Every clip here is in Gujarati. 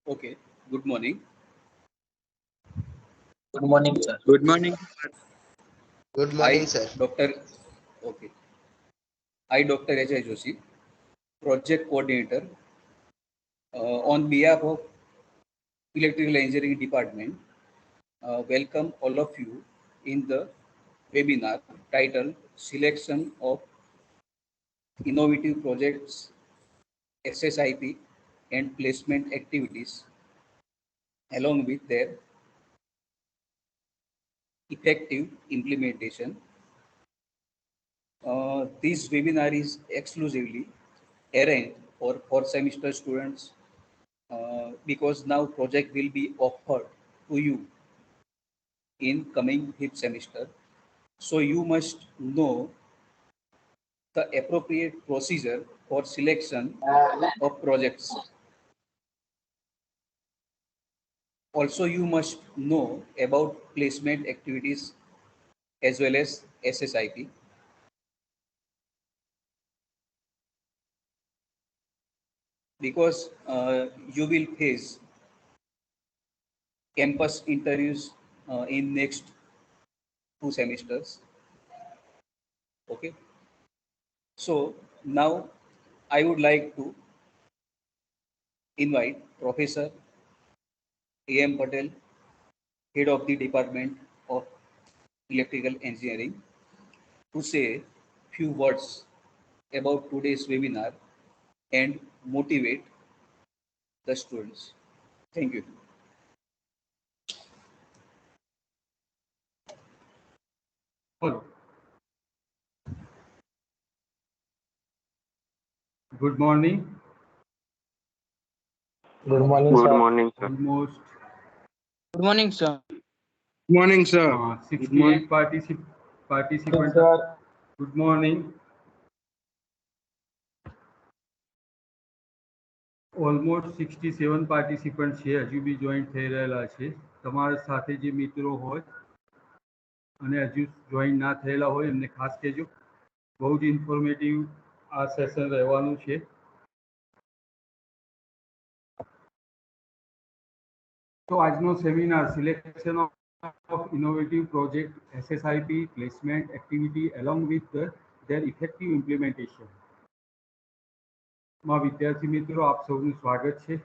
Okay, good morning. Good morning, sir. Good morning. Good morning, I, sir. Dr. Okay, I, Dr. Ajay Joshi, Project Coordinator, on behalf of Electrical Engineering Department, welcome all of you in the webinar titled Selection of Innovative Projects, SSIP and Placement Activities, along with their effective implementation. This webinar is exclusively arranged for fourth semester students because now project will be offered to you in coming fifth semester. So you must know the appropriate procedure for selection of projects. Also, you must know about placement activities as well as SSIP because you will face campus interviews in next 2 semesters. Okay. So now I would like to invite Professor A.M. Patel, Head of the Department of Electrical Engineering, to say few words about today's webinar and motivate the students. Thank you. Hello. Good morning. Good morning, Good sir. morning, sir. Almost Good morning, sir. Morning, sir. 68 participants. Sir. Good morning. Almost 67 participant છે, હજુ બી જોઈન્ટ થઈ રહેલા છે. તમારા સાથે જે મિત્રો હોય અને હજુ જોઈન ના થયેલા હોય એમને ખાસ કહેજો. બહુ જ ઇન્ફોર્મેટિવ આ સેશન રહેવાનું છે. તો આજનો seminar selection of innovative project, SSIP, placement activity along with their effective implementation માં વિદ્યાર્થી મિત્રો આપ સૌનું સ્વાગત છે.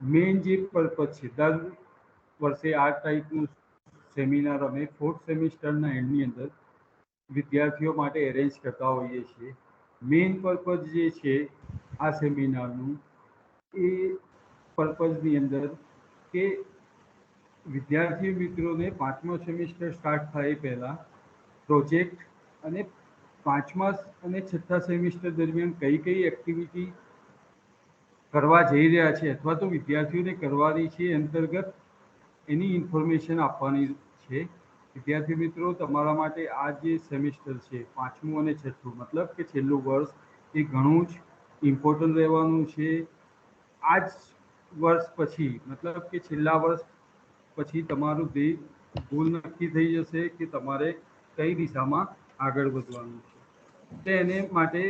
મેઇન જે પર્પઝ છે, દર વર્ષે આ ટાઈપનું સેમિનાર અમે ફોર્થ સેમિસ્ટરના એન્ડની અંદર વિદ્યાર્થીઓ માટે એરેન્જ કરતા હોઈએ છીએ. મેઇન પર્પઝ જે છે આ સેમિનારનું એ પર્પઝની અંદર કે વિદ્યાર્થી મિત્રોને પાંચમો સેમિસ્ટર સ્ટાર્ટ થાય પહેલાં પ્રોજેક્ટ અને પાંચમા અને છઠ્ઠા સેમિસ્ટર દરમિયાન કઈ કઈ એક્ટિવિટી કરવા જઈ રહ્યા છે અથવા તો વિદ્યાર્થીઓને કરવાની છે અંતર્ગત એની ઇન્ફોર્મેશન આપવાની છે. વિદ્યાર્થી મિત્રો, તમારા માટે આ જે સેમિસ્ટર છે, પાંચમું અને છઠ્ઠું, મતલબ કે છેલ્લું વર્ષ, એ ઘણું જ ઇમ્પોર્ટન્ટ રહેવાનું છે. આ જ વર્ષ પછી, મતલબ કે છેલ્લા વર્ષ પછી તમારું ગોલ નક્કી થઈ જશે કે તમારે કઈ દિશામાં આગળ વધવાનું છે. તો એને માટે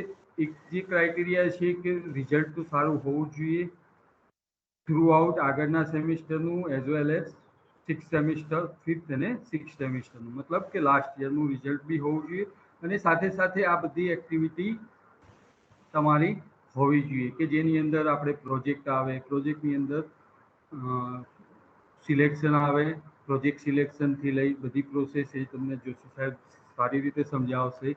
એક જે ક્રાઇટેરિયા છે કે રિઝલ્ટ તો સારું હોવું જોઈએ થ્રુ આઉટ આગળના સેમિસ્ટરનું as well as six semester, fifth અને સિક્સ સેમિસ્ટરનું, મતલબ કે લાસ્ટ યરનું રિઝલ્ટ બી હોવું જોઈએ. અને સાથે સાથે આ બધી એક્ટિવિટી તમારી હોવી જોઈએ કે જેની અંદર આપણે પ્રોજેક્ટ આવે, પ્રોજેક્ટની અંદર સિલેક્શન આવે, પ્રોજેક્ટ સિલેક્શનથી લઈ બધી પ્રોસેસ એ તમને જોશી સાહેબ સારી રીતે સમજાવશે.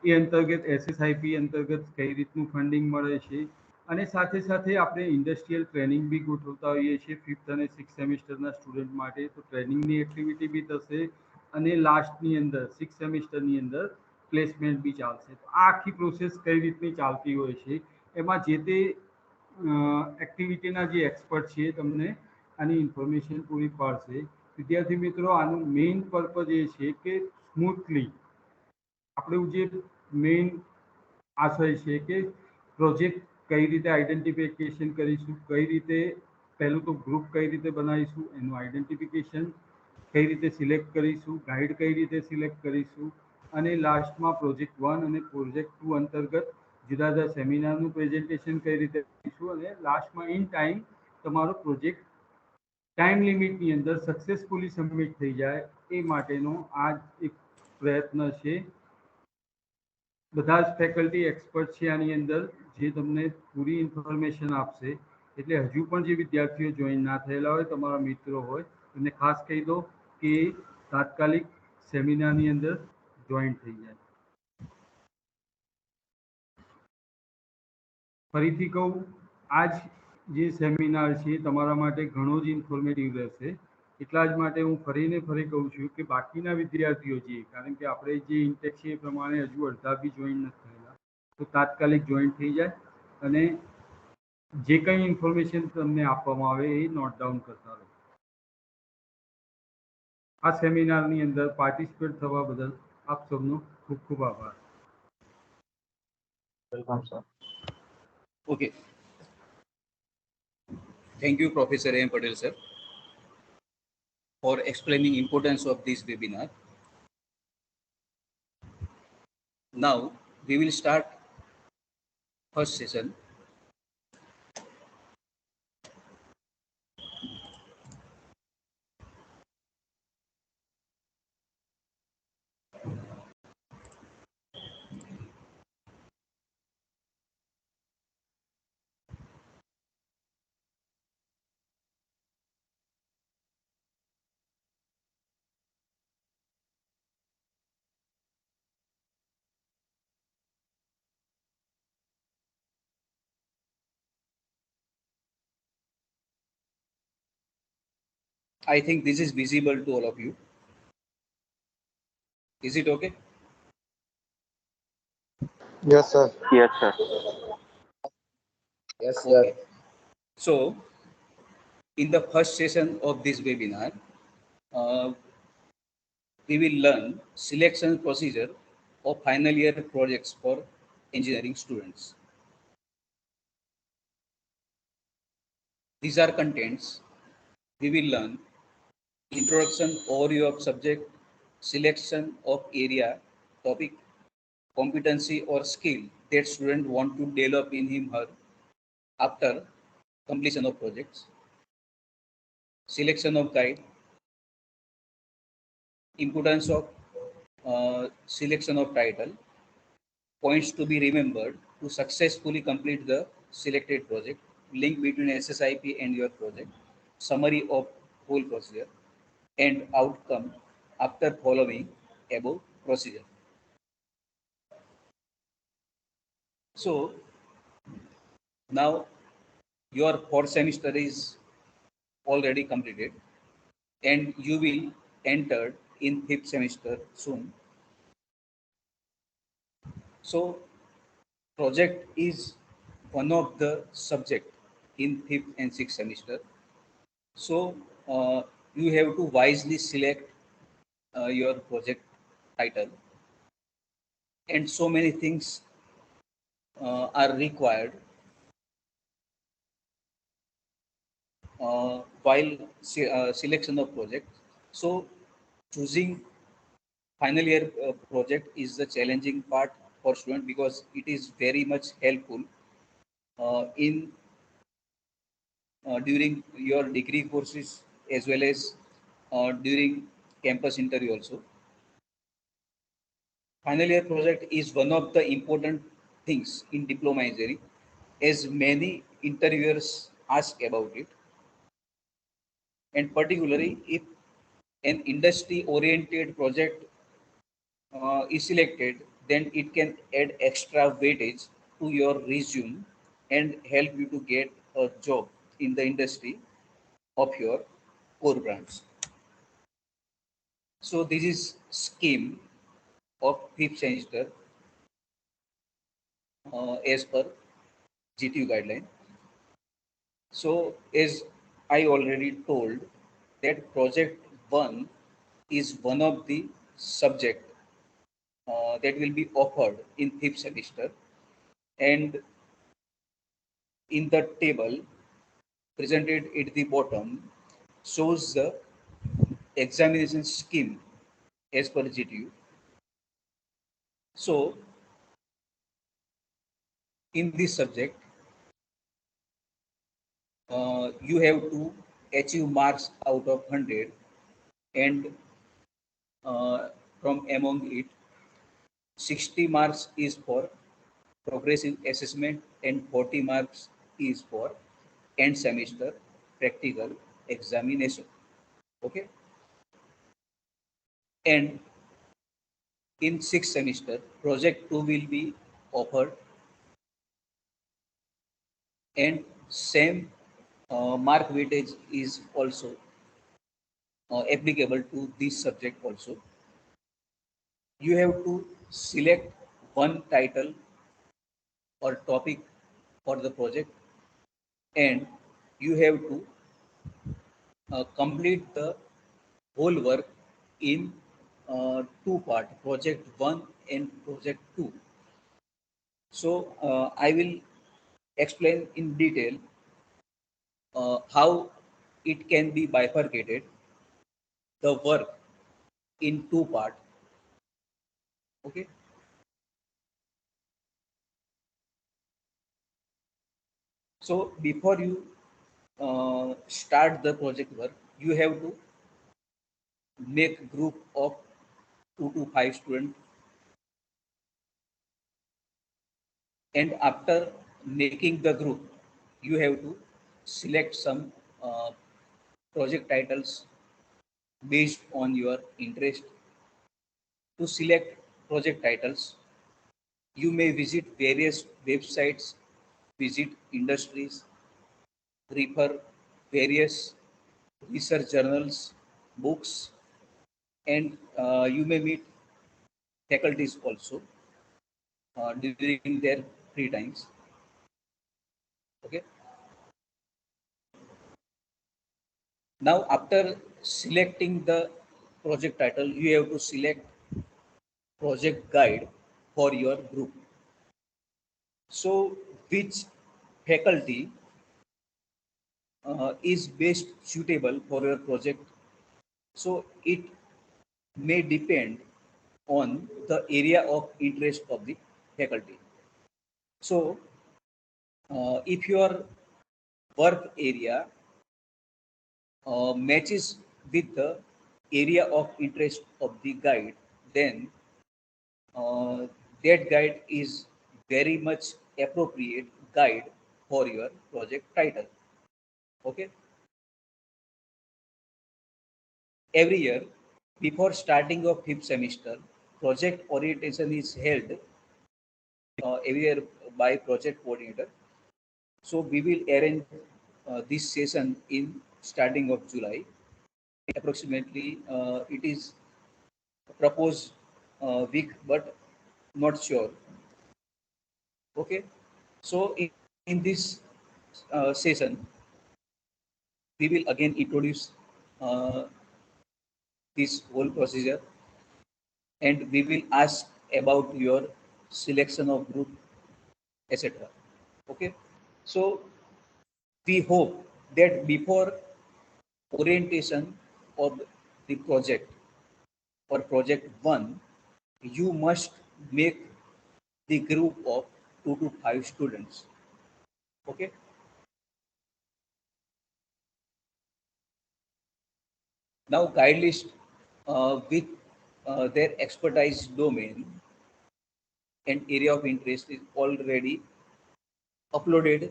એ અંતર્ગત SSIP અંતર્ગત કઈ રીતનું ફંડિંગ મળે છે અને સાથે સાથે આપણે ઇન્ડસ્ટ્રીયલ ટ્રેનિંગ બી ગોઠવતા હોઈએ છીએ ફિફ્થ અને સિક્સ સેમિસ્ટરના સ્ટુડન્ટ માટે. તો ટ્રેનિંગની એક્ટિવિટી બી થશે અને લાસ્ટની અંદર સિક્સ સેમિસ્ટરની અંદર પ્લેસમેન્ટ બી ચાલશે. તો આ આખી પ્રોસેસ કઈ રીતની ચાલતી હોય છે એમાં જે તે એક્ટિવિટીના જે એક્સપર્ટ છે તમને આની ઇન્ફોર્મેશન પૂરી પાડશે. વિદ્યાર્થી મિત્રો, આનું મેઇન પર્પઝ એ છે કે સ્મૂથલી આપણું જે મેઇન આશય છે કે પ્રોજેક્ટ કઈ રીતે આઈડેન્ટિફિકેશન કરીશું, કઈ રીતે પહેલું તો ગ્રુપ કઈ રીતે બનાવીશું, એનું આઈડેન્ટિફિકેશન કઈ રીતે સિલેક્ટ કરીશું, ગાઈડ કઈ રીતે સિલેક્ટ કરીશું અને લાસ્ટમાં પ્રોજેક્ટ 1 અને પ્રોજેક્ટ 2 અંતર્ગત જુદા જુદા સેમિનારનું પ્રેઝન્ટેશન કઈ રીતે કરીશું અને લાસ્ટમાં ઇન ટાઈમ તમારો પ્રોજેક્ટ ટાઈમ લિમિટની અંદર સક્સેસફુલી સબમિટ થઈ જાય એ માટેનો આ એક પ્રયત્ન છે. બધા જ ફેકલ્ટી એક્સપર્ટ છે આની અંદર, જે તમને પૂરી ઇન્ફોર્મેશન આપશે. એટલે હજુ પણ જે વિદ્યાર્થીઓ જોઈન ના થયેલા હોય, તમારા મિત્રો હોય, એમને ખાસ કહી દો કે તાત્કાલિક સેમિનારની અંદર જોઈન થઈ જાય. ફરીથી કહું, આજ જે સેમિનાર છે તમારા માટે ઘણો જ ઇન્ફોર્મેટિવ રહેશે. એટલા જ માટે હું ફરી કહું છું કે બાકીના વિદ્યાર્થીઓ છે, કારણ કે આપણે જે ઇન્ટેક છે એ પ્રમાણે હજુ અડધા બી જોઈન નથી થયેલા, તો તાત્કાલિક જોઈન થઈ જાય અને જે કંઈ ઇન્ફોર્મેશન તમને આપવામાં આવે એ નોટ ડાઉન કરતા રહો. આ સેમિનારની અંદર પાર્ટિસિપેટ થવા બદલ આપ સૌનો ખૂબ ખૂબ આભાર. Welcome, sir. Okay. Thank you, Professor M. Patel, sir, for explaining importance of this webinar. Now we will start first session. I think this is visible to all of you. Is it okay? Yes, sir. Yes, sir. Yes, sir. Okay. So, in the first session of this webinar, uh, we will learn selection procedure of final year projects for engineering students. These are contents. We will learn introduction, overview of subject, selection of area, topic, competency or skill that student want to develop in him her after completion of projects, selection of guide, importance of selection of title, points to be remembered to successfully complete the selected project, link between SSIP and your project, summary of whole procedure, and outcome after following above procedure. So now your fourth semester is already completed and you will enter in fifth semester soon. So project is one of the subject in fifth and sixth semester. So you have to wisely select your project title, and so many things are required while selection of project. So choosing final year project is the challenging part for student because it is very much helpful in during your degree courses as well as during campus interview also. Final year project is one of the important things in diploma engineering, as many interviewers ask about it, and particularly if an industry oriented project is selected, then it can add extra weightage to your resume and help you to get a job in the industry of your core branch. So this is scheme of fifth semester as per GTU guideline. So as I already told that project 1 is one of the subject that will be offered in fifth semester, and in the table presented at the bottom shows the examination scheme as per GTU. So in this subject you have to achieve marks out of 100, and from among it 60 marks is for progressive assessment and 40 marks is for end semester practical examination. Okay, and in sixth semester project 2 will be offered, and same mark weightage is also applicable to this subject also. You have to select one title or topic for the project, and you have to complete the whole work in two part, project 1 and project 2. So I will explain in detail how it can be bifurcated the work in two part. Okay, so before you start the project work, you have to make group of 2 to 5 students, and after making the group you have to select some uh, project titles based on your interest. To select project titles, you may visit various websites, visit industries, refer various research journals, books, and you may meet faculties also during their free times. Okay. Now, after selecting the project title, you have to select project guide for your group. So, which faculty is best suitable for your project? So, it may depend on the area of interest of the faculty. So, if your work area matches with the area of interest of the guide, then uh, that guide is very much appropriate guide for your project title. Okay. Every year, before starting of fifth semester, project orientation is held every year by project coordinator. So we will arrange this session in starting of July. Approximately, it is proposed week, but not sure. Okay. So in this session, we will again introduce uh, this whole procedure, and we will ask about your selection of group, etc. Okay. So we hope that before orientation of the project or project 1, you must make the group of 2 to 5 students. Okay. Now guide list with their expertise domain and area of interest is already uploaded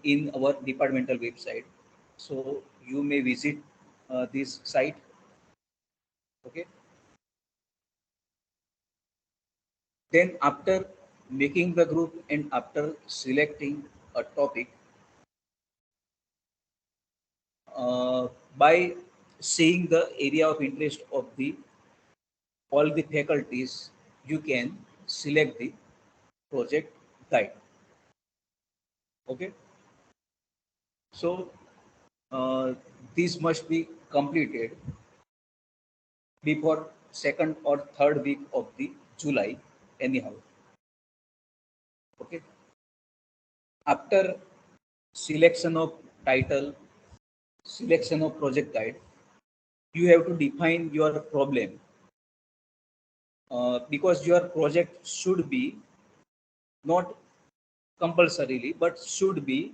in our departmental website. So you may visit this site. Okay. Then after making the group and after selecting a topic, uh, by seeing the area of interest of the all the faculties, you can select the project guide. Okay. So this must be completed before second or third week of the July anyhow. Okay. After selection of title, selection of project guide, you have to define your problem, because your project should be not compulsorily but should be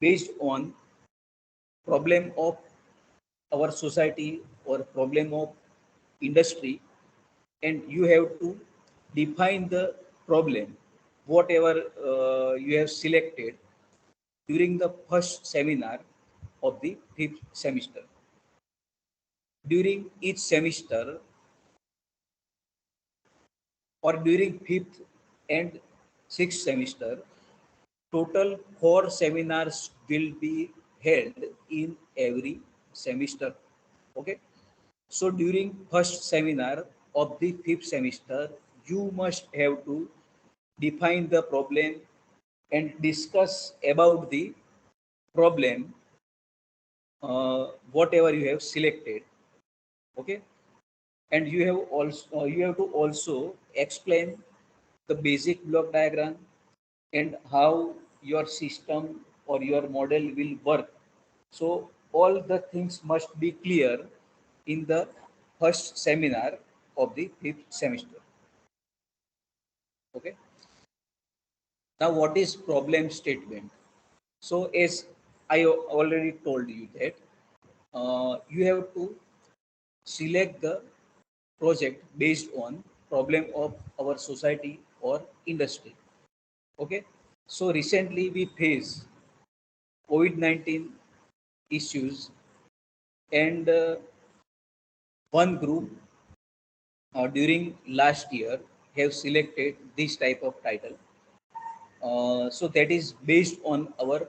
based on problem of our society or problem of industry, and you have to define the problem whatever you have selected during the first seminar of the fifth semester. During each semester or during fifth and sixth semester, total 4 seminars will be held in every semester. Okay. So during first seminar of the fifth semester, you must have to define the problem and discuss about the problem whatever you have selected. Okay. And you have to also explain the basic block diagram and how your system or your model will work. So all the things must be clear in the first seminar of the fifth semester. Okay. Now, what is problem statement? So, as I already told you that you have to select the project based on problem of our society or industry. Okay. So recently we face COVID-19 issues, and one group during last year have selected this type of title. So that is based on our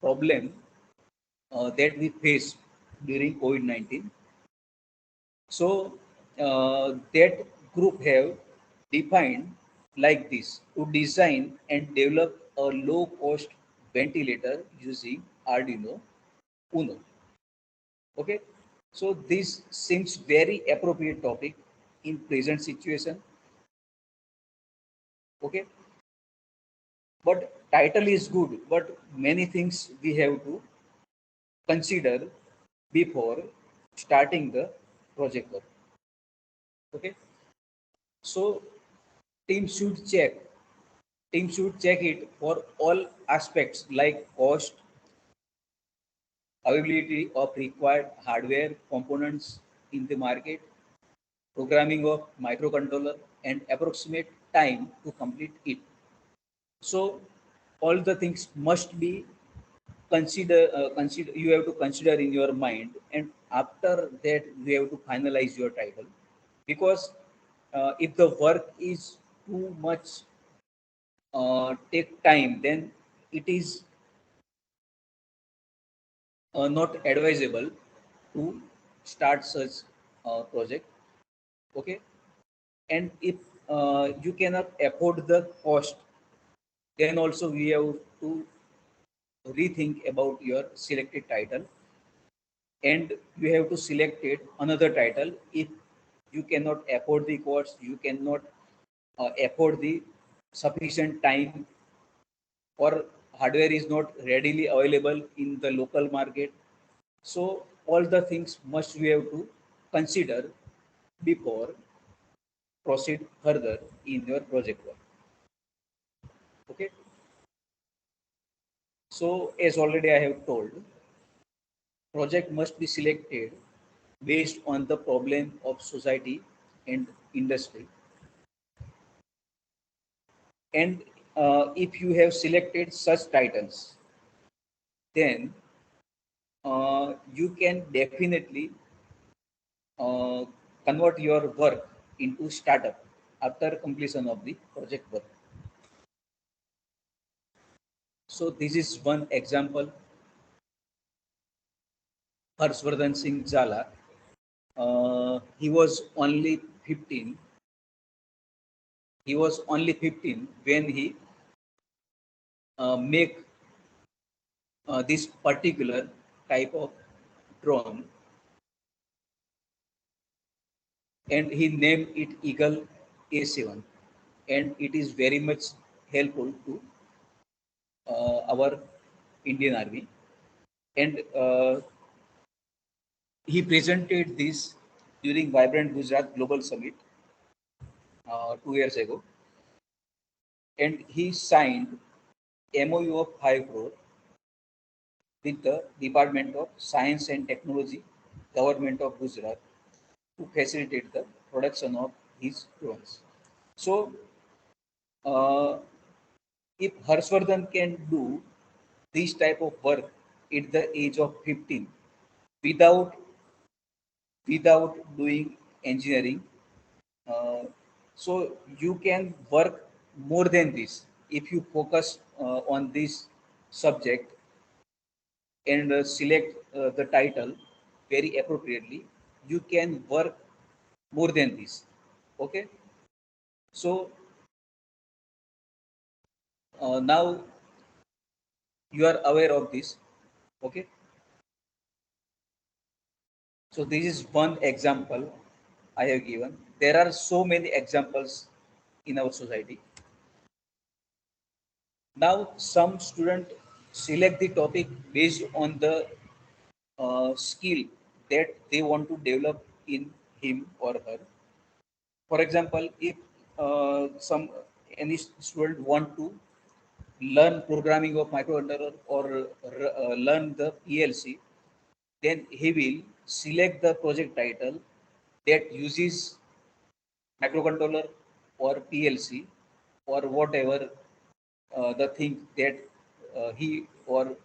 problem that we face during COVID-19. So that group have defined like this: to design and develop a low cost ventilator using Arduino Uno. Okay, so this seems very appropriate topic in present situation. Okay, but title is good, but many things we have to consider before starting the project work. Okay, so team should check team should check it for all aspects like cost, availability of required hardware components in the market, programming of microcontroller, and approximate time to complete it. So all the things must be consider you have to consider in your mind, and after that you have to finalize your title, because if the work is too much take time, then it is not advisable to start such project. Okay, and if you cannot afford the cost, then also we have to rethink about your selected title, and you have to select it another title if you cannot afford the cost, you cannot afford the sufficient time, or hardware is not readily available in the local market. So all the things must we have to consider before proceed further in your project work. Okay, so as already I have told, project must be selected based on the problem of society and industry. And if you have selected such titles, then you can definitely uh, convert your work into startup after completion of the project work. So this is one example. Harshvardhan Singh Jala, he was only 15. He was only 15 when he make this particular type of drone, and he named it Eagle A7, and it is very much helpful to our Indian Army. And he presented this during Vibrant Gujarat Global Summit 2 years ago, and he signed MOU of 5 crore with the Department of Science and Technology, Government of Gujarat, to facilitate the production of his drones. So, uh, if Harshvardhan can do this type of work at the age of 15 without doing engineering, uh, so you can work more than this if you focus on this subject and select the title very appropriately. You can work more than this. Okay, so now you are aware of this. Okay, so this is one example I have given. There are so many examples in our society. Now some student select the topic based on the skill that they want to develop in him or her. For example, if some any student want to learn programming of microcontroller or learn the PLC, then he will select the project title that uses microcontroller or PLC or whatever the thing that he or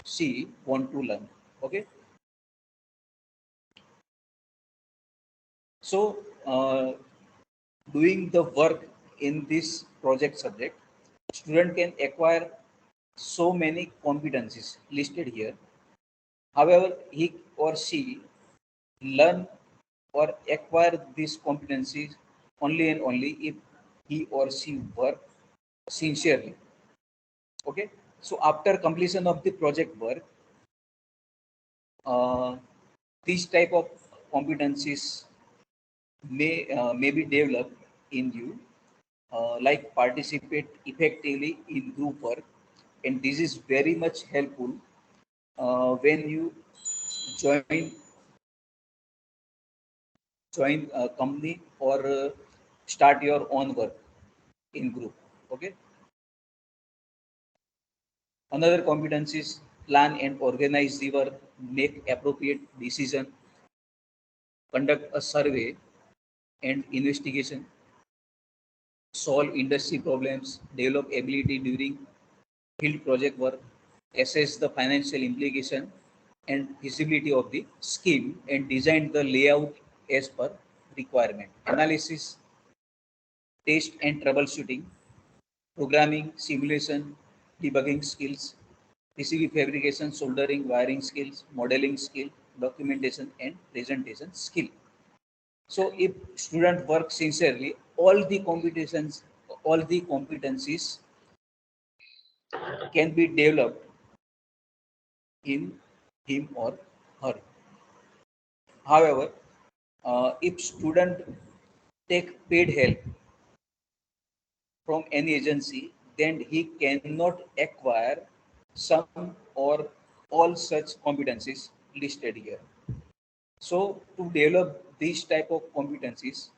she want to learn. Okay, so doing the work in this project subject, student can acquire so many competencies listed here. However, he or she learn or acquire these competencies only and only if he or she work sincerely. Okay, so after completion of the project work, uh, these type of competencies may be developed in you, like participate effectively in group work, and this is very much helpful when you join a company or start your own work in group. Okay, another competence is plan and organize the work, make appropriate decision, conduct a survey and investigation, solve industry problems, develop ability during field project work, assess the financial implication and feasibility of the scheme, and design the layout as per requirement. Analysis, test and troubleshooting, programming, simulation, debugging skills, PCB fabrication, soldering, wiring skills, modeling skill, documentation and presentation skill. So if student work sincerely, all the competencies can be developed in him or her. However, if student take paid help from any agency, then he cannot acquire some or all such competencies listed here. So to develop these type of competencies,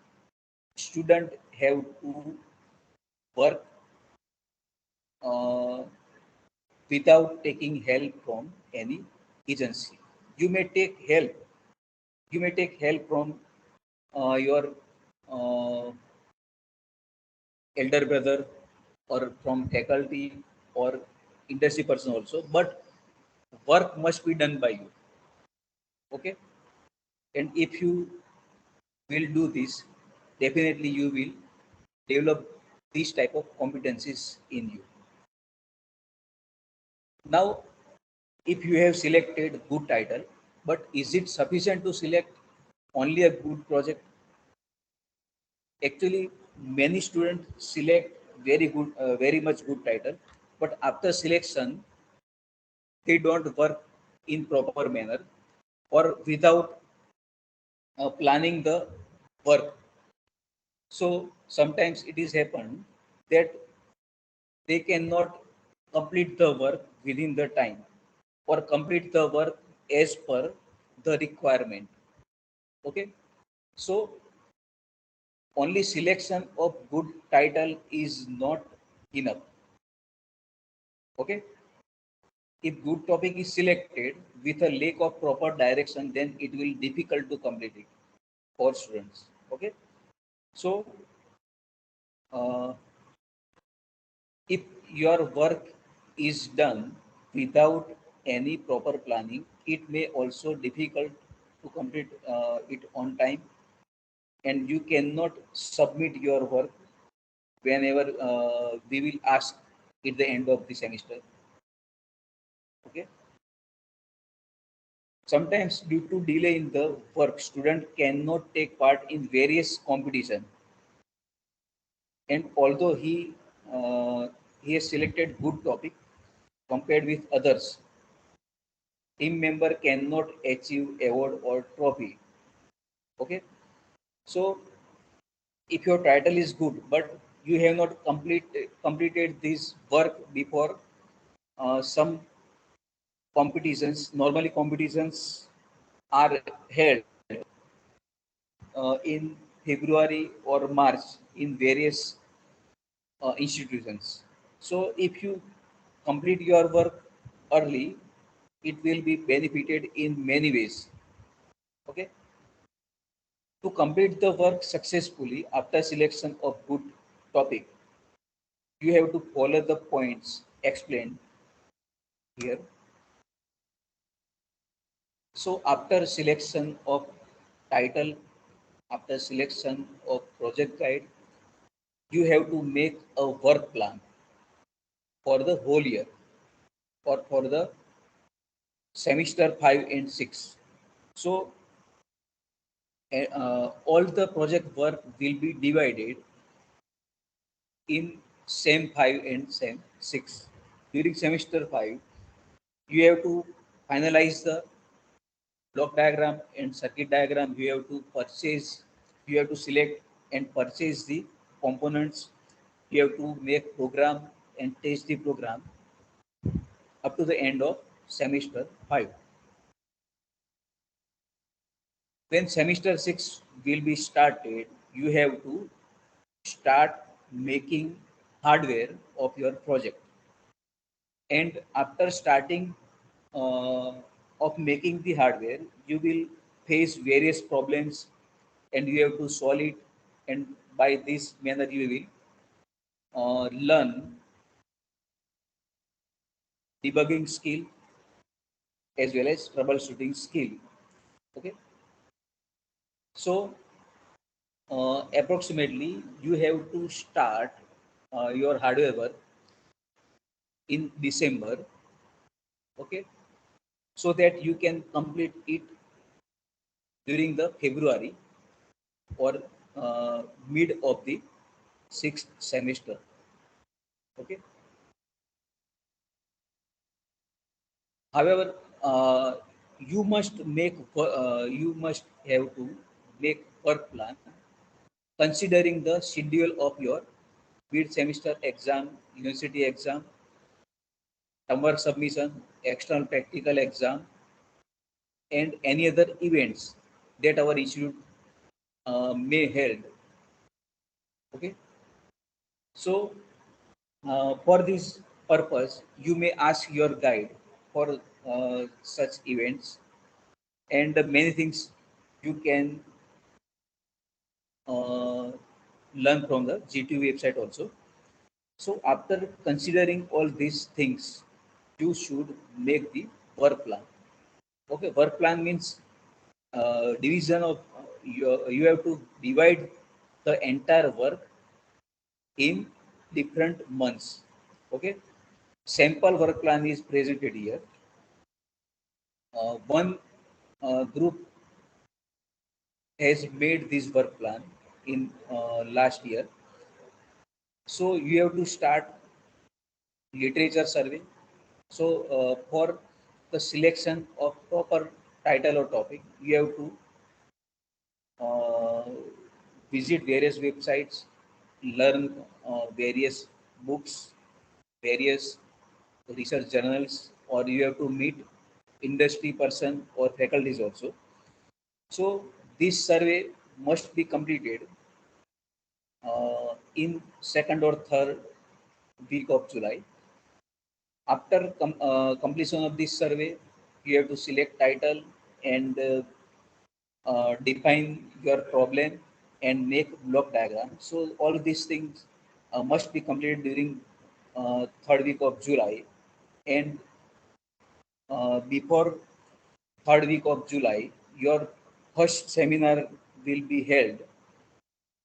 student have to work uh, without taking help from any agency. You may take help. You may take help from your uh, elder brother or from faculty or industry person also, but work must be done by you. Okay, and if you will do this, definitely you will develop these type of competencies in you. Now, if you have selected good title, but is it sufficient to select only a good project? Actually, many students select very much good title, but after selection, they don't work in proper manner or without planning the work. So sometimes it is happened that they cannot complete the work within the time or complete the work as per the requirement. Okay, so only selection of good title is not enough. Okay, If good topic is selected with a lack of proper direction, then it will difficult to complete it for students. Okay, so uh, if your work is done without any proper planning, it may also difficult to complete it on time, and you cannot submit your work whenever we will ask at the end of the semester. Okay. Sometimes due to delay in the work, student cannot take part in various competition. And although he has selected good topic compared with others, team member cannot achieve award or trophy. Okay. So if your title is good, but you have not completed this work before some competitions, normally competitions are held in February or March in various institutions. So if you complete your work early, it will be benefited in many ways. Okay. To complete the work successfully after selection of good topic, you have to follow the points explained here. So after selection of title, after selection of project guide, you have to make a work plan for the whole year or for the semester 5 and 6. So all the project work will be divided in SEM 5 and SEM 6. During semester 5, you have to finalize the block diagram and circuit diagram. You have to purchase, you have to select and purchase the components. You have to make program and test the program up to the end of semester 5. When semester 6 will be started, you have to start making hardware of your project. And after starting uh, of making the hardware, you will face various problems and you have to solve it. And by this manner, you will learn debugging skill as well as troubleshooting skill. Okay, so approximately you have to start your hardware work in December. Okay, so that you can complete it during the February or mid of the sixth semester. Okay. However, you must have to make work plan considering the schedule of your mid semester exam, university exam, term work submission, external practical exam, and any other events that our institute may held. Okay. So for this purpose, you may ask your guide for such events, and many things you can uh, learn from the GTU website also. So after considering all these things, you should make the work plan. Okay, work plan means division of you have to divide the entire work in different months. Okay, sample work plan is presented here. One group has made this work plan in last year. So you have to start literature survey. So for the selection of proper title or topic, you have to uh, visit various websites, learn various books, various research journals, or you have to meet industry person or faculties also. So this survey must be completed in second or third week of July. After completion of this survey, you have to select title and define your problem and make block diagram. So all these things must be completed during third week of July, and before third week of July, your first seminar will be held,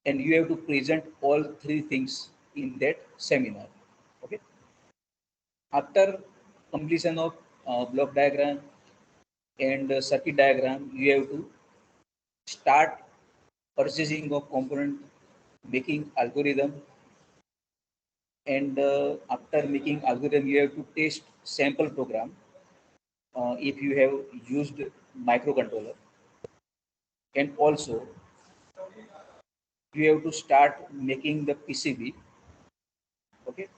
and you have to present all three things in that seminar. Okay. After completion of block diagram and circuit diagram, you have to start purchasing of component, making algorithm, and after making algorithm, you have to test sample program if you have used microcontroller, and also you have to start making the PCB. Okay,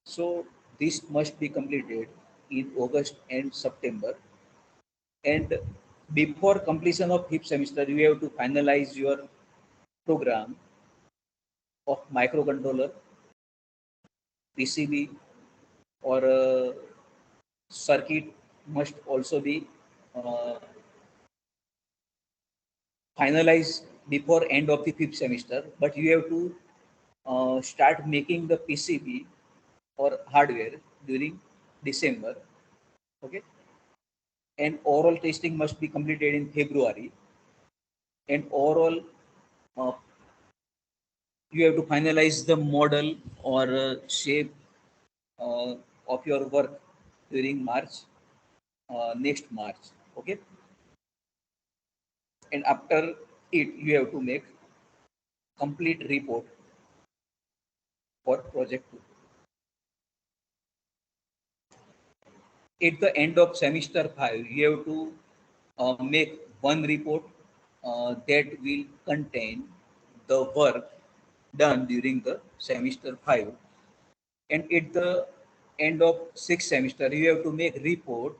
so this must be completed in August and September, and before completion of fifth semester, you have to finalize your program of microcontroller, PCB, or circuit must also be uh, finalized before end of the fifth semester. But you have to start making the PCB or hardware during December. Okay, and oral testing must be completed in February, and overall uh, you have to finalize the model or shape uh, of your work during March, next March. Okay, and after it, you have to make complete report for project 2. At the end of semester 5, you have to make one report that will contain the work done during the semester 5, and at the end of sixth semester you have to make report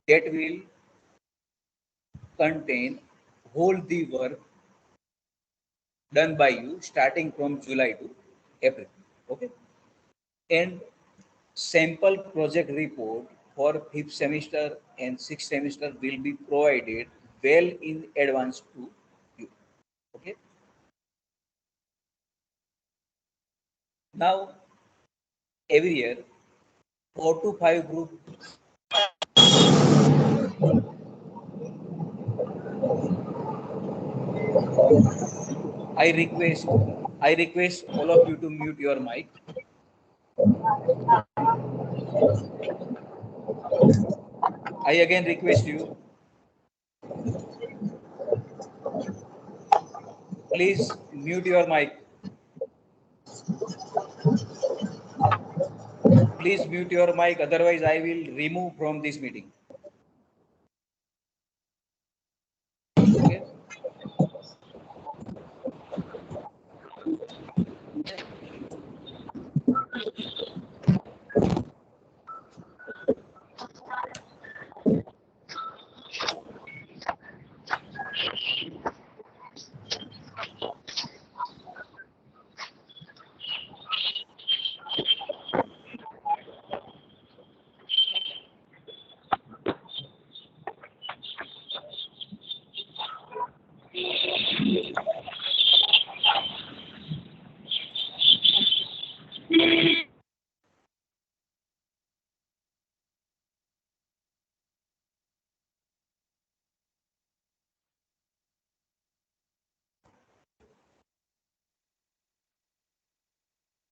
that will contain whole the work done by you starting from July to April. Okay, and sample project report for fifth semester and sixth semester will be provided well in advance to you. Okay, now every year 4 to 5 group. I request all of you to mute your mic. I again request you, please mute your mic. Please mute your mic, otherwise I will remove from this meeting. Okay.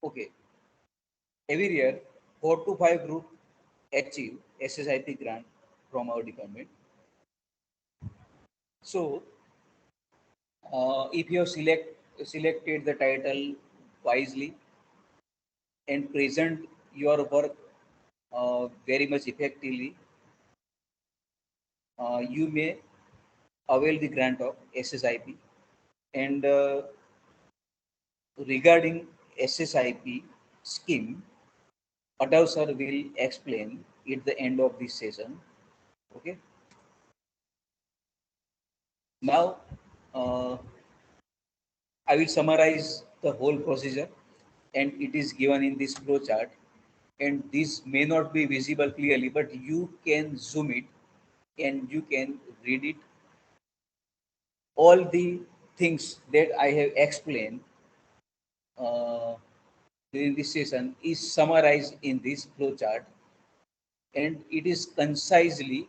Okay. Every year, 4 to 5 group achieve SSIP grant from our department. So, if you have selected the title wisely and present your work very much effectively, you may avail the grant of SSIP. And regarding SSIP scheme, Adav sir will explain at the end of this session. Okay. Now, I will summarize the whole procedure, and it is given in this flow chart. and this may not be visible clearly, but you can zoom it and you can read it. All the things that I have explained uh, during this session is summarized in this flowchart, and it is concisely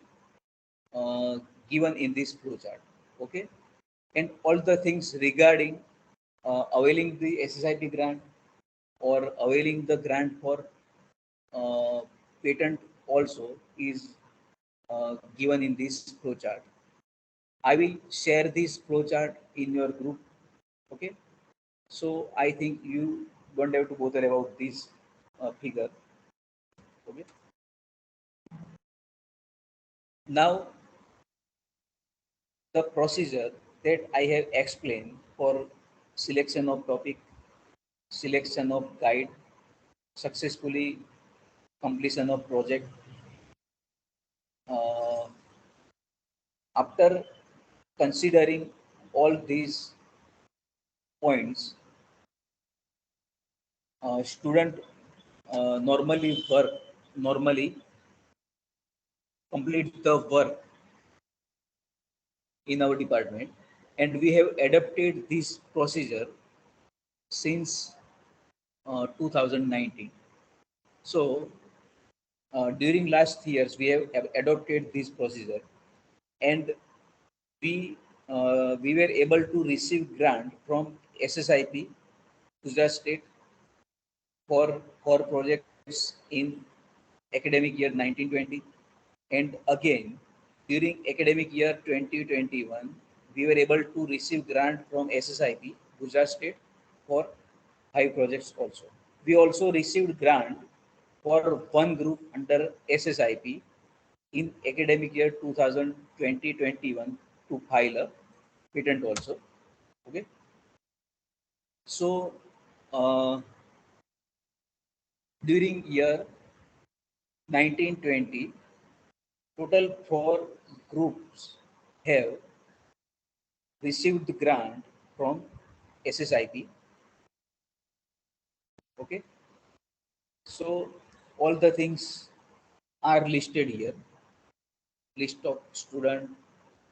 uh, given in this flowchart. Okay, and all the things regarding availing the SSIP grant or availing the grant for uh, patent also is given in this flowchart. I will share this flowchart in your group. Okay, so I think you don't have to bother about this figure. Okay, now the procedure that I have explained for selection of topic, selection of guide, successfully completion of project. Uh, After considering all these points, student normally complete the work in our department, and we have adapted this procedure since 2019. So during last years, we have adopted this procedure, and we were able to receive grant from SSIP, Gujarat State, for projects in academic year 1920, and again during academic year 2021, we were able to receive grant from SSIP, Gujarat State, for 5 projects also. We also received grant for one group under SSIP in academic year 2020-21 to file a patent also. Okay, so uh, during year 1920, total 4 groups have received the grant from SSIP. Okay, so all the things are listed here: list of student,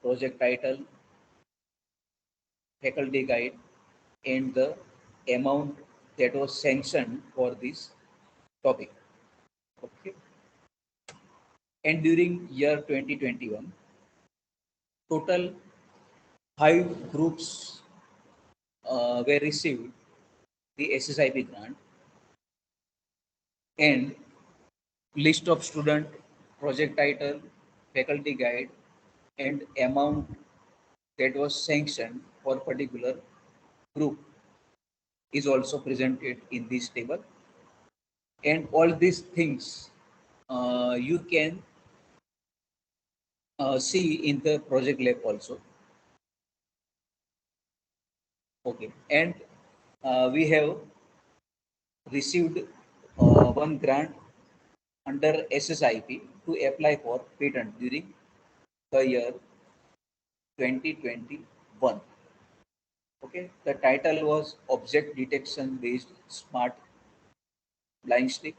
project title, faculty guide, and the amount that was sanctioned for this topic. Okay, and during year 2021, total 5 groups were received the SSIP grant, and list of student, project title, faculty guide, and amount that was sanctioned for particular group is also presented in this table. And all these things you can see in the project lab also. Okay, and we have received one grant under SSIP to apply for patent during the year 2021. Okay, the title was Object Detection Based Smart Blind Stick.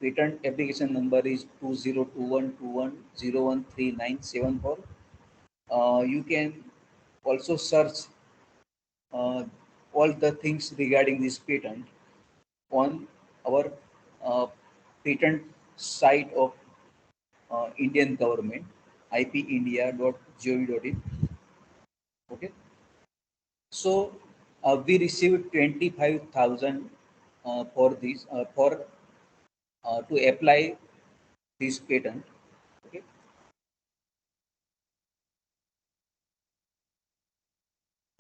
Patent application number is 202121013974. You can also search uh, all the things regarding this patent on our uh, patent site of Indian government, ipindia.gov.in. Okay, so we received 25,000 for this for to apply this patent. Okay,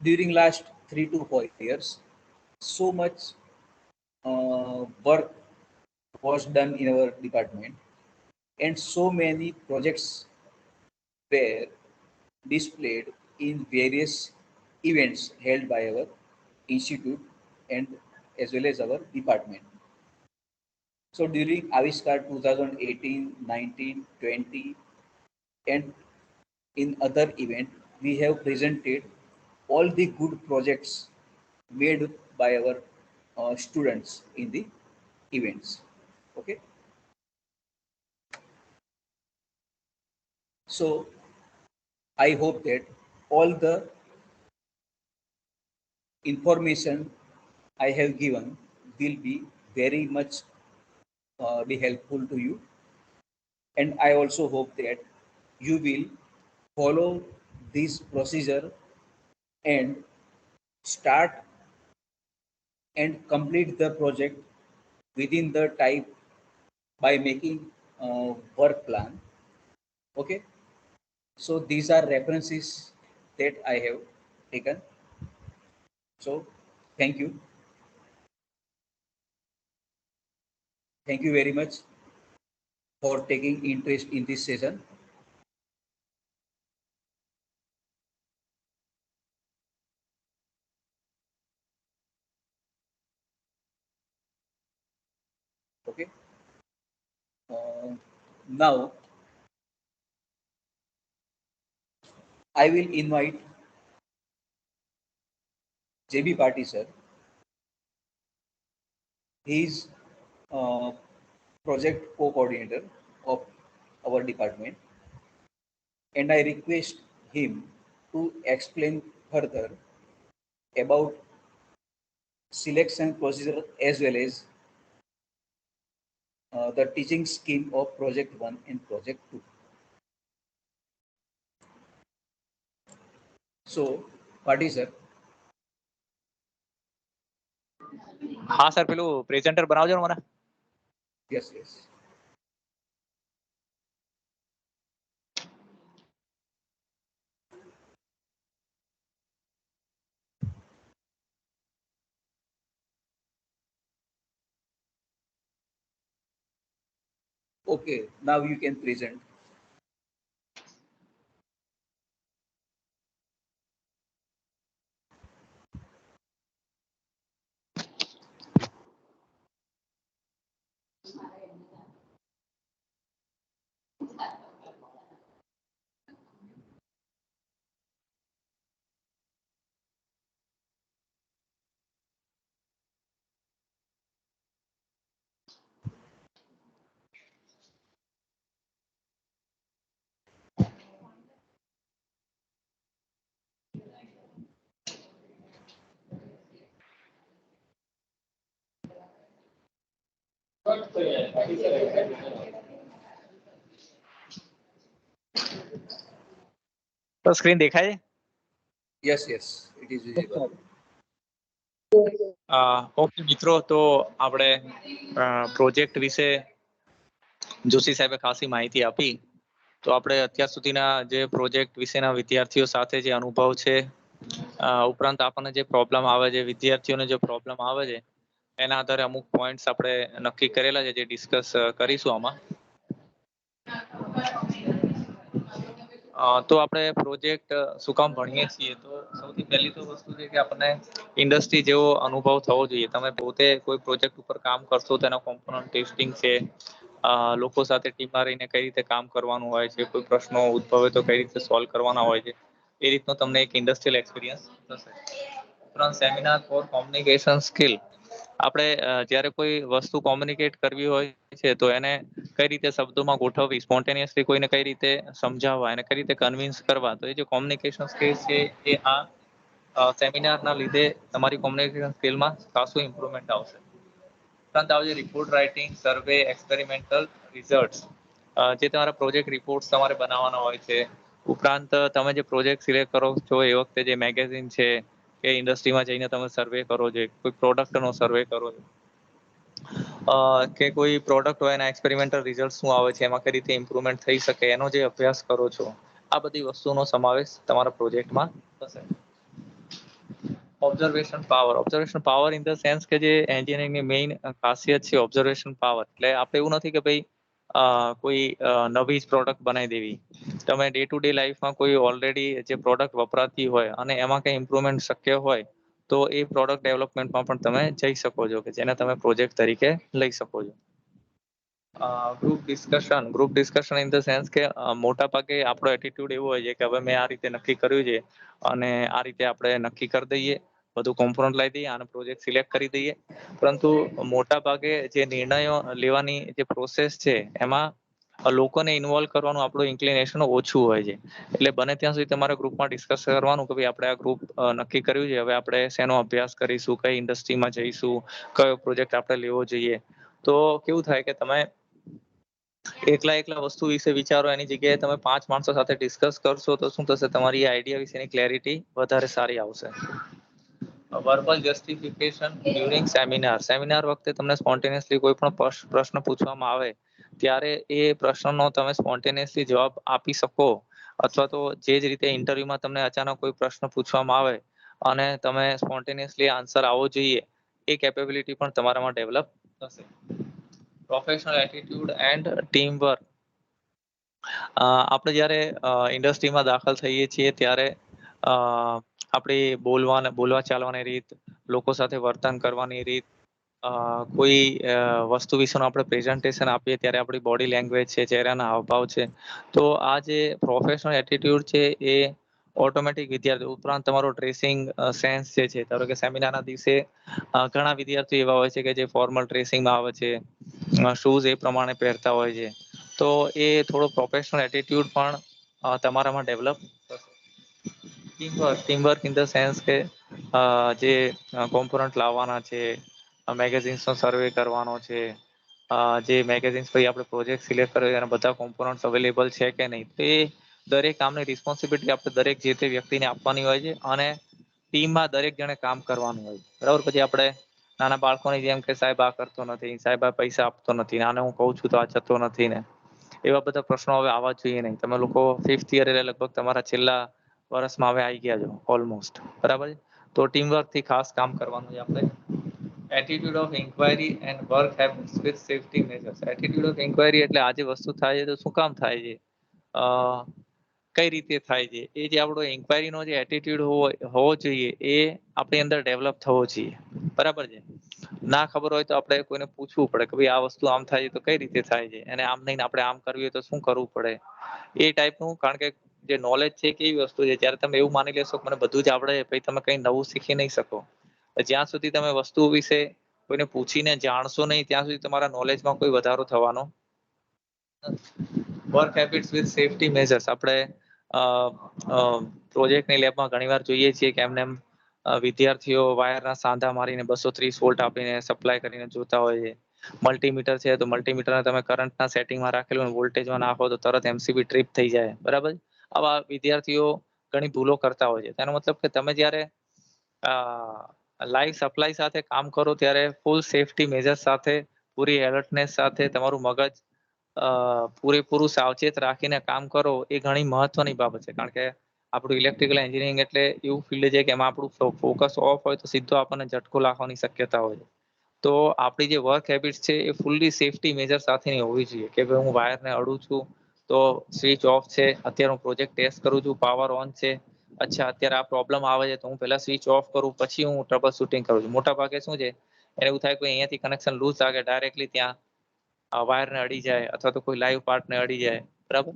during last 3 to 4 years, so much work was done in our department, and so many projects were displayed in various events held by our institute and as well as our department. So during Aviskar 2018, 19, 20, and in other event, we have presented all the good projects made by our students in the events. Okay. So I hope that all the information I have given will be very much be helpful to you. And I also hope that you will follow this procedure and start and complete the project within the time by making work plan. Okay. So these are references that I have taken. So thank you. Thank you very much for taking interest in this session. Okay. Now I will invite JB Party sir. He is uh, project co-coordinator of our department, and I request him to explain further about selection procedure as well as the teaching scheme of project 1 and project 2. So, Party sir. હા સર પેલું પ્રેઝન્ટર બનાવજો ને મને. Yes, yes. Okay, now you can present. તો સ્ક્રીન દેખાય છે? Yes, yes, it is visible. Okay મિત્રો, તો આપણે પ્રોજેક્ટ વિશે જોશી સાહેબે ખાસી માહિતી આપી. તો આપણે અત્યાર સુધીના જે પ્રોજેક્ટ વિશેના વિદ્યાર્થીઓ સાથે જે અનુભવ છે, ઉપરાંત આપણને જે પ્રોબ્લેમ આવે છે, વિદ્યાર્થીઓને જે પ્રોબ્લેમ આવે છે, એના આધારે અમુક પોઈન્ટ્સ આપણે નક્કી કરેલા છે જે ડિસ્કસ કરીશું આમાં. તો આપણે પ્રોજેક્ટ શું કામ ભણીએ છીએ, તો સૌથી પહેલી તો વસ્તુ છે કે આપણને ઇન્ડસ્ટ્રી જેવો અનુભવ થવો જોઈએ. તમે પોતે કોઈ પ્રોજેક્ટ ઉપર કામ કરશો, તેનો કોમ્પોનન્ટ ટેસ્ટિંગ છે, લોકો સાથે ટીમમાં રહીને કઈ રીતે કામ કરવાનું હોય છે, કોઈ પ્રશ્નો ઉદ્ભવે તો કઈ રીતે સોલ્વ કરવાના હોય છે, એ રીતનો તમને એક ઇન્ડસ્ટ્રીયલ એક્સપિરિયન્સ થશે. ઉપરાંત સેમિનાર ફોર કોમ્યુનિકેશન સ્કિલ. આપણે જ્યારે કોઈ વસ્તુ કોમ્યુનિકેટ કરવી હોય છે તો એને કઈ રીતે શબ્દોમાં ગોઠવવી, સ્પોન્ટેનિયસલી કોઈને કઈ રીતે સમજાવવા, એને કઈ રીતે કન્વિન્સ કરવા, તો એ જે કોમ્યુનિકેશન સ્કિલ છે એ આ સેમિનારના લીધે તમારી કોમ્યુનિકેશન સ્કિલમાં ખાસું ઇમ્પ્રુવમેન્ટ આવશે. ઉપરાંત આવશે રિપોર્ટ રાઇટિંગ, સર્વે, એક્સપેરિમેન્ટલ રિઝલ્ટ્સ. જે તમારા પ્રોજેક્ટ રિપોર્ટ્સ તમારે બનાવવાના હોય છે. ઉપરાંત તમે જે પ્રોજેક્ટ સિલેક્ટ કરો છો એ વખતે જે મેગેઝિન છે કે ઇન્ડસ્ટ્રીમાં જઈને તમે સર્વે કરો છો, કોઈ પ્રોડક્ટનો સર્વે કરો છો, કે કોઈ પ્રોડક્ટ હોય એના એક્સપેરિમેન્ટલ રિઝલ્ટ શું આવે છે, એમાં કઈ રીતે ઇમ્પ્રુવમેન્ટ થઈ શકે, એનો જે અભ્યાસ કરો છો, આ બધી વસ્તુનો સમાવેશ તમારા પ્રોજેક્ટમાં થશે. Observation power in the sense કે જે એન્જિનિયરિંગની મેઇન ખાસિયત છે ઓબ્ઝર્વેશન પાવર. એટલે આપણે એવું નથી કે ભાઈ કોઈ નવી જ પ્રોડક્ટ બનાવી દેવી. તમે ડે ટુ ડે લાઈફમાં કોઈ ઓલરેડી જે પ્રોડક્ટ વપરાતી હોય અને એમાં કંઈ ઇમ્પ્રુવમેન્ટ શક્ય હોય તો એ પ્રોડક્ટ ડેવલપમેન્ટમાં પણ તમે જઈ શકો છો, કે જેને તમે પ્રોજેક્ટ તરીકે લઈ શકો છો. Group discussion in the sense કે મોટા ભાગે આપણો એટીટ્યુડ એવો હોય છે કે હવે મેં આ રીતે નક્કી કર્યું છે અને આ રીતે આપણે નક્કી કરી દઈએ બધું કોમ્પોનન્ટ લાવી દઈએ અને પ્રોજેક્ટ સિલેક્ટ કરી દઈએ. પરંતુ મોટા ભાગે જે નિર્ણયો લેવાની જે પ્રોસેસ છે એમાં લોકોને ઇન્વોલ્વ કરવાનું આપણું ઇન્ક્લિનેશન ઓછું હોય છે. એટલે બને ત્યાં સુધી તમારા ગ્રુપમાં ડિસ્કસ કરવાનું કે ભાઈ આપણે આ ગ્રુપ નક્કી કર્યું છે, હવે આપણે શેનો અભ્યાસ કરીશું, કઈ ઇન્ડસ્ટ્રીમાં જઈશું, કયો પ્રોજેક્ટ આપણે લેવો જોઈએ. તો કેવું થાય કે તમે એકલા વસ્તુ વિશે વિચારો એની જગ્યાએ તમે 5 માણસો સાથે ડિસ્કસ કરશો તો શું થશે, તમારી આઈડિયા વિશેની ક્લેરિટી વધારે સારી આવશે. વર્બલ જસ્ટિફિકેશન ડ્યુરિંગ સેમિનાર વખતે તમને સ્પોન્ટેનિયસલી કોઈ પણ પ્રશ્ન પૂછવામાં આવે ત્યારે એ પ્રશ્નનો તમે સ્પોન્ટેનિયસલી જવાબ આપી શકો, અથવા તો જે જ રીતે ઇન્ટરવ્યુમાં તમને અચાનક કોઈ પ્રશ્ન પૂછવામાં આવે અને તમે સ્પોન્ટેનિયસલી આન્સર આવવો જોઈએ, એ કેપેબિલિટી પણ તમારામાં ડેવલપ થશે. Professional attitude and team work. આપણે જ્યારે ઇન્ડસ્ટ્રીમાં દાખલ થઈએ છીએ ત્યારે આપણી બોલવા ચાલવાની રીત, લોકો સાથે વર્તન કરવાની રીત, કોઈ વસ્તુ વિશેનું આપણે પ્રેઝન્ટેશન આપીએ ત્યારે આપણી બોડી લેંગ્વેજ છે, ચહેરાના હાવભાવ છે, તો આ જે પ્રોફેશનલ એટીટ્યુડ છે એ ઓટોમેટિક વિદ્યાર્થી ઉપરાંત તમારો ડ્રેસિંગ સેન્સ જે છે, ધારો કે સેમિનારના દિવસે ઘણા વિદ્યાર્થીઓ એવા હોય છે કે જે ફોર્મલ ડ્રેસિંગમાં આવે છે, શૂઝ એ પ્રમાણે પહેરતા હોય છે, તો એ થોડો પ્રોફેશનલ એટીટ્યુડ પણ તમારામાં ડેવલપ થશે. ટીમવર્ક ઇન ધ સેન્સ કે જે કોમ્પોનન્ટ લાવવાના છે, મેગેઝિન્સનો સર્વે કરવાનો છે, જે મેગેઝિન્સ પછી આપણે પ્રોજેક્ટ સિલેક્ટ કર્યો એના બધા કોમ્પોનન્ટ્સ અવેલેબલ છે કે નહીં, તો એ દરેક કામની રિસ્પોન્સિબિલિટી આપણે દરેક જે તે વ્યક્તિને આપવાની હોય છે અને ટીમમાં દરેક જણે કામ કરવાનું હોય. બરાબર. પછી આપણે નાના બાળકોની જેમ કે સાહેબ આ કરતો નથી, સાહેબ આ પૈસા આપતો નથી, આને હું કહું છું તો આ જતો નથી ને, એવા બધા પ્રશ્નો હવે આવવા જોઈએ નહીં. તમે લોકો 5th યર એટલે લગભગ તમારા છેલ્લા વર્ષમાં હવે આવી ગયા છો ઓલમોસ્ટ. બરાબર. તો ટીમવર્ક થી ખાસ કામ કરવાનું છે આપણે. Attitude of inquiry and work habits with safety measures. Attitude of inquiry એટલે આ જે વસ્તુ થાય છે તો શું કામ થાય છે, કઈ રીતે થાય છે, એ જે આપણો ઇન્ક્વાયરીનો જે એટીટ્યુડ હોવો જોઈએ એ આપણી અંદર ડેવલપ થવો જોઈએ. બરાબર છે. ના ખબર હોય તો આપણે કોઈને પૂછવું પડે કે ભાઈ આ વસ્તુ આમ થાય છે તો કઈ રીતે થાય છે, અને આમ નહીં આપણે આમ કરવી હોય તો શું કરવું પડે, એ ટાઈપનું. કારણ કે જે નોલેજ છે કેવી વસ્તુ છે, જ્યારે તમે એવું માની લેશો કે મને બધું જ આવડે પછી તમે કઈ નવું શીખી નહીં શકો. જ્યાં સુધી તમે વસ્તુ વિશે કોઈને પૂછીને જાણશો નહીં ત્યાં સુધી તમારા નોલેજમાં કોઈ વધારો થવાનો નથી. Work habits with safety measures. આપણે પ્રોજેક્ટની લેબમાં ઘણીવાર જોઈએ છીએ કે એમને વિદ્યાર્થીઓ વાયરના સાંધા મારીને 230 વોલ્ટ આપીને સપ્લાય કરીને જોતા હોય છે. મલ્ટીમીટર છે તો મલ્ટીમીટરને તમે કરંટના સેટિંગમાં રાખેલું વોલ્ટેજમાં નાખો તો તરત એમસીબી ટ્રીપ થઈ જાય. બરાબર. આવા વિદ્યાર્થીઓ ઘણી ભૂલો કરતા હોય છે. તેનો મતલબ કે તમે જ્યારે લાઈવ સપ્લાય સાથે કામ કરો ત્યારે ફૂલ સેફ્ટી મેજર સાથે, પૂરી એલર્ટનેસ સાથે તમારું મગજ પૂરેપૂરું સાવચેત રાખીને કામ કરો, એ ઘણી મહત્વની બાબત છે. કારણ કે આપણું ઇલેક્ટ્રિકલ એન્જિનિયરિંગ એટલે એવું ફિલ્ડ છે કે એમાં આપણું ફોકસ ઓફ હોય તો સીધો આપણને ઝટકો લાગવાની શક્યતા હોય છે. તો આપણી જે વર્ક હેબિટ છે એ ફૂલ્લી સેફ્ટી મેજર સાથેની હોવી જોઈએ કે ભાઈ હું વાયરને અડું છું તો સ્વિચ ઓફ છે, અત્યારે હું પ્રોજેક્ટ ટેસ્ટ કરું છું પાવર ઓન છે, અચ્છા અત્યારે આ પ્રોબ્લેમ આવે છે તો હું પહેલા સ્વિચ ઓફ કરું પછી હું ટ્રબલ શૂટિંગ કરું છું. મોટા ભાગે શું છે એને એવું થાય કે અહીંયાથી કનેક્શન લૂઝ લાગે, ડાયરેક્ટલી ત્યાં વાયરને અડી જાય અથવા તો કોઈ લાઈવ પાર્ટને અડી જાય. બરાબર.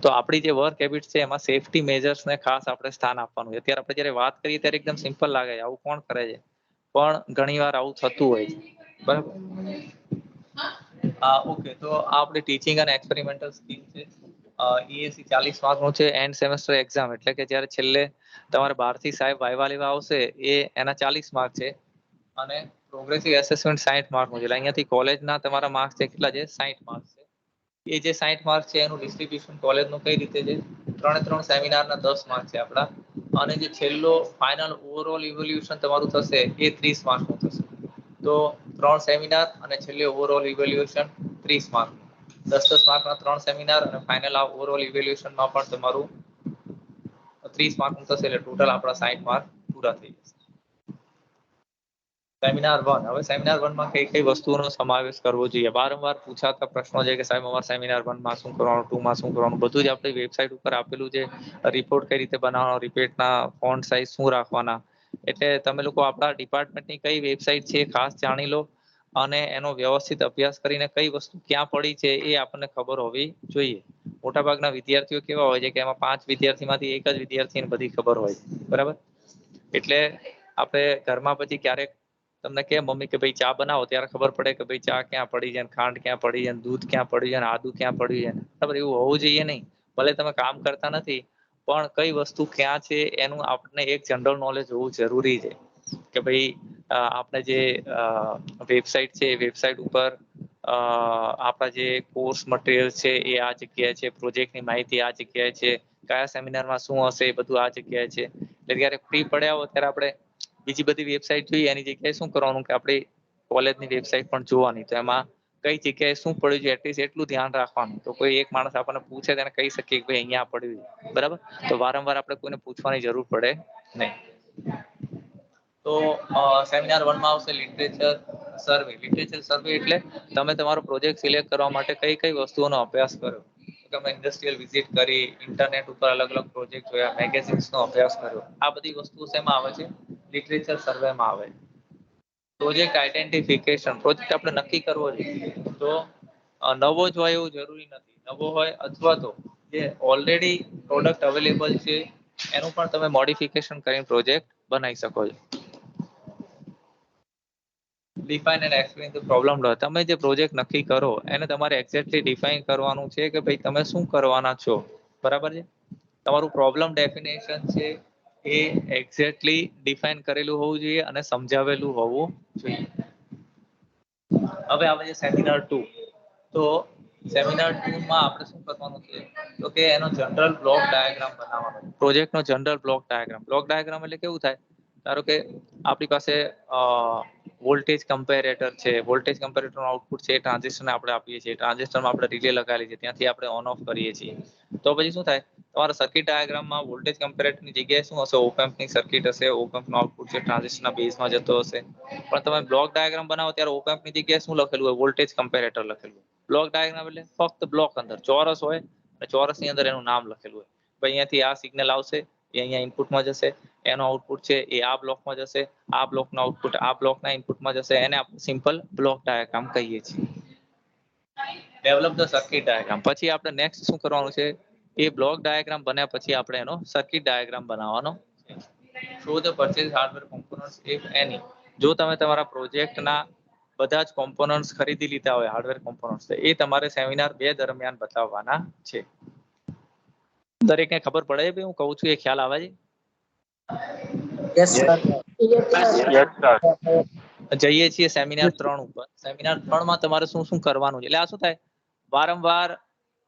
તો આપણી જે વર્ક હેબિટ છે એમાં સેફ્ટી મેજર્સને ખાસ આપણે સ્થાન આપવાનું છે. અત્યારે આપણે જ્યારે વાત કરીએ ત્યારે એકદમ સિમ્પલ લાગે છે, આવું કોણ કરે છે, પણ ઘણીવાર આવું થતું હોય છે. બરાબર. ઓકે. તો આ આપણી ટીચિંગ અને એક્સપેરિમેન્ટલ સ્કિલ છે. EAC 40 માર્કનું છે. એન્ડ સેમેસ્ટર એક્ઝામ એટલે કે જ્યારે છેલ્લે તમારે બહારથી સાહેબ વાયવા લેવા આવશે એ એના 40 માર્ક છે, અને પ્રોગ્રેસિવ એસેસમેન્ટ 60 માર્કનું છે. એટલે અહીંયાથી કોલેજના તમારા માર્ક્સ છે કેટલા છે, 60 માર્ક્સ છે. એ જે 60 માર્ક્સ છે એનું ડિસ્ટ્રીબ્યુશન કોલેજનું કઈ રીતે છે, 3 સેમિનારના 10 માર્ક છે આપણા, અને જે છેલ્લો ફાઇનલ ઓવરઓલ ઇવેલ્યુએશન તમારું થશે એ 30 માર્કનું થશે. તો 3 સેમિનાર અને છેલ્લે ઓવરઓલ ઇવેલ્યુએશન 30 માર્ક, 10 માર્કના 3 સેમિનાર અને ફાઇનલ ઓવરઓલ ઇવેલ્યુએશનમાં પણ તમારું 30 માર્કનું થશે. એટલે ટોટલ આપણા 60 માર્ક પૂરા થઈ જશે. સેમિનાર 1. હવે સેમિનાર 1 માં કઈ કઈ વસ્તુઓનો સમાવેશ કરવો જોઈએ. વારંવાર પૂછાતા પ્રશ્નો છે કે સાહેબ અમારે સેમિનાર 1 માં શું કરવાનું, 2 માં શું કરવાનું, બધું જ આપણી વેબસાઇટ ઉપર આપેલું છે. રિપોર્ટ કઈ રીતે બનાવવાનો, રિપોર્ટના ફોન્ટ સાઇઝ શું રાખવાના, એટલે તમે લોકો આપણા ડિપાર્ટમેન્ટની કઈ વેબસાઇટ છે ખાસ જાણી લો, અને એનો વ્યવસ્થિત અભ્યાસ કરીને કઈ વસ્તુ ક્યાં પડી છે એ આપણને ખબર હોવી જોઈએ. મોટાભાગના વિદ્યાર્થીઓ કેવા હોય છે કે એમાં 5 વિદ્યાર્થીમાંથી એક જ વિદ્યાર્થીને બધી ખબર હોય. બરાબર. એટલે આપણે ઘરમાં પછી ક્યારેક તમને કે મમ્મી કે ભાઈ ચા બનાવો ત્યારે ખબર પડે કે ભાઈ ચા ક્યાં પડી છે, ખાંડ ક્યાં પડી છે, દૂધ ક્યાં પડ્યું છે, આદુ ક્યાં પડ્યું છે. બરાબર, એવું હોવું જોઈએ નહીં. ભલે તમે કામ કરતા નથી પણ કઈ વસ્તુ ક્યાં છે એનું આપણને એક જનરલ નોલેજ હોવું જરૂરી છે. કે ભાઈ આપણે જે વેબસાઇટ છે એ વેબસાઇટ ઉપર આપણા જે કોર્સ મટીરિયલ છે એ આ જગ્યાએ છે, પ્રોજેક્ટની માહિતી આ જગ્યાએ છે, કયા સેમિનારમાં શું હશે એ બધું આ જગ્યાએ છે. એટલે જ્યારે ફ્રી પડ્યા હો ત્યારે આપણે બીજી બધી વેબસાઇટ જોઈએ એની જગ્યાએ શું કરવાનું કે આપણી કોલેજની વેબસાઇટ પણ જોવાની. તો એમાં કઈ જગ્યાએ શું પડ્યું છે એટલીસ્ટ એટલું ધ્યાન રાખવાનું. તો કોઈ એક માણસ આપણને પૂછે તેને કહી શકીએ કે ભાઈ અહીંયા પડ્યું છે. બરાબર, તો વારંવાર આપણે કોઈને પૂછવાની જરૂર પડે નહીં. તો સેમિનાર 1 માં આવશે લિટરેચર સર્વે. લિટરેચર સર્વે એટલે તમે તમારો પ્રોજેક્ટ સિલેક્ટ કરવા માટે કઈ કઈ વસ્તુઓનો અભ્યાસ કર્યો. તમે ઇન્ડસ્ટ્રીયલ વિઝિટ કરી, ઇન્ટરનેટ ઉપર અલગ અલગ પ્રોજેક્ટ જોયા, મેગેઝિન્સનો અભ્યાસ કર્યો. આ બધી વસ્તુઓ શેમાં આવે છે? લિટરેચર સર્વેમાં આવે. પ્રોજેક્ટ આઈડેન્ટિફિકેશન, પ્રોજેક્ટ આપણે નક્કી કરવો જોઈએ તો નવો જ હોય એવું જરૂરી નથી. નવો હોય અથવા તો જે ઓલરેડી પ્રોડક્ટ અવેલેબલ છે એનું પણ તમે મોડિફિકેશન કરીને પ્રોજેક્ટ બનાવી શકો છો. Define and explain the problem. તમે જે પ્રોજેક્ટ નક્કી કરો એને તમારે એક્ઝેક્ટલી ડિફાઇન કરવાનું છે કે ભાઈ તમે શું કરવાના છો. બરાબર છે, તમારું પ્રોબ્લેમ ડેફિનેશન છે એ એક્ઝેક્ટલી ડિફાઇન કરેલું હોવું જોઈએ અને સમજાવેલું હોવું જોઈએ. હવે આવે છે સેમિનાર 2. તો સેમિનાર 2 માં આપણે શું કરવાનું છે તો કે એનો જનરલ બ્લોક ડાયાગ્રામ બનાવવાનો. પ્રોજેક્ટનો general block diagram. Block diagram એટલે કેવું થાય, ધારો કે આપણી પાસે વોલ્ટેજ કમ્પેરેટર છે. વોલ્ટેજ કમ્પેરેટરનું આઉટપુટ છે એ ટ્રાન્ઝિસ્ટરને આપણે આપીએ છીએ. ટ્રાન્ઝિસ્ટરમાં આપણે રિલે લગાવેલી છે, ત્યાંથી આપણે ઓન ઓફ કરીએ છીએ. તો પછી શું થાય, તમારા સર્કિટ ડાયાગ્રામમાં વોલ્ટેજ કમ્પેરેટરની જગ્યાએ શું હશે? ઓપ એમ્પની સર્કિટ હશે. ઓપ એમ્પનું આઉટપુટ છે ટ્રાન્ઝિસ્ટરના બેઝમાં જતો હશે. પણ તમે બ્લોક ડાયાગ્રામ બનાવો ત્યારે ઓપ એમ્પની જગ્યાએ શું લખેલું હોય? વોલ્ટેજ કમ્પેરેટર લખેલું હોય. બ્લોક ડાયાગ્રામ એટલે ફક્ત બ્લોક અંદર ચોરસ હોય અને ચોરસની અંદર એનું નામ લખેલું હોય. ભાઈ અહીંયાથી આ સિગ્નલ આવશે, એ અહીંયા ઇનપુટમાં જશે, એનો આઉટપુટ છે એ આ બ્લોકમાં જશે, આ બ્લોકનો આઉટપુટ આ બ્લોકના ઇનપુટમાં જશે. એને આપણે સિમ્પલ બ્લોક ડાયાગ્રામ કહીએ છીએ. Develop the circuit diagram. પછી આપણે નેક્સ્ટ શું કરવાનું છે, એ બ્લોક ડાયાગ્રામ બન્યા પછી આપણે એનો સર્કિટ ડાયાગ્રામ બનાવવાનો છે. Show the purchase hardware components if એની. જો તમે તમારા પ્રોજેક્ટના બધા જ કોમ્પોનન્ટ્સ ખરીદી લીધા હોય, હાર્ડવેર કોમ્પોનન્ટ્સ, એ તમારે સેમિનાર 2 દરમિયાન બતાવવાના છે. દરેકને ખબર પડે છે હું કહું છું એ ખ્યાલ આવે છે? Yes, sir. જઈએ છીએ સેમિનાર 3 ઉપર. સેમિનાર 3 માં તમારે શું શું કરવાનું છે. એટલે આ શું થાય, વારંવાર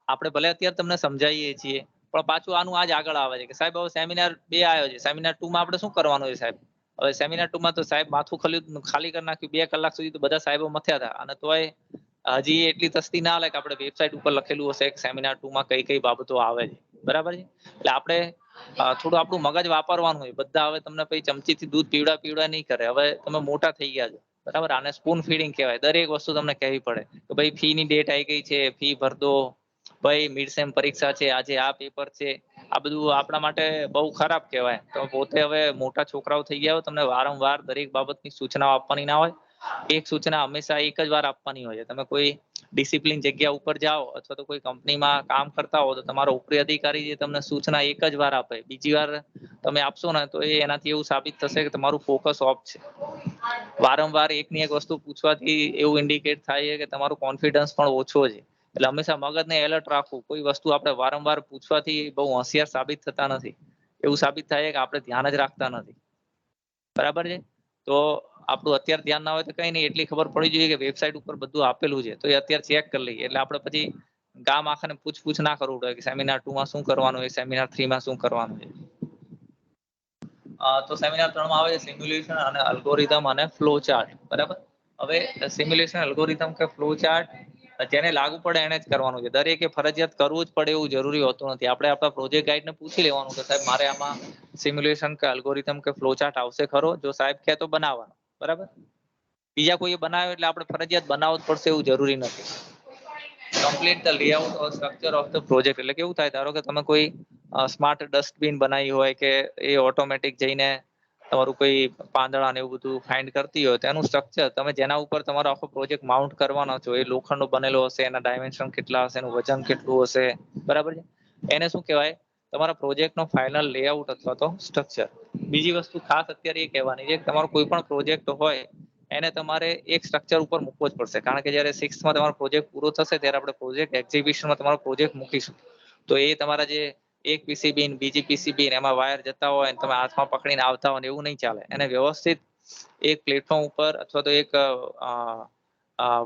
આપણે ભલે અત્યારે તમને સમજાવીએ છીએ પણ પાછું આનું આજ આગળ આવે છે કે સાહેબ હવે સેમિનાર 2 આવ્યો છે, સેમિનાર 2 માં આપણે શું કરવાનું છે સાહેબ. હવે સેમિનાર 2 માં તો સાહેબ માથું ખાલી કરી નાખ્યું. 2 કલાક સુધી તો બધા સાહેબો મથ્યા હતા અને તોય હજી એટલી તસ્તી ના લે કે આપણે વેબસાઇટ ઉપર લખેલું હશે કે સેમિનાર 2 માં કઈ કઈ બાબતો આવે છે. બરાબર છે, એટલે આપણે થોડું આપણું મગજ વાપરવાનું હોય. બધા હવે તમને પછી ચમચીથી દૂધ પીવડા નહીં કરે. હવે તમે મોટા થઈ ગયા છો, બરાબર. આને સ્પૂન ફીડિંગ કહેવાય. દરેક વસ્તુ તમને કહેવી પડે કે ભાઈ ફી ની ડેટ આવી ગઈ છે, ફી ભર દો. ભાઈ મિડ સેમ પરીક્ષા છે, આજે આ પેપર છે. આ બધું આપણા માટે બહુ ખરાબ કહેવાય. તમે પોતે હવે મોટા છોકરાઓ થઈ ગયા હો, તમને વારંવાર દરેક બાબતની સૂચનાઓ આપવાની ના હોય. એક સૂચના હંમેશા એક જ વાર આપવાની હોય છે. તમે કોઈ ડિસિપ્લિન જગ્યા ઉપર જાઓ અથવા તો કોઈ કંપનીમાં કામ કરતા હો તો તમારો ઉપરી અધિકારી જે તમને સૂચના એક જ વાર આપે, બીજી વાર તમે આપશો ને તો એનાથી એવું સાબિત થશે કે તમારું ફોકસ ઓફ છે. વારંવાર એકની એક વસ્તુ પૂછવાથી એવું ઇન્ડિકેટ થાય છે કે તમારું કોન્ફિડન્સ પણ ઓછો છે. એટલે હંમેશા મગજને એલર્ટ રાખવું. કોઈ વસ્તુ આપણે વારંવાર પૂછવાથી બહુ હોશિયાર સાબિત થતા નથી. એવું સાબિત થાય કે આપણે ધ્યાન જ રાખતા નથી. બરાબર છે, તો આપણું અત્યારે ધ્યાન ના હોય તો કઈ નહીં, એટલી ખબર પડી જોઈએ કે વેબસાઇટ ઉપર બધું આપેલું છે તો એ અત્યારે ચેક કરી લઈએ. એટલે આપણે પછી ગામ આખાને પૂછ ના કરવું પડે કે સેમિનાર 2 માં શું કરવાનું છે, સેમિનાર 3 માં શું કરવાનું છે. તો સેમિનાર 3 માં આવે છે સિમ્યુલેશન અને અલ્ગોરિધમ અને ફ્લો ચાર્ટ. બરાબર. હવે સિમ્યુલેશન, અલ્ગોરિધમ કે ફ્લો ચાર્ટ જેને લાગુ પડે એને જ કરવાનું છે. દરેકે ફરજિયાત કરવું જ પડે એવું જરૂરી હોતું નથી. આપણે આપણા પ્રોજેક્ટ ગાઈડને પૂછી લેવાનું કે સાહેબ મારે આમાં સિમ્યુલેશન કે અલ્ગોરિધમ કે ફ્લો ચાર્ટ આવશે ખરો? જો સાહેબ કહે તો બનાવવાનો. બરાબર. બીજા કોઈએ બનાવ્યો એટલે આપણે ફરજિયાત બનાવવો જ પડશે એવું જરૂરી નથી. Complete the layout or structure of the project. એટલે કેવું થાય, ધારો કે તમે કોઈ સ્માર્ટ ડસ્ટબિન બનાવી હોય કે એ ઓટોમેટિક જઈને તમારું કોઈ પાંદડા ને એવું બધું ફાઇન્ડ કરતી હોય તો એનું સ્ટ્રક્ચર તમે જેના ઉપર તમારો આખો પ્રોજેક્ટ માઉન્ટ કરવાનો છો એ લોખંડનો બનેલો હશે, એના ડાયમેન્શન કેટલા હશે, એનું વજન કેટલું હશે. બરાબર છે, એને શું કહેવાય, તમારા પ્રોજેક્ટનો ફાઇનલ લેઆઉટ અથવા તો સ્ટ્રક્ચર. બીજી વસ્તુ ખાસ અત્યારે એ કહેવાની છે કે તમારો કોઈ પણ પ્રોજેક્ટ હોય એને તમારે એક સ્ટ્રક્ચર ઉપર મૂકવો જ પડશે, કારણ કે જ્યારે 6th તમારો પ્રોજેક્ટ પૂરો થશે ત્યારે આપણે પ્રોજેક્ટ એક્ઝિબિશનમાં તમારો પ્રોજેક્ટ મૂકીશું. તો એ તમારા જે એક પીસીબી બીજી પીસીબી એમાં વાયર જતા હોય અને તમે હાથમાં પકડીને આવતા હોય એવું નહીં ચાલે. એને વ્યવસ્થિત એક પ્લેટફોર્મ ઉપર અથવા તો એક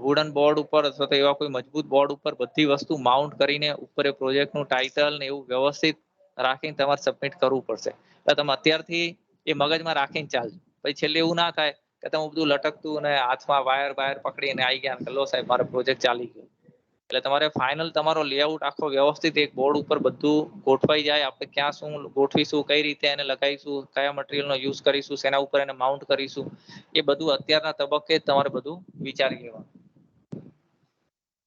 વુડન બોર્ડ ઉપર અથવા તો એવા કોઈ મજબૂત બોર્ડ ઉપર બધી વસ્તુ માઉન્ટ કરીને ઉપર એ પ્રોજેક્ટનું ટાઇટલ ને એવું વ્યવસ્થિત રાખીને તમારે સબમિટ કરવું પડશે. એટલે તમે અત્યારથી એ મગજમાં રાખીને ચાલજો. પછી છેલ્લે એવું ના થાય કે તમે બધું લટકતું અને હાથમાં વાયર પકડીને આવી ગયા લો સાહેબ મારો પ્રોજેક્ટ ચાલી ગયો. એટલે તમારે ફાઇનલ તમારો લેઆઉટ આખો વ્યવસ્થિત એક બોર્ડ ઉપર બધું ગોઠવાઈ જાય. આપણે ક્યાં શું ગોઠવીશું, કઈ રીતે એને લગાવીશું, કયા મટીરિયલનો યુઝ કરીશું, શેના ઉપર એને માઉન્ટ કરીશું, એ બધું અત્યારના તબક્કે તમારે બધું વિચારી લેવાનું.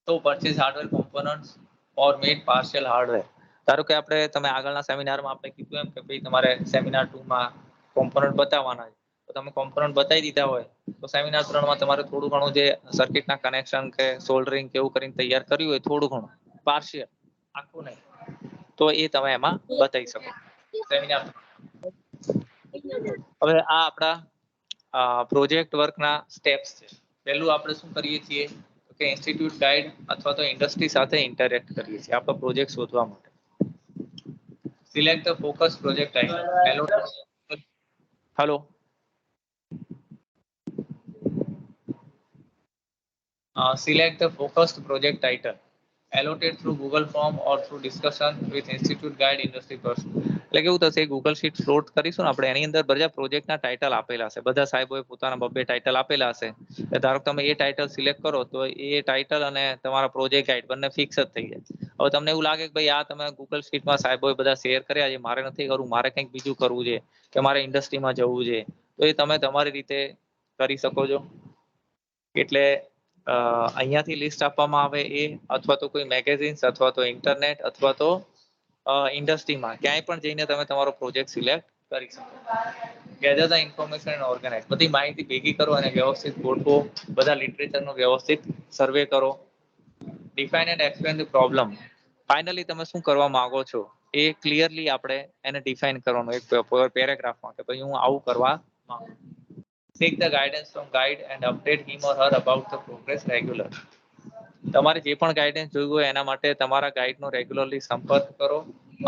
તો પરચેઝ હાર્ડવેર કોમ્પોનન્ટ્સ ઓર મેડ પાર્શિયલ હાર્ડવેર. ધારો કે તમે આગળના સેમિનારમાં આપણે કીધું એમ કે ભાઈ તમારે સેમિનાર 2માં કોમ્પોનન્ટ બતાવવાના છે. તો તમે કોમ્પોનન્ટ બતાવી દીધા હોય તો સેમિનાર 3માં તમારે થોડું ઘણું જે સર્કિટના કનેક્શન કે સોલ્ડરિંગ કેવું કરીને તૈયાર કર્યું હોય થોડું ઘણું પાર્શિયલ, આખું નહીં, તો એ તમે એમાં બતાવી શકો સેમિનાર. હવે આ આપણા પ્રોજેક્ટ વર્કના સ્ટેપ્સ છે. પહેલું આપણે શું કરીએ છીએ કે ઇન્સ્ટિટ્યૂટ ગાઈડ અથવા તો ઇન્ડસ્ટ્રી સાથે ઇન્ટરેક્ટ કરીએ છીએ આપણો પ્રોજેક્ટ શોધવા માટે. Select the focus project title. Hello, select the focused project title allotted through Google Form or through discussion with Institute Guide Industry person. એટલે કેવું થશે, ગૂગલ શીટ ફ્લોટ કરીશું ને આપણે એની અંદર બધા પ્રોજેક્ટના ટાઇટલ આપેલા હશે. બધા સાહેબોએ પોતાના બબ્બે ટાઇટલ આપેલા હશે. ધારો કે તમે એ ટાઇટલ સિલેક્ટ કરો તો એ ટાઇટલ અને તમારા પ્રોજેક્ટ ગાઈડ બંને ફિક્સ જ થઈ જાય. હવે તમને એવું લાગે કે ભાઈ આ તમે ગૂગલ શીટમાં સાહેબોએ બધા શેર કર્યા છે, મારે નથી કરવું, મારે કંઈક બીજું કરવું છે કે મારે ઇન્ડસ્ટ્રીમાં જવું છે, તો એ તમે તમારી રીતે કરી શકો છો. એટલે અહીંયાથી લિસ્ટ આપવામાં આવે એ, અથવા તો કોઈ મેગેઝિન્સ અથવા તો ઇન્ટરનેટ અથવા તો ઇન્ડસ્ટ્રીમાં ક્યાંય પણ જઈને તમે તમારો પ્રોજેક્ટ સિલેક્ટ કરી શકો. Gather the information and organize. બધી માહિતી ભેગી કરો અને વ્યવસ્થિત ગોઠવો. બધા લિટરેચરનો વ્યવસ્થિત સર્વે કરો. Define and explain the problem. Finally તમે શું કરવા માંગો છો એ ક્લિયરલી આપણે એને ડિફાઇન કરવાનું એક પેરેગ્રાફમાં કે ભાઈ હું આવું કરવા માંગુ. Seek the guidance from guide and update him or her about the progress regular. તમારે જે પણ ગાઈડન્સ જોયું હોય એના માટે તમારા ગાઈડનો રેગ્યુલરલી સંપર્ક કરો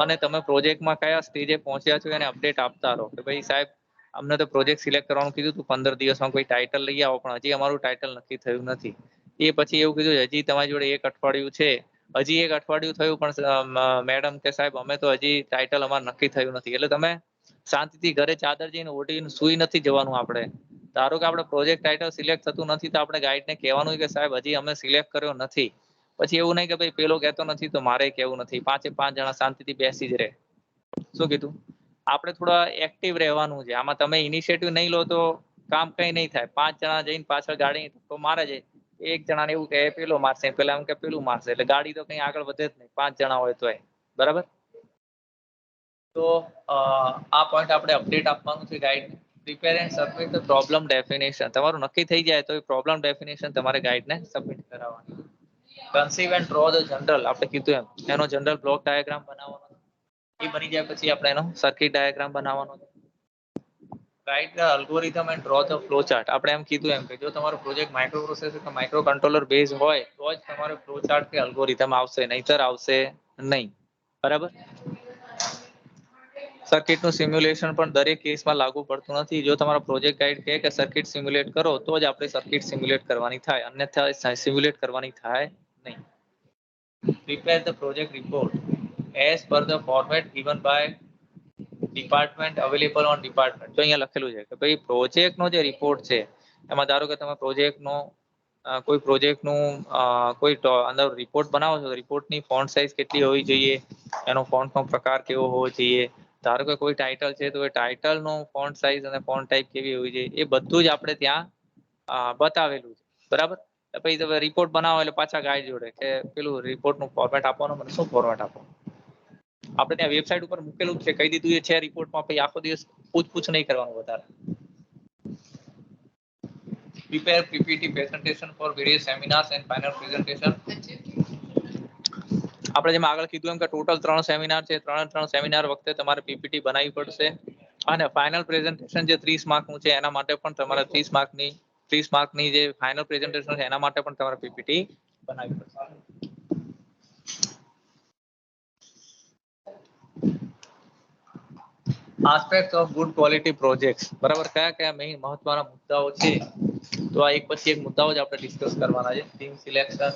અને તમે પ્રોજેક્ટમાં કયા સ્ટેજે પહોંચ્યા છો એને અપડેટ આપતા રહો કે ભાઈ સાહેબ અમને તો પ્રોજેક્ટ સિલેક્ટ કરવાનું કીધું હતું, 15 દિવસમાં કોઈ ટાઇટલ લઈ આવો, પણ હજી અમારું ટાઇટલ નક્કી થયું નથી. એ પછી એવું કીધું હજી તમારી જોડે 1 અઠવાડિયું છે, હજી 1 અઠવાડિયું થયું પણ મેડમ કે સાહેબ અમે તો હજી ટાઇટલ અમારે નક્કી થયું નથી. એટલે તમે શાંતિથી ઘરે ચાદર જઈને ઓઢીને સુઈ નથી જવાનું. આપણે ધારો કે આપણે પ્રોજેક્ટ ટાઇટલ સિલેક્ટ થતું નથી તો આપણે ગાઈડને કહેવાનું કે સાહેબ હજી અમે સિલેક્ટ કર્યો નથી. પછી એવું નહીં કે ભાઈ પેલો કહેતો નથી તો મારે કહેવું નથી. 5 જણા શાંતિથી બેસી જ રહે. શું કીધું? આપણે થોડા એક્ટિવ રહેવાનું છે. આમાં તમે ઇનિશિયેટિવ નહીં લો તો કામ કઈ નહીં થાય. 5 જણા જઈને પાછળ ગાડી તો મારે છે, એક જણાને એવું કહે પેલો મારશે, પેલા એમ કે પેલું મારશે, એટલે ગાડી તો કઈ આગળ વધે જ નહીં 5 જણા હોય તોય. બરાબર? તો આ પોઈન્ટ આપણે અપડેટ આપવાનું છે ગાઈડને. Prepare and submit the problem definition. તમારું નક્કી થઈ જાય તો એ પ્રોબ્લેમ ડેફિનેશન તમારે ગાઈડને સબમિટ કરાવવાની. Conceive and draw the general. આપણે કીધું એનો જનરલ બ્લોક ડાયાગ્રામ બનાવવાનો. એ બની જાય પછી આપણે એનો સર્કિટ ડાયાગ્રામ બનાવવાનો. Write the algorithm and draw the flow chart. આપણે એમ કીધું એમ કે જો તમારો પ્રોજેક્ટ માઇક્રો પ્રોસેસર કે માઇક્રો કંટ્રોલર બેઝ હોય તો જ તમારો ફ્લો ચાર્ટ કે અલ્ગોરિધમ આવશે, નહીતર આવશે નહીં. બરાબર? સર્કિટનું સિમ્યુલેશન પણ દરેક કેસમાં લાગુ પડતું નથી. જો તમારો પ્રોજેક્ટ ગાઈડ કહે કે સર્કિટ સિમ્યુલેટ કરો તો જ આપણે સર્કિટ સિમ્યુલેટ કરવાની થાય, અન્યથા સિમ્યુલેટ કરવાની થાય નહીં. Prepare the project report as per the format given by department available on department. તો અહીંયા લખેલું છે કે ભાઈ પ્રોજેક્ટનો જે રિપોર્ટ છે એમાં ધારો કે તમે કોઈ પ્રોજેક્ટનું કોઈ અંદર રિપોર્ટ બનાવો છો તો રિપોર્ટની ફોન્ટ સાઇઝ કેટલી હોવી જોઈએ, એનો ફોન્ટનો પ્રકાર કેવો હોવો જોઈએ. ધારો કે કોઈ ટાઇટલ છે તો એ ટાઇટલનો ફોન્ટ સાઇઝ અને ફોન્ટ ટાઈપ કેવી હોવી જોઈએ એ બધું જ આપણે ત્યાં બતાવેલું છે. બરાબર? પછી તમે રિપોર્ટ બનાવો એટલે પાછા ગાઈડ જોડે કે પેલું રિપોર્ટનું ફોર્મેટ આપવાનું, મને શું ફોર્મેટ આપો. આપણે ત્યાં વેબસાઇટ ઉપર મૂકેલું છે, કહી દીધું છે રિપોર્ટમાં. પછી આખો દિવસ પૂછ નહીં કરવાનું વધારે. Prepare PPT presentation for various seminars and final presentation. આપણે જેમ આગળ કીધું એમ કે ટોટલ 3 સેમિનાર છે, 3 સેમિનાર વખતે તમારે પીપીટી બનાવવી પડશે અને ફાઇનલ પ્રેઝન્ટેશન જે 30 માર્કનું છે એના માટે પણ તમારે 30 માર્કની જે ફાઇનલ પ્રેઝન્ટેશન છે એના માટે પણ તમારે પીપીટી બનાવવી પડશે. Aspect of good quality projects, બરાબર, કયા કયા મેઇન મહત્વના મુદ્દાઓ છે તો આ એક પછી એક મુદ્દાઓ જ આપણે ડિસ્કસ કરવાના છે. Team selection,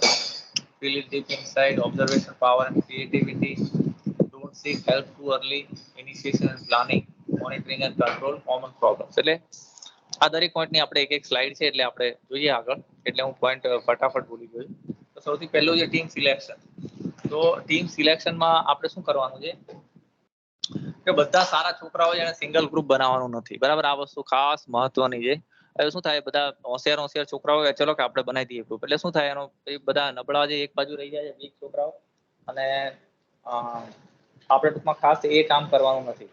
feel it deep inside, observation power and creativity, don't seek help too early, initiation and planning, monitoring and control, common problems. એટલે આ દરેક પોઈન્ટની આપણે એક એક સ્લાઇડ છે એટલે આપણે જોઈએ આગળ, એટલે હું પોઈન્ટ ફટાફટ બોલી ગયો. તો સૌથી પહેલું છે ટીમ સિલેક્શન. તો ટીમ સિલેક્શનમાં આપણે શું કરવાનું છે કે બધા સારા છોકરાઓ છે એને સિંગલ ગ્રુપ બનાવવાનું નથી, બરાબર. આ વસ્તુ ખાસ મહત્વની છે. હવે શું થાય, બધા હોશિયાર છોકરાઓ ચલો કે આપણે બનાવી દઈએ ગ્રુપ, એટલે શું થાય, એનો બધા નબળા જે એક બાજુ રહી જાય છે વીક છોકરાઓ, અને આપણે ટૂંકમાં ખાસ એ કામ કરવાનું નથી.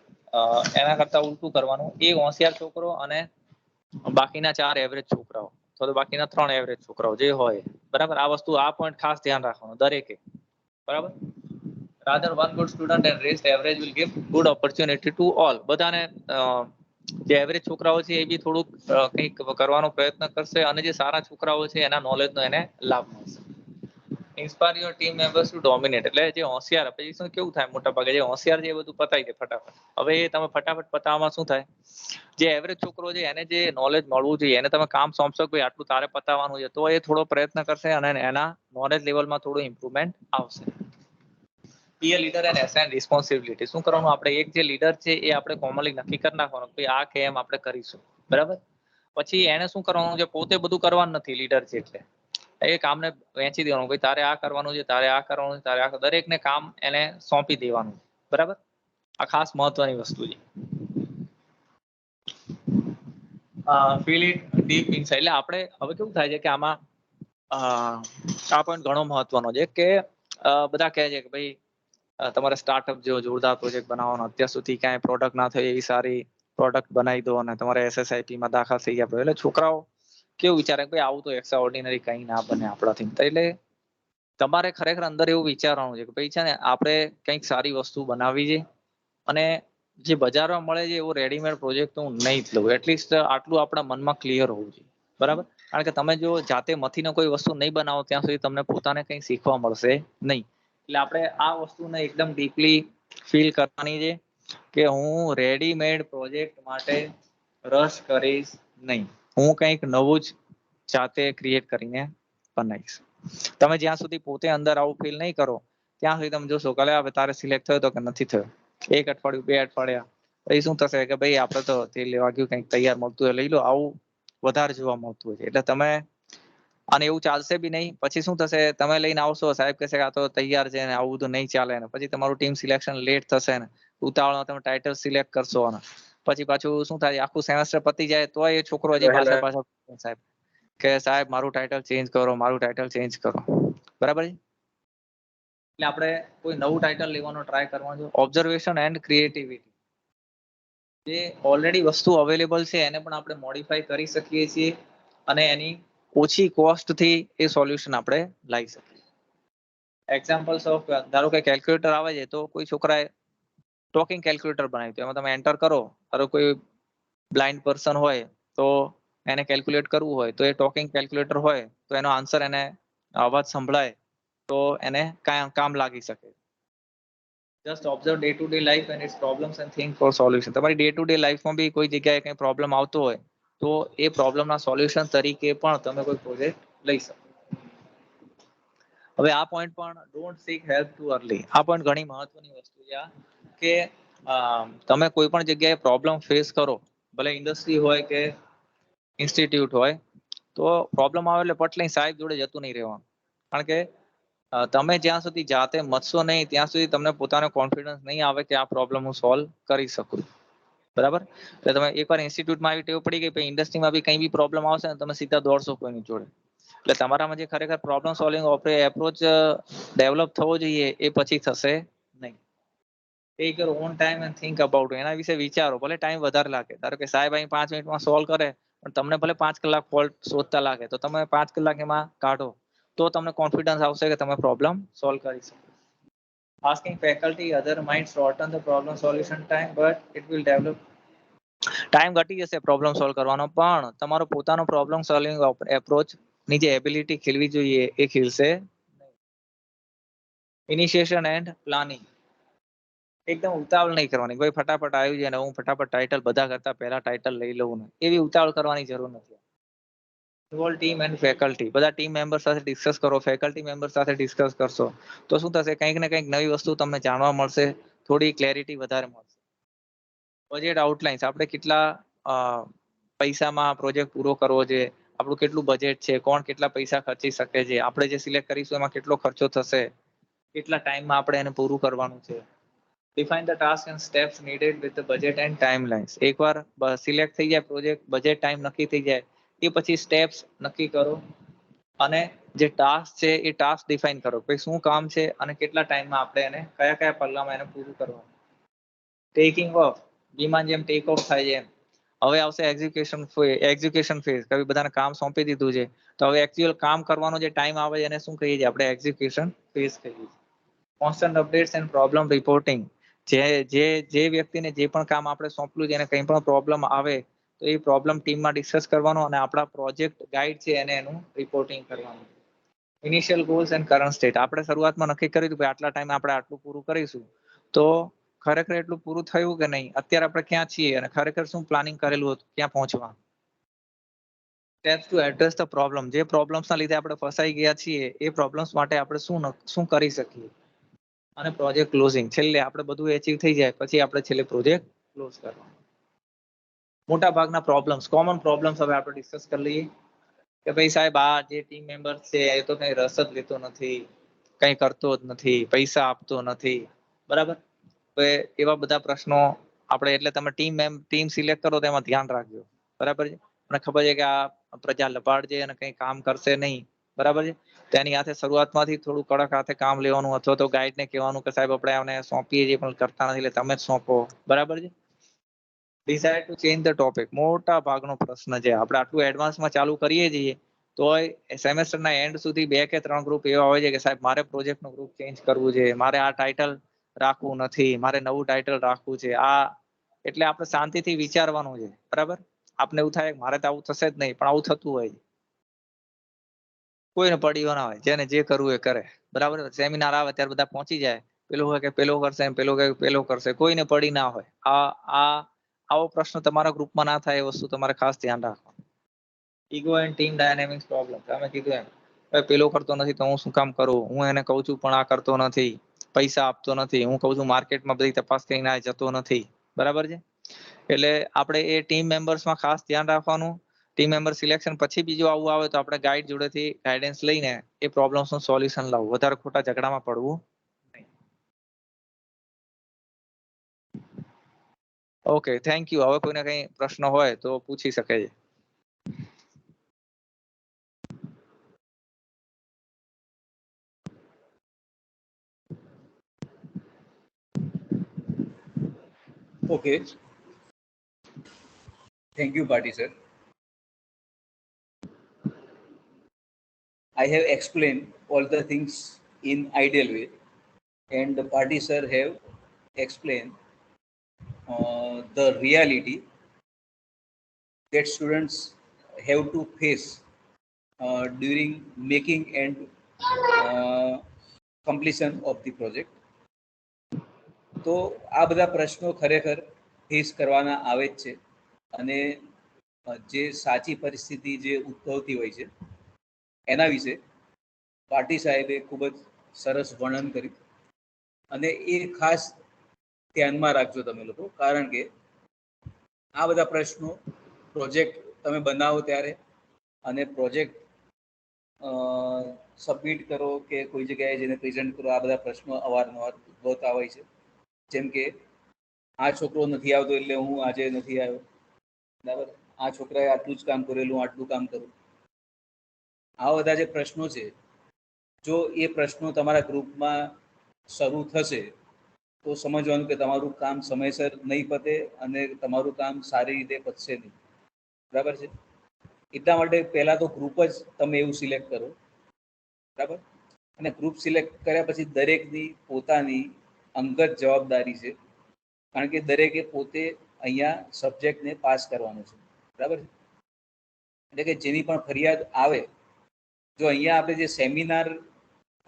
એના કરતા ઉલટું કરવાનું, એ હોશિયાર છોકરો અને બાકીના 4 એવરેજ છોકરાઓ અથવા તો બાકીના 3 એવરેજ છોકરાઓ જે હોય, બરાબર. આ વસ્તુ, આ પોઈન્ટ ખાસ ધ્યાન રાખવાનું દરેકે, બરાબર. rather one good student and rest average will give good opportunity to all. બધાને જે એવરેજ છોકરાઓ છે એ બી થોડુંક કંઈક કરવાનો પ્રયત્ન કરશે અને જે સારા છોકરાઓ છે એના નોલેજનો એને લાભ મળશે. Inspire your team members to dominate. એટલે જે હોશિયાર, પછી શું કેવું થાય, મોટા ભાગે જે હોશિયાર છે એ બધું પતાવી દે ફટાફટ. હવે એ તમે ફટાફટ પતાવવામાં શું થાય, જે એવરેજ છોકરો છે એને જે નોલેજ મળવું જોઈએ એને તમે કામ સોંપશો કે આટલું તારે પતાવવાનું છે, તો એ થોડો પ્રયત્ન કરશે અને એના નોલેજ લેવલમાં થોડું ઇમ્પ્રુવમેન્ટ આવશે. Be a leader and assign responsibility. શું કરવાનું, આપણે એક જે લીડર છે એ આપણે કોમનલી નક્કી કરી નાખવાનું કે આ કે એમ આપણે કરીશું, બરાબર. પછી એને શું કરવાનું છે, પોતે બધું કરવાનું નથી લીડર છે એટલે એ કામને વહેંચી દેવાનું, ભાઈ તારે આ કરવાનું છે, તારે આ કરવાનું છે, તારે આ, દરેકને કામ એને સોંપી દેવાનું, બરાબર. આ ખાસ મહત્વની વસ્તુ છે. Feel it deep inside. એટલે આપણે હવે કેવું થાય છે કે આમાં આ પોઈન્ટ ઘણો મહત્વનો છે કે બધા કહે છે કે ભાઈ તમારે સ્ટાર્ટઅપ જેવો જોરદાર પ્રોજેક્ટ બનાવવાનો, અત્યાર સુધી ક્યાંય પ્રોડક્ટ ના થઈ એવી સારી પ્રોડક્ટ બનાવી દો અને તમારે SSIP માં દાખલ થઈ ગયા. એટલે છોકરાઓ કેવું વિચારે કે આવું તો એક્સ્ટ્રા ઓર્ડિનરી કંઈ ના બને આપણાથી. એટલે તમારે ખરેખર અંદર એવું વિચારવાનું છે કે ભાઈ છે ને આપણે કંઈક સારી વસ્તુ બનાવવી છે અને જે બજારમાં મળે છે એવો રેડીમેડ પ્રોજેક્ટ હું નહીં જ લઉં. એટલીસ્ટ આટલું આપણા મનમાં ક્લિયર હોવું જોઈએ, બરાબર. કારણ કે તમે જો જાતે મથીને કોઈ વસ્તુ નહીં બનાવો ત્યાં સુધી તમને પોતાને કંઈ શીખવા મળશે નહીં. એટલે આપણે આ વસ્તુને એકદમ ડીપલી ફીલ કરવાની છે કે હું રેડીમેડ પ્રોજેક્ટ માટે રસ કરીશ નહીં, હું કંઈક નવું જ જાતે ક્રિએટ કરીને બનાવીશ. તમે જ્યાં સુધી પોતે અંદર આવું ફીલ નહીં કરો ત્યાં સુધી તમે જોશો કે હવે તારે સિલેક્ટ થયો તો કે નથી થયો, 1 અઠવાડિયું 2 અઠવાડિયા પછી શું થશે કે ભાઈ આપણે તો તે લેવા ગયું કંઈક તૈયાર મળતું હોય લઈ લો, આવું વધારે જોવા મળતું હોય છે. એટલે તમે, અને એવું ચાલશે બી નહીં. પછી શું થશે, તમે લઈને આવશો, સાહેબ કહેશે કે આ તો તૈયાર છે ને આવું બધું નહીં ચાલે ને, પછી તમારું ટીમ સિલેક્શન લેટ થશે ને ઉતાવળમાં તમે ટાઇટલ સિલેક્ટ કરશો ને પછી પાછું શું થાય, આખું સેમેસ્ટર પતી જાય તો એ છોકરો હજી પાછા સાહેબ કે સાહેબ મારું ટાઇટલ ચેન્જ કરો, મારું ટાઇટલ ચેન્જ કરો, બરાબર. એટલે આપણે કોઈ નવું ટાઇટલ લેવાનો ટ્રાય કરવાનો છે. Observation and creativity. જે ઓલરેડી વસ્તુ અવેલેબલ છે એને પણ આપણે મોડિફાઈ કરી શકીએ છીએ અને એની ઓછી કોસ્ટથી એ સોલ્યુશન આપણે લાવી શકીએ. એક્ઝામ્પલ્સ ઓફ, ધારો કે કેલ્ક્યુલેટર આવે છે તો કોઈ છોકરાએ ટોકિંગ કેલ્ક્યુલેટર બનાવ્યું, એમાં તમે એન્ટર કરો, ધારો કોઈ બ્લાઇન્ડ પર્સન હોય તો એને કેલ્ક્યુલેટ કરવું હોય તો એ ટોકિંગ કેલ્ક્યુલેટર હોય તો એનો આન્સર એને અવાજ સંભળાય તો એને કામ લાગી શકે. Just observe day to day life and its problems and think for solution. તમારી ડે ટુ ડે લાઈફમાં બી કોઈ જગ્યાએ કંઈ પ્રોબ્લેમ આવતો હોય તો એ પ્રોબ્લેમના સોલ્યુશન તરીકે પણ તમે કોઈ પ્રોજેક્ટ લઈ શકો. હવે આ પોઈન્ટ પણ, don't seek help too early. આ પોઈન્ટ ઘણી મહત્વની વસ્તુ છે કે તમે કોઈ પણ જગ્યાએ પ્રોબ્લેમ ફેસ કરો, ભલે ઇન્ડસ્ટ્રી હોય કે ઇન્સ્ટિટ્યૂટ હોય, તો પ્રોબ્લેમ આવે એટલે પટલી સાહેબ જોડે જતું નહીં રહેવાનું. કારણ કે તમે જ્યાં સુધી જાતે મથશો નહીં ત્યાં સુધી તમને પોતાનો કોન્ફિડન્સ નહીં આવે કે આ પ્રોબ્લેમ હું સોલ્વ કરી શકું, બરાબર. એટલે તમે એકવાર ઇન્સ્ટિટ્યૂટમાં આવી ટેવ પડી ગઈ, ઇન્ડસ્ટ્રીમાં બી કંઈ બી પ્રોબ્લેમ આવશે ને તમે સીધા દોડશો કોઈની જોડે. એટલે તમારામાં જે ખરેખર પ્રોબ્લેમ સોલ્વિંગ એપ્રોચ ડેવલપ થવો જોઈએ એ પછી થશે નહીં. Take your own time and think about. એના વિશે વિચારો, ભલે ટાઈમ વધારે લાગે. ધારો કે સાહેબ અહીં 5 મિનિટમાં સોલ્વ કરે પણ તમને ભલે 5 કલાક ફોલ્ટ શોધતા લાગે તો તમે 5 કલાક એમાં કાઢો તો તમને કોન્ફિડન્સ આવશે કે તમે પ્રોબ્લેમ સોલ્વ કરી શકો. asking faculty other might shorten the problem solution time, but it will develop time ઘટી જશે પ્રોબ્લેમ સોલ્વ કરવાનો, પણ તમારો પોતાનો પ્રોબ્લેમ સોલ્વિંગ એપ્રોચ ની જે એબિલિટી ખીલવી જોઈએ એ ખીલશે. ઇનિશિએશન એન્ડ પ્લાનિંગ, એકદમ ઉતાવળ નહીં કરવાની, ભાઈ ફટાફટ આવ્યું છે ને હું ફટાફટ ટાઇટલ બધા કરતા પહેલા ટાઇટલ લઈ લઉં ને એવી ઉતાવળ કરવાની જરૂર નથી. ઇન્વોલ્વ ટીમ એન્ડ ફેકલ્ટી, બધા ટીમ મેમ્બર સાથે ડિસ્કસ કરો, ફેકલ્ટી મેમ્બર સાથે ડિસ્કસ કરશો તો શું થશે, કંઈક ને કંઈક નવી વસ્તુ તમને જાણવા મળશે, થોડી ક્લેરિટી વધારે મળશે. બજેટ આઉટલાઇન્સ, આપણે કેટલા પૈસામાં પ્રોજેક્ટ પૂરો કરવો છે, આપણું કેટલું બજેટ છે, કોણ કેટલા પૈસા ખર્ચી શકે છે, આપણે જે સિલેક્ટ કરીશું એમાં કેટલો ખર્ચો થશે, કેટલા ટાઈમમાં આપણે એને પૂરું કરવાનું છે. Define the task and steps needed with the budget and timelines, એકવાર સિલેક્ટ થઈ જાય પ્રોજેક્ટ, બજેટ ટાઈમ નક્કી થઈ જાય એ પછી સ્ટેપ્સ નક્કી કરો અને જે ટાસ્ક છે એ ટાસ્ક ડિફાઇન કરો કે શું કામ છે અને કેટલા ટાઈમમાં આપણે એને કયા કયા પગલામાં એને પૂરું કરવાનું. ટેકિંગ ઓફ, વિમાન જેમ ટેક ઓફ થાય છે એમ હવે આવશે એક્ઝિક્યુશન ફેઝ, કभी બધાને કામ સોંપી દીધું છે તો હવે એકચ્યુઅલ કામ કરવાનો જે ટાઈમ આવે એને શું કહીએ છીએ આપણે, એક્ઝિક્યુશન ફેઝ કહીએ છીએ. Constant updates and problem reporting, જે વ્યક્તિને જે પણ કામ આપણે સોંપલું છે એને કંઈ પણ પ્રોબ્લેમ આવે તો એ પ્રોબ્લેમ ટીમમાં ડિસ્કસ કરવાનો અને આપણા પ્રોજેક્ટ ગાઈડ છે એને એનું રિપોર્ટિંગ કરવાનું. Initial goals and current state, આપણે શરૂઆતમાં નક્કી કર્યું હતું કે આટલા ટાઈમ આપણે આટલું પૂરું કરીશું, તો ખરેખર એટલું પૂરું થયું કે નહીં, અત્યારે આપણે ક્યાં છીએ અને ખરેખર શું પ્લાનિંગ કરેલું હતું ક્યાં પહોંચવા. Steps to address the problem, જે પ્રોબ્લેમ્સના લીધે આપણે ફસાઈ ગયા છીએ એ પ્રોબ્લેમ્સ માટે આપણે શું કરી શકીએ. અને પ્રોજેક્ટ ક્લોઝિંગ, છેલ્લે આપણે બધું એચીવ થઈ જાય પછી આપણે છેલ્લે પ્રોજેક્ટ ક્લોઝ કરવાનો. મોટા ભાગના પ્રોબ્લેમ્સ, કોમન પ્રોબ્લેમ્સ હવે આપણે ડિસ્કસ કરી લઈએ કે ભાઈ સાહેબ આ જે ટીમ મેમ્બર છે એ તો કઈ રસ જ લેતો નથી, કઈ કરતો જ નથી, પૈસા આપતો નથી, બરાબર. હવે એવા બધા પ્રશ્નો આપણે, એટલે તમે ટીમ સિલેક્ટ કરો તો એમાં ધ્યાન રાખજો, બરાબર છે. મને ખબર છે કે આ પ્રજા લબાડ છે અને કઈ કામ કરશે નહીં, બરાબર છે. તેની હાથે શરૂઆતમાંથી થોડું કડક હાથે કામ લેવાનું અથવા તો ગાઈડને કહેવાનું કે સાહેબ આપણે આને સોંપીએ છીએ પણ કરતા નથી એટલે તમે જ સોંપો, બરાબર છે. Decide to change the topic, મોટા ભાગનો પ્રશ્ન છે, આપણે આટલું એડવાન્સમાં ચાલુ કરીએ છીએ તોય સેમેસ્ટરના એન્ડ સુધી 2 કે 3 ગ્રુપ એવા હોય છે કે સાહેબ મારે પ્રોજેક્ટનું ગ્રુપ ચેન્જ કરવું છે, મારે આ ટાઇટલ રાખવું નથી, મારે નવું ટાઇટલ રાખવું છે. આ એટલે આપણે શાંતિથી વિચારવાનું છે, બરાબર. આપણે એવું થાય મારે તો આવું થશે જ નહીં પણ આવું થતું હોય, કોઈને પડ્યો ના હોય, જેને જે કરવું એ કરે, બરાબર. સેમિનાર આવે ત્યારે બધા પહોંચી જાય, પેલું હોય કે પેલો કરશે, પેલો કે પેલો કરશે, કોઈને પડી ના હોય. આવો પ્રશ્ન તમારા ગ્રુપમાં ના થાય એ વસ્તુ તમારે ખાસ ધ્યાન રાખવાનું. Ego and team dynamics problem, તમે કીધું એમ પેલો કરતો નથી તો હું શું કામ કરું, હું એને કહું છું પણ આ કરતો નથી, પૈસા આપતો નથી, હું કહું છું માર્કેટમાં બધી તપાસ કરીને આ જતો નથી, બરાબર છે. એટલે આપણે એ ટીમ મેમ્બર્સમાં ખાસ ધ્યાન રાખવાનું. ટીમ મેમ્બર સિલેક્શન પછી બીજું આવું આવે તો આપણે ગાઈડ જોડેથી ગાઈડન્સ લઈને એ પ્રોબ્લેમ્સનું સોલ્યુશન લાવવું, વધારે ખોટા ઝઘડામાં પડવું નહીં. Okay, thank you. હવે કોઈને કઈ પ્રશ્ન હોય તો પૂછી શકે છે. Okay. Thank you, Bhatti sir. I have explained all the things in ideal way, and the Bhatti sir have explained the reality that students have to face during making and completion of the project. તો આ બધા પ્રશ્નો ખરેખર ફેસ કરવાના આવે જ છે અને જે સાચી પરિસ્થિતિ જે ઉદ્ભવતી હોય છે એના વિશે પાટી સાહેબે ખૂબ જ સરસ વર્ણન કર્યું અને એ ખાસ ધ્યાનમાં રાખજો તમે લોકો, કારણ કે આ બધા પ્રશ્નો પ્રોજેક્ટ તમે બનાવો ત્યારે અને પ્રોજેક્ટ સબમિટ કરો કે કોઈ જગ્યાએ જેને પ્રેઝન્ટ કરો, આ બધા પ્રશ્નો અવારનવાર ઉદ્ભવતા હોય છે. જેમ કે આ છોકરો નથી આવતો એટલે હું આજે નથી આવ્યો, બરાબર. આ છોકરાએ આટલું જ કામ કરેલું, આટલું કામ કરું. આ બધા જે પ્રશ્નો છે, જો એ પ્રશ્નો તમારા ગ્રુપમાં શરૂ થશે તો સમજવાનું કે તમારું કામ સમયસર નહીં પતે અને તમારું કામ સારી રીતે પતશે નહીં, બરાબર છે. એટલા માટે પહેલાં તો ગ્રુપ જ તમે એવું સિલેક્ટ કરો, બરાબર. અને ગ્રુપ સિલેક્ટ કર્યા પછી દરેકની પોતાની અંગત જવાબદારી છે, કારણ કે દરેકે પોતે અહીંયા સબ્જેક્ટને પાસ કરવાનું છે, બરાબર છે. એટલે કે જેની પણ ફરિયાદ આવે, જો અહીંયા આપણે જે સેમિનાર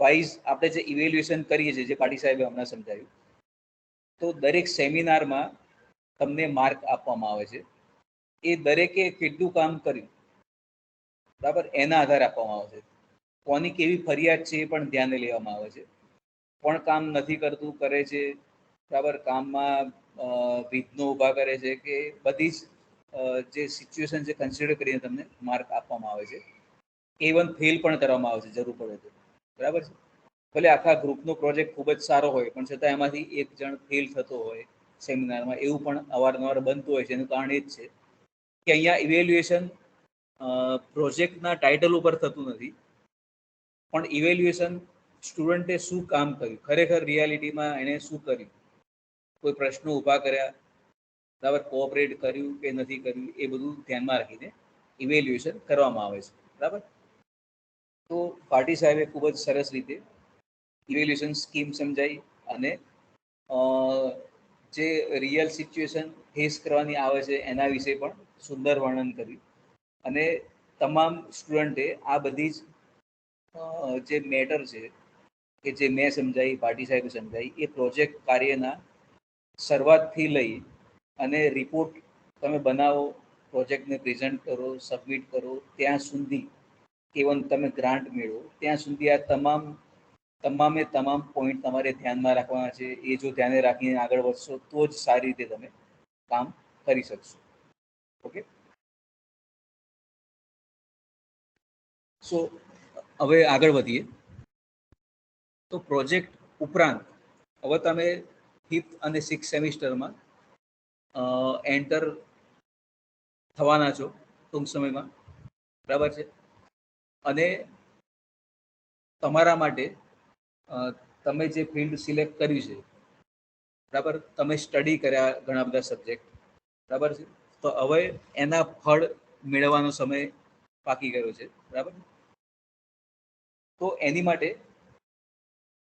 વાઇઝ આપણે જે ઇવેલ્યુએશન કરીએ છીએ, જે પાટી સાહેબે હમણાં સમજાવ્યું, તો દરેક સેમિનારમાં તમને માર્ક આપવામાં આવે છે. એ દરેકે કેટલું કામ કર્યું, બરાબર, એના આધારે આપવામાં આવે છે. કોની કેવી ફરિયાદ છે એ પણ ધ્યાને લેવામાં આવે છે. કોણ કામ નથી કરતું, કરે છે, બરાબર, કામમાં વિઘ્નો ઊભા કરે છે, કે બધી જ જે સિચ્યુએશન છે કન્સિડર કરીને તમને માર્ક આપવામાં આવે છે. ઇવન ફેલ પણ કરવામાં આવે છે જરૂર પડે તો, બરાબર છે. ભલે આખા ગ્રુપનો પ્રોજેક્ટ ખૂબ જ સારો હોય, પણ છતાં એમાંથી એક જણ ફેલ થતો હોય સેમિનારમાં, એવું પણ અવારનવાર બનતું હોય છે. એનું કારણ એ જ છે કે અહીંયા ઇવેલ્યુએશન પ્રોજેક્ટના ટાઇટલ ઉપર થતું નથી, પણ ઇવેલ્યુએશન સ્ટુડન્ટે શું કામ કર્યું, ખરેખર રિયાલિટીમાં એણે શું કર્યું, કોઈ પ્રશ્નો ઊભા કર્યા, બરાબર, કોઓપરેટ કર્યું કે નથી કર્યું, એ બધું ધ્યાનમાં રાખીને ઇવેલ્યુએશન કરવામાં આવે છે, બરાબર. તો પાટી સાહેબે ખૂબ જ સરસ રીતે ઇવેલ્યુએશન સ્કીમ સમજાવી અને જે રિયલ સિચ્યુએશન ફેસ કરવાની આવે છે એના વિશે પણ સુંદર વર્ણન કર્યું. અને તમામ સ્ટુડન્ટે આ બધી જ જે મેટર છે કે જે મેં સમજાવી, પાટી સાહેબે સમજાવી, એ પ્રોજેક્ટ કાર્યના શરૂઆતથી લઈ અને રિપોર્ટ તમે બનાવો, પ્રોજેક્ટને પ્રેઝન્ટ કરો, સબમિટ કરો, ત્યાં સુધી, ઇવન તમે ગ્રાન્ટ મેળવો ત્યાં સુધી, આ તમામે તમામ પોઈન્ટ તમારે ધ્યાનમાં રાખવાના છે. એ જો ધ્યાને રાખીને આગળ વધશો તો જ સારી રીતે તમે કામ કરી શકશો. ઓકે, સો હવે આગળ વધીએ. તો પ્રોજેક્ટ ઉપરાંત હવે તમે 5th અને 6th સેમિસ્ટરમાં એન્ટર થવાના છો ટૂંક સમયમાં, બરાબર છે. અને તમારા માટે તમે જે ફિલ્ડ સિલેક્ટ કર્યું છે, બરાબર, તમે સ્ટડી કર્યા ઘણા બધા સબ્જેક્ટ, બરાબર છે. તો હવે એના ફળ મેળવવાનો સમય પાકી ગયો છે, બરાબર. તો એની માટે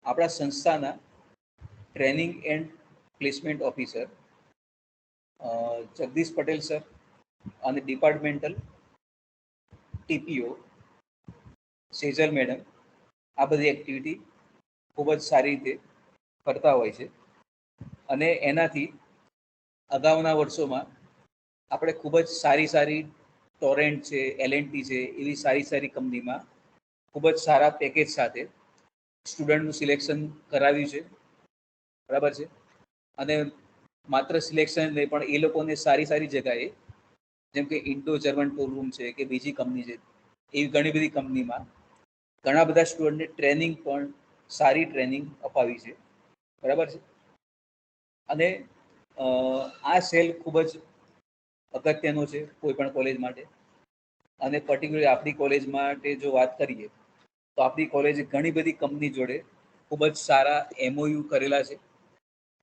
આપણા સંસ્થાના training and placement officer Jagdish Patel sir અને ડિપાર્ટમેન્ટલ ટીપીઓ સેજલ મેડમ આ બધી એક્ટિવિટી ખૂબ જ સારી રીતે કરતા હોય છે. અને એનાથી અગાઉના વર્ષોમાં આપણે ખૂબ જ સારી ટોરેન્ટ છે, એલએનટી છે, એવી સારી કંપનીમાં ખૂબ જ સારા પેકેજ સાથે સ્ટુડન્ટનું સિલેક્શન કરાવ્યું છે, બરાબર છે. અને માત્ર સિલેક્શન નહીં, પણ એ લોકોને સારી જગાએ, જેમ કે ઇન્ડો જર્મન ટૂર રૂમ છે કે બીજી કંપની છે, એવી ઘણી બધી કંપનીમાં ઘણા બધા સ્ટુડન્ટને ટ્રેનિંગ પણ સારી ટ્રેનિંગ અપાવી છે, બરાબર છે. અને આ સેલ ખૂબ જ અગત્યનો છે કોઈ પણ કોલેજ માટે. અને પર્ટિક્યુલરલી આપણી કોલેજ માટે જો વાત કરીએ તો આપણી કોલેજ ઘણી બધી કંપની જોડે ખૂબ જ સારા એમઓયુ કરેલા છે.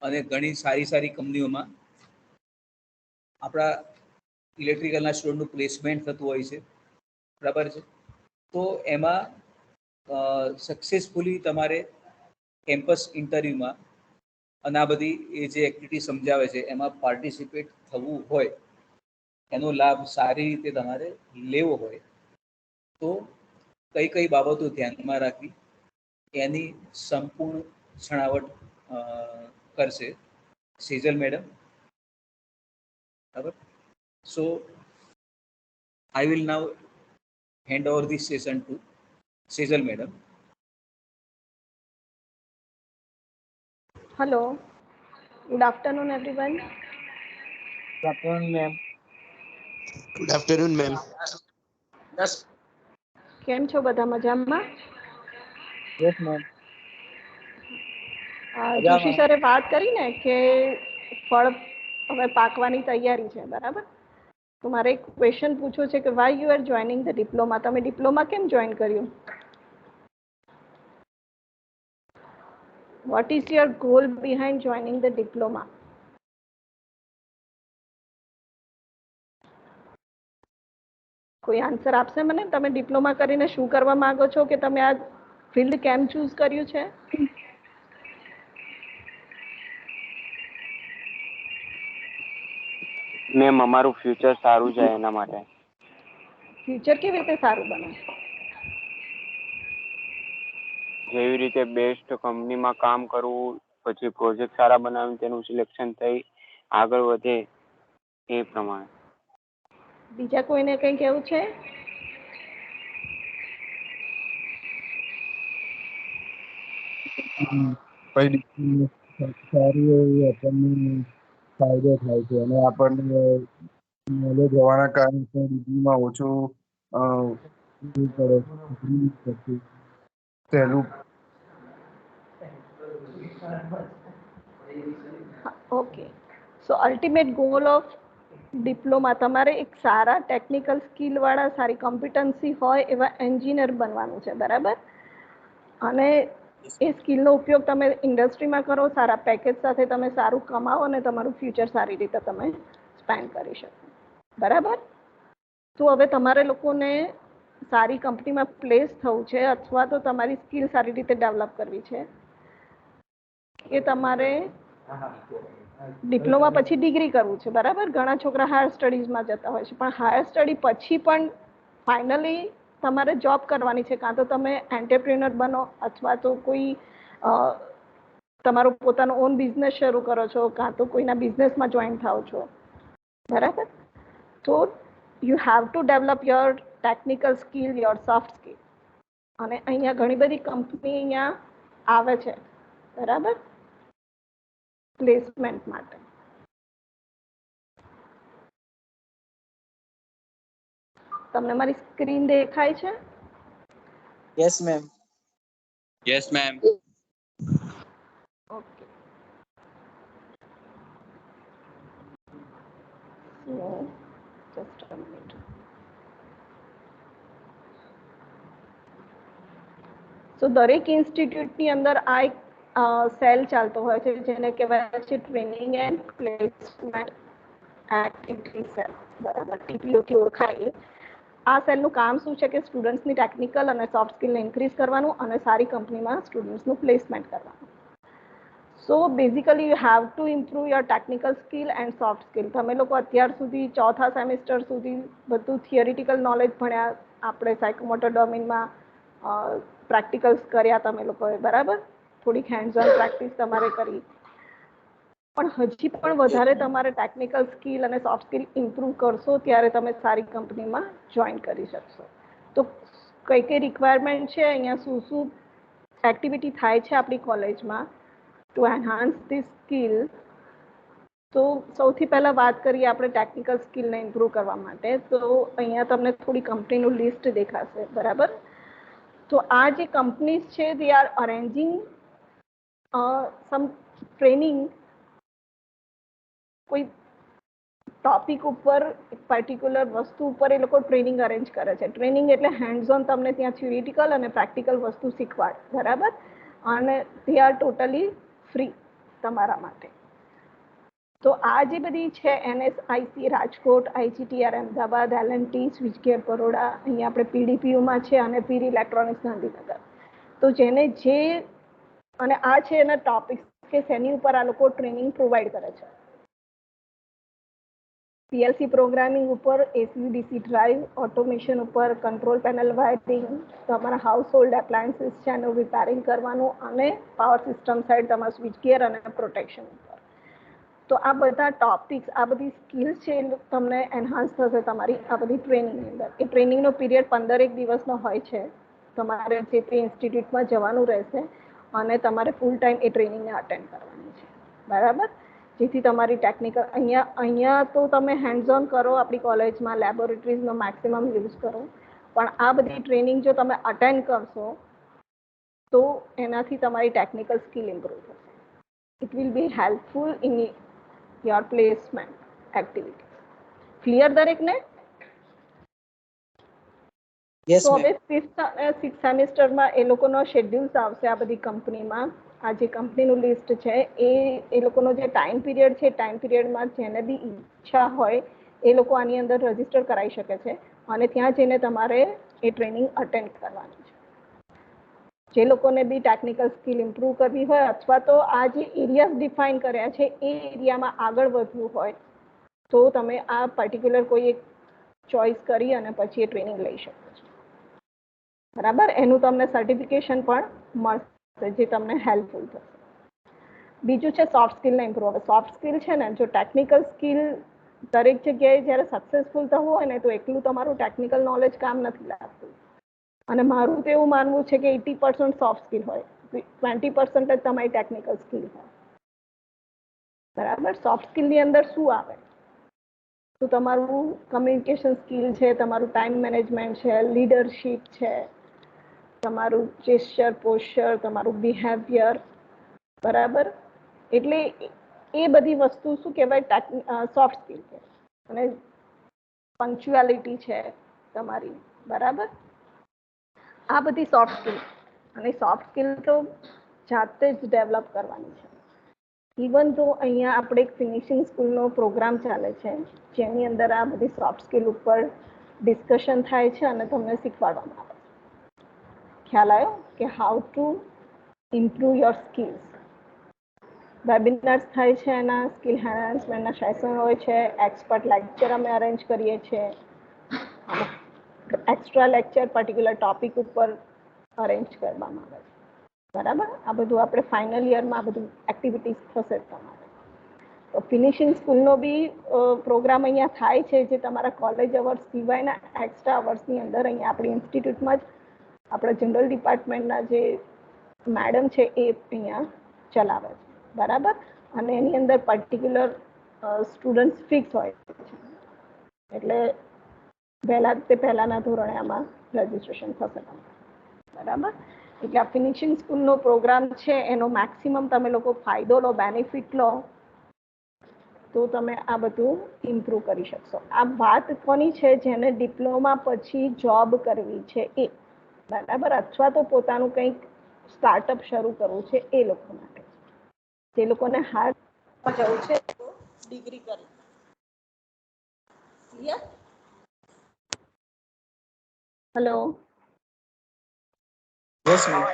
અને ઘણી સારી કંપનીઓમાં આપણા ઇલેક્ટ્રિકલના સ્ટુડન્ટનું પ્લેસમેન્ટ થતું હોય છે, બરાબર છે. તો એમાં સક્સેસફુલી તમારે કેમ્પસ ઇન્ટરવ્યૂમાં અને આ બધી એ જે એક્ટિવિટી સમજાવે છે એમાં પાર્ટિસિપેટ થવું હોય, એનો લાભ સારી રીતે તમારે લેવો હોય, તો કઈ બાબતો ધ્યાનમાં રાખવી એની સંપૂર્ણ છણાવટ કરશે સેજલ મેડમ, બરાબર. So I will now hand over this session to Sejal madam. Hello, good afternoon everyone. Good afternoon, ma'am. Good afternoon, ma'am. Yes. કેમ છો બધા મજામાં? Yes, ma'am. જોશી સરે વાત કરી ને કે ફળ હવે પાકવાની તૈયારી છે, બરાબર. તો મારે એક ક્વેશ્ચન પૂછવો છે કે why you are joining the diploma? તમે ડિપ્લોમા કેમ જોઈન કર્યું? What is your goal behind joining the diploma? કોઈ આન્સર આપશે મને? તમે ડિપ્લોમા કરીને શું કરવા માંગો છો, કે તમે આ ફિલ્ડ કેમ ચૂઝ કર્યું છે? મેમ અમારું ફ્યુચર સારું જાય એના માટે. ફ્યુચર કેવી રીતે સારું બને? જેવી રીતે બેસ્ટ કંપનીમાં કામ કરવું, પછી પ્રોજેક્ટ સારા બનાવીને તેનું સિલેક્શન થઈ આગળ વધે એ પ્રમાણે. બીજા કોઈને કંઈ કહેવું છે? સારી એવી આપણને ફાયદો થાય છે અને આપણને નોલેજ હોવાના કારણે ડિગ્રીમાં ઓછું સહેલું. Okay, so ultimate goal of diploma તમારે એક સારા ટેકનિકલ સ્કિલવાળા, સારી કોમ્પિટન્સી હોય એવા એન્જિનિયર બનવાનું છે, બરાબર? અને એ સ્કિલનો ઉપયોગ તમે ઇન્ડસ્ટ્રીમાં કરો, સારા પેકેજ સાથે તમે સારું કમાવો અને તમારું ફ્યુચર સારી રીતે તમે સ્પેન્ડ કરી શકો, બરાબર? તો હવે તમારે લોકોને સારી કંપનીમાં પ્લેસ થવું છે અથવા તો તમારી સ્કિલ સારી રીતે ડેવલપ કરવી છે, એ તમારે ડિપ્લોમા પછી ડિગ્રી કરવું છે, બરાબર? ઘણા છોકરા હાયર સ્ટડીઝમાં જતા હોય છે, પણ હાયર સ્ટડી પછી પણ ફાઇનલી તમારે જોબ કરવાની છે. કાં તો તમે એન્ટરપ્રિનર બનો અથવા તો કોઈ તમારો પોતાનો ઓન બિઝનેસ શરૂ કરો છો, કાં તો કોઈના બિઝનેસમાં જોઈન થાવ છો, બરાબર? તો you have to develop your technical skill, your soft skill. અને અહીંયા ઘણી બધી કંપની અહીંયા આવે છે, બરાબર, પ્લેસમેન્ટ માટે. તમને મારી સ્ક્રીન દેખાય છે? Yes ma'am. Yes ma'am. Okay, so just a minute. So દરેક ઇન્સ્ટિટ્યૂટની અંદર આ એક સેલ ચાલતો હોય છે જેને કહેવાય છે training and placement activity cell, બરાબર, ટીપીઓથી ઓળખાય. આ સેલનું કામ શું છે કે સ્ટુડન્ટ્સની ટેકનિકલ અને સોફ્ટ સ્કિલને ઇન્ક્રીઝ કરવાનું અને સારી કંપનીમાં સ્ટુડન્ટ્સનું પ્લેસમેન્ટ કરવાનું. So basically you have to improve your technical skill and soft skill. તમે લોકો અત્યાર સુધી ચોથા સેમિસ્ટર સુધી બધું થિયરિટિકલ નોલેજ ભણ્યા, આપણે સાયકોમોટર ડોમેનમાં પ્રેક્ટિકલ્સ કર્યા તમે લોકોએ, બરાબર? થોડીક હેન્ડ્સ ઓન પ્રેક્ટિસ તમારે કરી, પણ હજી પણ વધારે તમારે ટેકનિકલ સ્કિલ અને સોફ્ટ સ્કિલ ઇમ્પ્રૂવ કરશો ત્યારે તમે સારી કંપનીમાં જોઈન કરી શકશો. તો કઈ કઈ રિક્વાયરમેન્ટ છે અહીંયા, શું શું એક્ટિવિટી થાય છે આપણી કોલેજમાં ટુ એન્હાન્સ ધીસ સ્કિલ? તો સૌથી પહેલાં વાત કરીએ આપણે ટેકનિકલ સ્કિલને ઇમ્પ્રૂવ કરવા માટે. તો અહીંયા તમને થોડી કંપનીનું લિસ્ટ દેખાશે, બરાબર? તો આ જે કંપનીઝ છે they are arranging sum training, કોઈ ટોપિક ઉપર, પર્ટિક્યુલર વસ્તુ ઉપર એ લોકો ટ્રેનિંગ અરેન્જ કરે છે. ટ્રેનિંગ એટલે હેન્ડ્સ ઓન તમને ત્યાં થિયરિટિકલ અને પ્રેક્ટિકલ વસ્તુ શીખવાડે, બરાબર? અને દે આર ટોટલી ફ્રી તમારા માટે. તો આ જે બધી છે NSIC Rajkot, IGTR Ahmedabad, LNT સ્વિચગેર Baroda, અહીંયા આપણે PDPUમાં છે અને પીરી ઇલેક્ટ્રોનિક્સ ગાંધીનગર. તો જેને જે, અને આ છે એના ટોપિક્સ કે શેની ઉપર આ લોકો ટ્રેનિંગ પ્રોવાઈડ કરે છે. PLC પ્રોગ્રામિંગ ઉપર, ACDC ડ્રાઈવ, ઓટોમેશન ઉપર, કંટ્રોલ પેનલ વાયરિંગ, તમારા હાઉસ હોલ્ડ એપ્લાયન્સીસ છે એનું રિપેરિંગ કરવાનું, અને પાવર સિસ્ટમ સાઈડ તમારા સ્વિચ ગિયર અને પ્રોટેક્શન ઉપર. તો આ બધા ટોપિક્સ, આ બધી સ્કિલ્સ છે એ તમને એન્હાન્સ થશે તમારી આ બધી ટ્રેનિંગની અંદર. એ ટ્રેનિંગનો પીરિયડ 15 દિવસનો હોય છે. તમારે જે તે ઇન્સ્ટિટ્યૂટમાં જવાનું રહેશે અને તમારે ફૂલ ટાઈમ એ ટ્રેનિંગને અટેન્ડ કરવાની છે, બરાબર? જેથી તમારી ટેકનિકલ અહીંયા તો તમે હેન્ડ્સ ઓન કરો આપણી કોલેજમાં, લેબોરેટરીઝનો મેક્સિમમ યુઝ કરો, પણ આ બધી ટ્રેનિંગ જો તમે અટેન્ડ કરશો તો એનાથી તમારી ટેકનિકલ સ્કિલ ઇમ્પ્રૂવ થશે. It will be helpful in your placement activity. Clear દરેકને? યસ તો મેમ. હવે 5th અને 6th સેમિસ્ટરમાં એ લોકોનો શેડ્યુલ્સ આવશે આ બધી કંપનીમાં. આ જે કંપનીનું લિસ્ટ છે એ લોકોનો જે ટાઈમ પીરિયડ છે, ટાઈમ પીરિયડમાં જેને બી ઈચ્છા હોય એ લોકો આની અંદર રજીસ્ટર કરાવી શકે છે અને ત્યાં જઈને તમારે એ ટ્રેનિંગ અટેન્ડ કરવાની છે. જે લોકોને બી ટેકનિકલ સ્કિલ ઇમ્પ્રૂવ કરવી હોય અથવા તો આ જે એરિયાઝ ડિફાઇન કર્યા છે એ એરિયામાં આગળ વધવું હોય તો તમે આ પર્ટિક્યુલર કોઈ એક ચોઇસ કરી અને પછી એ ટ્રેનિંગ લઈ શકો છો, બરાબર. એનું તમને સર્ટિફિકેશન પણ મળશે જે તમને હેલ્પફુલ થશે. બીજું છે સોફ્ટ સ્કિલને ઇમ્પ્રૂવ. હવે સોફ્ટ સ્કિલ છે ને, જો ટેકનિકલ સ્કિલ દરેક જગ્યાએ જ્યારે સક્સેસફુલ થવું હોય ને તો એકલું તમારું ટેકનિકલ નોલેજ કામ નથી લાગતું. અને મારું તો એવું માનવું છે કે 80% સોફ્ટ સ્કિલ હોય, 20% જ તમારી ટેકનિકલ સ્કિલ હોય, બરાબર. સોફ્ટ સ્કિલની અંદર શું આવે તો તમારું કમ્યુનિકેશન સ્કિલ છે, તમારું ટાઈમ મેનેજમેન્ટ છે, લીડરશિપ છે, તમારું જેસ્ચર, પોસ્ચર, તમારું બિહેવિયર, બરાબર. એટલે એ બધી વસ્તુ શું કહેવાય સોફ્ટ સ્કિલ છે. અને પંક્ચ્યુઆલિટી છે તમારી, બરાબર. આ બધી સોફ્ટ સ્કિલ. અને સોફ્ટ સ્કિલ તો જાતે જ ડેવલપ કરવાની છે. ઇવન તો અહીંયા આપણે એક ફિનિશિંગ સ્કૂલનો પ્રોગ્રામ ચાલે છે જેની અંદર આ બધી સોફ્ટ સ્કિલ ઉપર ડિસ્કશન થાય છે અને તમને શીખવાડવામાં આવે છે. ખ્યાલ આવ્યો કે how to improve your skills. Webinars થાય છે, એના સ્કિલ એન્હાન્સમેન્ટના સેશન હોય છે, એક્સપર્ટ લેક્ચર અમે અરેન્જ કરીએ છીએ, એક્સ્ટ્રા લેક્ચર પર્ટિક્યુલર ટોપિક ઉપર અરેન્જ કરવામાં આવે છે, બરાબર. આ બધું આપણે ફાઇનલ યરમાં આ બધું એક્ટિવિટીઝ થશે તમારે. તો ફિનિશિંગ સ્કૂલનો બી પ્રોગ્રામ અહીંયા થાય છે જે તમારા કોલેજ અવર્સ સિવાયના એક્સ્ટ્રા અવર્સની અંદર અહીંયા આપણી ઇન્સ્ટિટ્યૂટમાં જ આપણા જનરલ ડિપાર્ટમેન્ટના જે મેડમ છે એ અહીંયા ચલાવે છે, બરાબર. અને એની અંદર પર્ટિક્યુલર સ્ટુડન્ટ્સ ફિક્સ હોય છે, એટલે પહેલાના ધોરણે આમાં રજીસ્ટ્રેશન થશે તમારું, બરાબર. એટલે આ ફિનિશિંગ સ્કૂલનો પ્રોગ્રામ છે એનો મેક્સિમમ તમે લોકો ફાયદો લો, બેનિફિટ લો, તો તમે આ બધું ઇમ્પ્રૂવ કરી શકશો. આ વાત કોની છે? જેને ડિપ્લોમા પછી જોબ કરવી છે એ, બરાબર, અથવા તો પોતાનું કંઈક સ્ટાર્ટઅપ શરૂ કરવું છે એ લોકો માટે. જે લોકોને હાર્ડ જવું છે તો ડિગ્રી કરી. Clear? Hello. Yes, ma'am.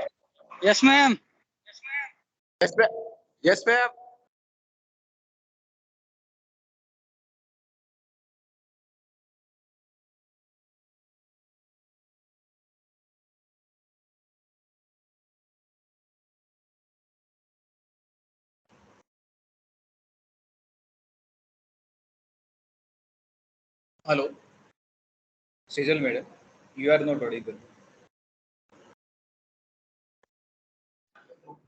Yes, ma'am. Yes, ma'am. Yes, ma'am. Hello, Sejal madam, you are not audible.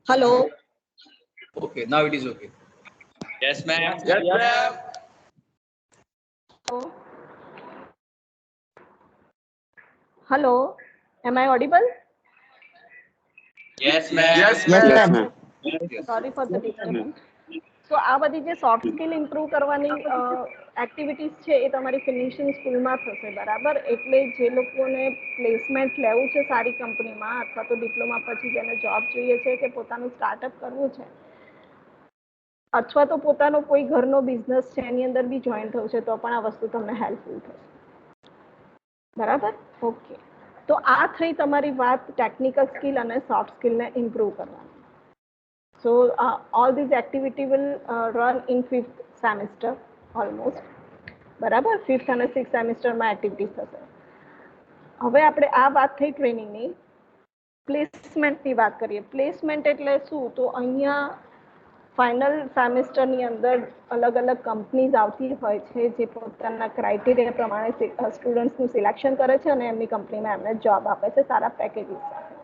Hello. Okay, now it is okay. Yes, ma'am. Yes, ma'am. Hello. Am I audible? Yes, ma'am. Yes, Yes, ma'am. ma'am. Yes. Sorry for the disturbance. તો આ બધી જે સોફ્ટ સ્કિલ ઇમ્પ્રૂવ કરવાની એક્ટિવિટીઝ છે એ તમારી ફિનિશિંગ સ્કૂલમાં થશે, બરાબર. એટલે જે લોકોને પ્લેસમેન્ટ લેવું છે સારી કંપનીમાં અથવા તો ડિપ્લોમા પછી જેને જોબ જોઈએ છે કે પોતાનું સ્ટાર્ટઅપ કરવું છે અથવા તો પોતાનો કોઈ ઘરનો બિઝનેસ છે એની અંદર બી જોઈન થવું છે તો પણ આ વસ્તુ તમને હેલ્પફુલ થશે, બરાબર. ઓકે. તો આ થઈ તમારી વાત ટેકનિકલ સ્કિલ અને સોફ્ટ સ્કિલને ઇમ્પ્રૂવ કરવાની. So all these activity will run in 5th semester almost, બરાબર. 5th અને 6th સેમેસ્ટરમાં એક્ટિવિટીઝ થશે. હવે આપણે આ વાત થઈ ટ્રેનિંગની. પ્લેસમેન્ટની વાત કરીએ. પ્લેસમેન્ટ એટલે શું? તો અહીંયા ફાઇનલ સેમેસ્ટરની અંદર અલગ અલગ કંપનીઝ આવતી હોય છે જે પોતાના ક્રાઇટેરિયા પ્રમાણે સ્ટુડન્ટ્સનું સિલેક્શન કરે છે અને એમની કંપનીમાં એમને જોબ આપે છે સારા પેકેજીસ સાથે.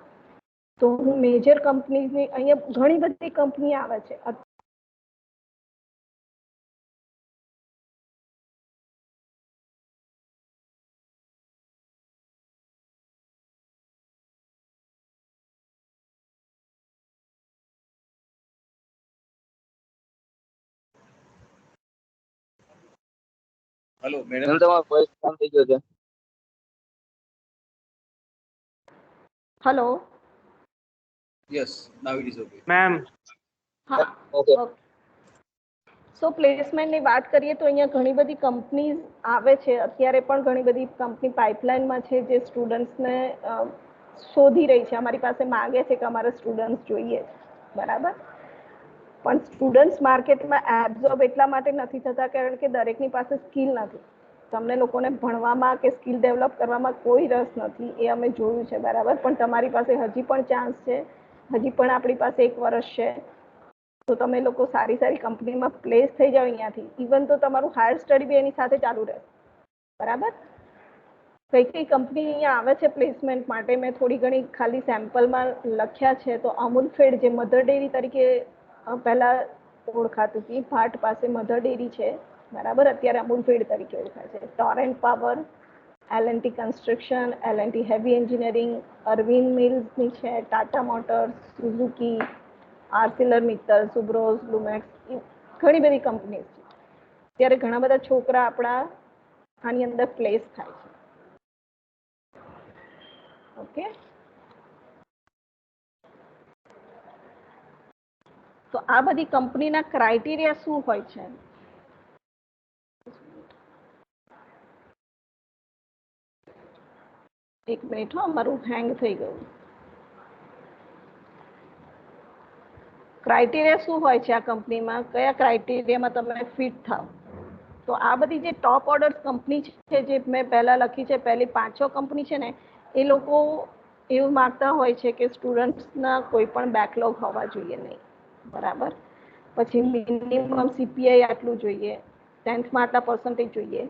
તો હું મેજર કંપનીઝની અહીંયા ઘણી બધી કંપની આવે છે. Hello, ma'am madam. તમારો વોઇસ કામ થઈ ગયો છે. Hello. Yes, now it is okay. Ma'am હા, ઓકે. ઓકે. સો પ્લેસમેન્ટની વાત કરીએ તો અહીંયા ઘણી બધી કંપનીઝ આવે છે. અત્યારે પણ ઘણી બધી કંપની પાઇપલાઇનમાં છે જે સ્ટુડન્ટ્સને શોધી રહી છે, અમારી પાસે માંગે છે કે અમારે સ્ટુડન્ટ્સ જોઈએ છે, બરાબર. પણ સ્ટુડન્ટ્સ માર્કેટમાં એબ્ઝોર્બ એટલા માટે નથી થતા કારણ કે દરેકની પાસે સ્કિલ નથી. તમને લોકોને ભણવામાં કે સ્કિલ ડેવલપ કરવામાં કોઈ રસ નથી, એ અમે જોયું છે, બરાબર. પણ તમારી પાસે હજી પણ ચાન્સ છે, હજી પણ આપણી પાસે 1 વર્ષ છે, તો તમે લોકો સારી સારી કંપનીમાં પ્લેસ થઈ જાઓ અહીંયાથી. ઇવન તો તમારું હાયર સ્ટડી બી એની સાથે ચાલુ રહે, બરાબર. કઈ કઈ કંપની અહીંયા આવે છે પ્લેસમેન્ટ માટે, મેં થોડી ઘણી ખાલી સેમ્પલમાં લખ્યા છે. તો અમૂલ ફેડ જે મધર ડેરી તરીકે પહેલા ઓળખાતું હતી, ભાટ પાસે મધર ડેરી છે, બરાબર, અત્યારે અમૂલ ફેડ તરીકે ઓળખાય છે. Torrent Power, L&T construction, L&T heavy engineering, Arvind મિલ્સની છે, Tata Motors, Suzuki, Arcelor Mittal, Subros, Lumax, ઘણી બધી કંપની છે. ત્યારે ઘણા બધા છોકરા આપણા આની અંદર પ્લેસ થાય છે. ઓકે, તો આ બધી કંપનીના ક્રાઇટેરિયા શું હોય છે? એક મિનિટ, મારું હેંગ થઈ ગયું. ક્રાઇટેરિયા શું હોય છે આ કંપનીમાં? કયા ક્રાઇટેરિયામાં તમે ફિટ થાવ? તો આ બધી જે ટોપ ઓર્ડર કંપની છે, જે મેં પહેલા લખી છે, પહેલી 5-6 કંપની છે ને, એ લોકો એવું માગતા હોય છે કે સ્ટુડન્ટ્સના કોઈ પણ બેકલોગ હોવા જોઈએ નહીં, બરાબર. પછી મિનિમમ CPI આટલું જોઈએ, 10thમાં આટલા પર્સન્ટેજ જોઈએ.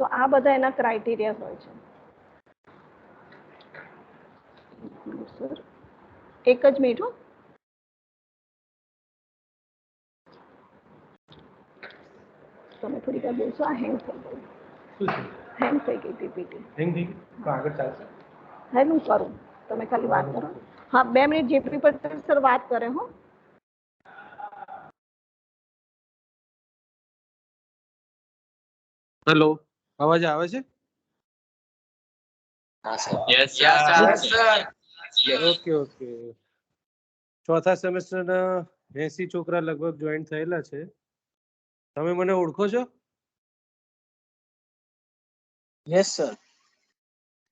તો આ બધા એના ક્રાઇટેરિયા હોય છે. એક જ મિનિટ, તમે થોડી વાર બોલશો. આ હેંગ થઈ ગયું, હેંગ થઈ ગઈ પીપીટી. હેંગ થઈ ગઈ, આગળ ચાલશે. હા, હું કરું, તમે ખાલી વાત કરો. હા, 2 મિનિટ જેપી પટેલ સર વાત કરે. હો, હેલો, અવાજ આવે છે? Okay okay. ચોથા સેમેસ્ટરના 80 છોકરા લગભગ જોઈન થયેલા છે. તમે મને ઓળખો છો? Yes sir.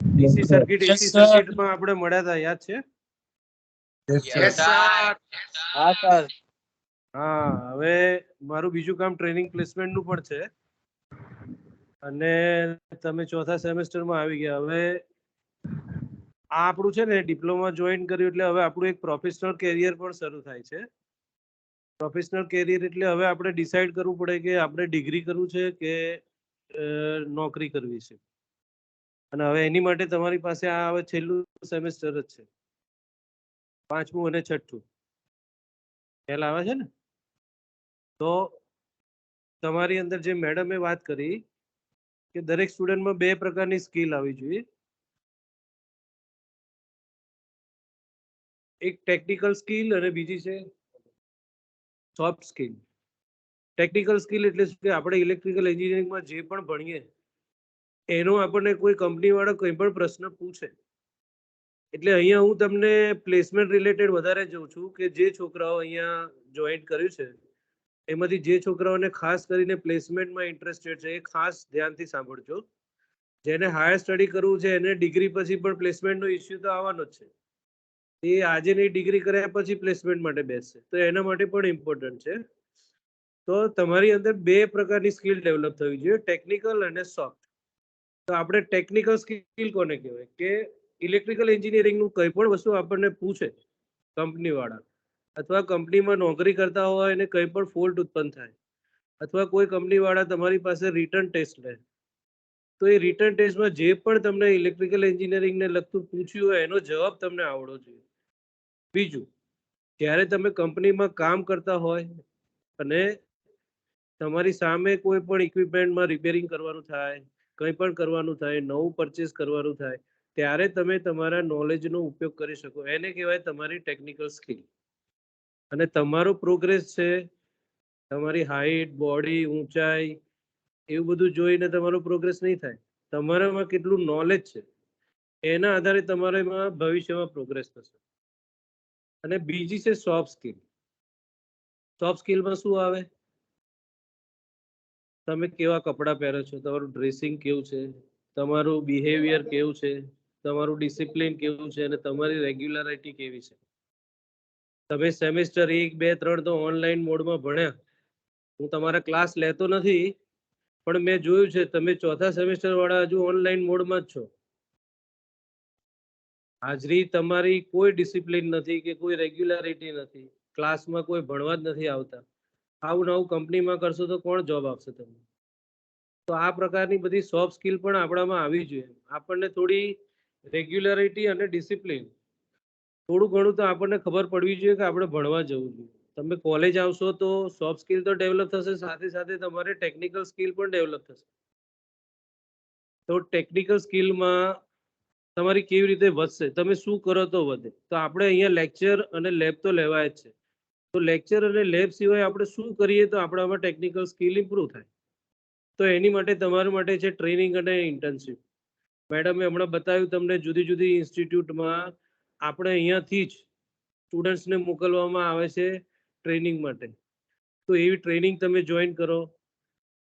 ડીસી સર્કિટ, એસી સર્કિટમાં આપણે મળ્યા હતા, યાદ છે? હા સર. હા, હવે મારું બીજું કામ ટ્રેનિંગ પ્લેસમેન્ટનું પણ છે, અને તમે ચોથા સેમેસ્ટરમાં આવી ગયા. હવે આ આપણું છે ને ડિપ્લોમા જોઈન કર્યું એટલે હવે આપણું એક પ્રોફેશનલ કેરિયર પણ શરૂ થાય છે. પ્રોફેશનલ કેરિયર એટલે હવે આપણે ડિસાઈડ કરવું પડે કે આપણે ડિગ્રી કરવું છે કે નોકરી કરવી છે. અને હવે એની માટે તમારી પાસે આ હવે છેલ્લું સેમેસ્ટર જ છે, 5મું અને 6થું. ખ્યાલ આવે છે ને? તો તમારી અંદર જે મેડમે વાત કરી કે દરેક સ્ટુડન્ટમાં 2 પ્રકારની સ્કિલ આવવી જોઈએ. એક ટેકનિકલ સ્કિલ અને બીજી છે સોફ્ટ સ્કિલ. ટેકનિકલ સ્કિલ એટલે શું કે આપણે ઇલેક્ટ્રિકલ એન્જિનિયરિંગમાં જે પણ ભણીએ એનો આપણને કોઈ કંપનીવાળો કોઈ પણ પ્રશ્ન પૂછે એટલે અહીંયા હું તમને પ્લેસમેન્ટ રિલેટેડ વધારે જોઉં છું કે જે છોકરાઓ અહીંયા જોઈન કર્યું છે એમાંથી જે છોકરાઓને ખાસ કરીને પ્લેસમેન્ટમાં ઇન્ટરેસ્ટેડ છે એ ખાસ ધ્યાનથી સાંભળજો. જેને હાયર સ્ટડી કરવું છે એને ડિગ્રી પછી પણ પ્લેસમેન્ટનો ઇસ્યુ તો આવવાનો જ છે. એ આજે ની ડિગ્રી કર્યા પછી પ્લેસમેન્ટ માટે બેસશે તો એના માટે પણ ઇમ્પોર્ટન્ટ છે. તો તમારી અંદર 2 પ્રકારની સ્કિલ ડેવલપ થવી જોઈએ, ટેકનિકલ અને સોફ્ટ. તો આપણે ટેકનિકલ સ્કિલ કોને કહેવાય કે ઇલેક્ટ્રિકલ એન્જિનિયરિંગનું કંઈ પણ વસ્તુ આપણને પૂછે કંપનીવાળા, અથવા કંપનીમાં નોકરી કરતા હોય અને કંઈ પણ ફોલ્ટ ઉત્પન્ન થાય, અથવા કોઈ કંપનીવાળા તમારી પાસે રિટર્ન ટેસ્ટ લે, તો એ રિટર્ન ટેસ્ટમાં જે પણ તમને ઇલેક્ટ્રિકલ એન્જિનિયરિંગને લગતું પૂછ્યું હોય એનો જવાબ તમને આવડવો જોઈએ. બીજું, જ્યારે તમે કંપનીમાં કામ કરતા હોય અને તમારી સામે કોઈ પણ ઇક્વિપમેન્ટમાં રિપેરિંગ કરવાનું થાય, કંઈ પણ કરવાનું થાય, નવું પરચેસ કરવાનું થાય, ત્યારે તમે તમારા નોલેજનો ઉપયોગ કરી શકો. એને કહેવાય તમારી ટેકનિકલ સ્કિલ. અને તમારો પ્રોગ્રેસ છે, તમારી હાઈટ, બોડી, ઊંચાઈ એવું બધું જોઈને તમારો પ્રોગ્રેસ નહીં થાય. તમારામાં કેટલું નોલેજ છે એના આધારે તમારામાં ભવિષ્યમાં પ્રોગ્રેસ થશે. અને બીજી છે સોફ્ટ સ્કિલ. સોફ્ટ સ્કિલમાં શું આવે? તમે કેવા કપડાં પહેરો છો, તમારું ડ્રેસિંગ કેવું છે, તમારું બિહેવિયર કેવું છે, તમારું ડિસિપ્લિન કેવું છે અને તમારી રેગ્યુલારિટી કેવી છે. તમે સેમેસ્ટર 1, 2, 3 તો ઓનલાઈન મોડમાં ભણ્યા, હું તમારા ક્લાસ લેતો નથી, પણ મેં જોયું છે તમે ચોથા સેમેસ્ટર વાળા હજુ ઓનલાઈન મોડમાં જ છો. હાજરી તમારી કોઈ ડિસિપ્લિન નથી કે કોઈ રેગ્યુલારિટી નથી, ક્લાસમાં કોઈ ભણવા જ નથી આવતા. આવું નવું કંપનીમાં કરશો તો કોણ જોબ આપશે તમને? તો આ પ્રકારની બધી સોફ્ટ સ્કિલ પણ આપણામાં આવી જોઈએ. આપણને થોડી રેગ્યુલારિટી અને ડિસિપ્લિન થોડું ઘણું તો આપણને ખબર પડવી જોઈએ કે આપણે ભણવા જવું જોઈએ. તમે કોલેજ આવશો તો સોફ્ટ સ્કિલ તો ડેવલપ થશે, સાથે સાથે તમારે ટેકનિકલ સ્કિલ પણ ડેવલપ થશે. તો ટેકનિકલ સ્કિલમાં તમારી કેવી રીતે વધશે, તમે શું કરો તો વધે. તો આપણે અહીંયા લેક્ચર અને લેબ તો લેવાય જ છે. તો લેક્ચર અને લેબ સિવાય આપણે શું કરીએ તો આપણામાં ટેકનિકલ સ્કિલ ઇમ્પ્રૂવ થાય. તો એની માટે તમારા માટે છે ટ્રેનિંગ અને ઇન્ટર્નશિપ. મેડમે હમણાં બતાવ્યું તમને જુદી જુદી ઇન્સ્ટિટ્યૂટમાં આપણે અહીંયાથી જ સ્ટુડન્ટ્સને મોકલવામાં આવે છે ટ્રેનિંગ માટે. તો એવી ટ્રેનિંગ તમે જોઈન કરો.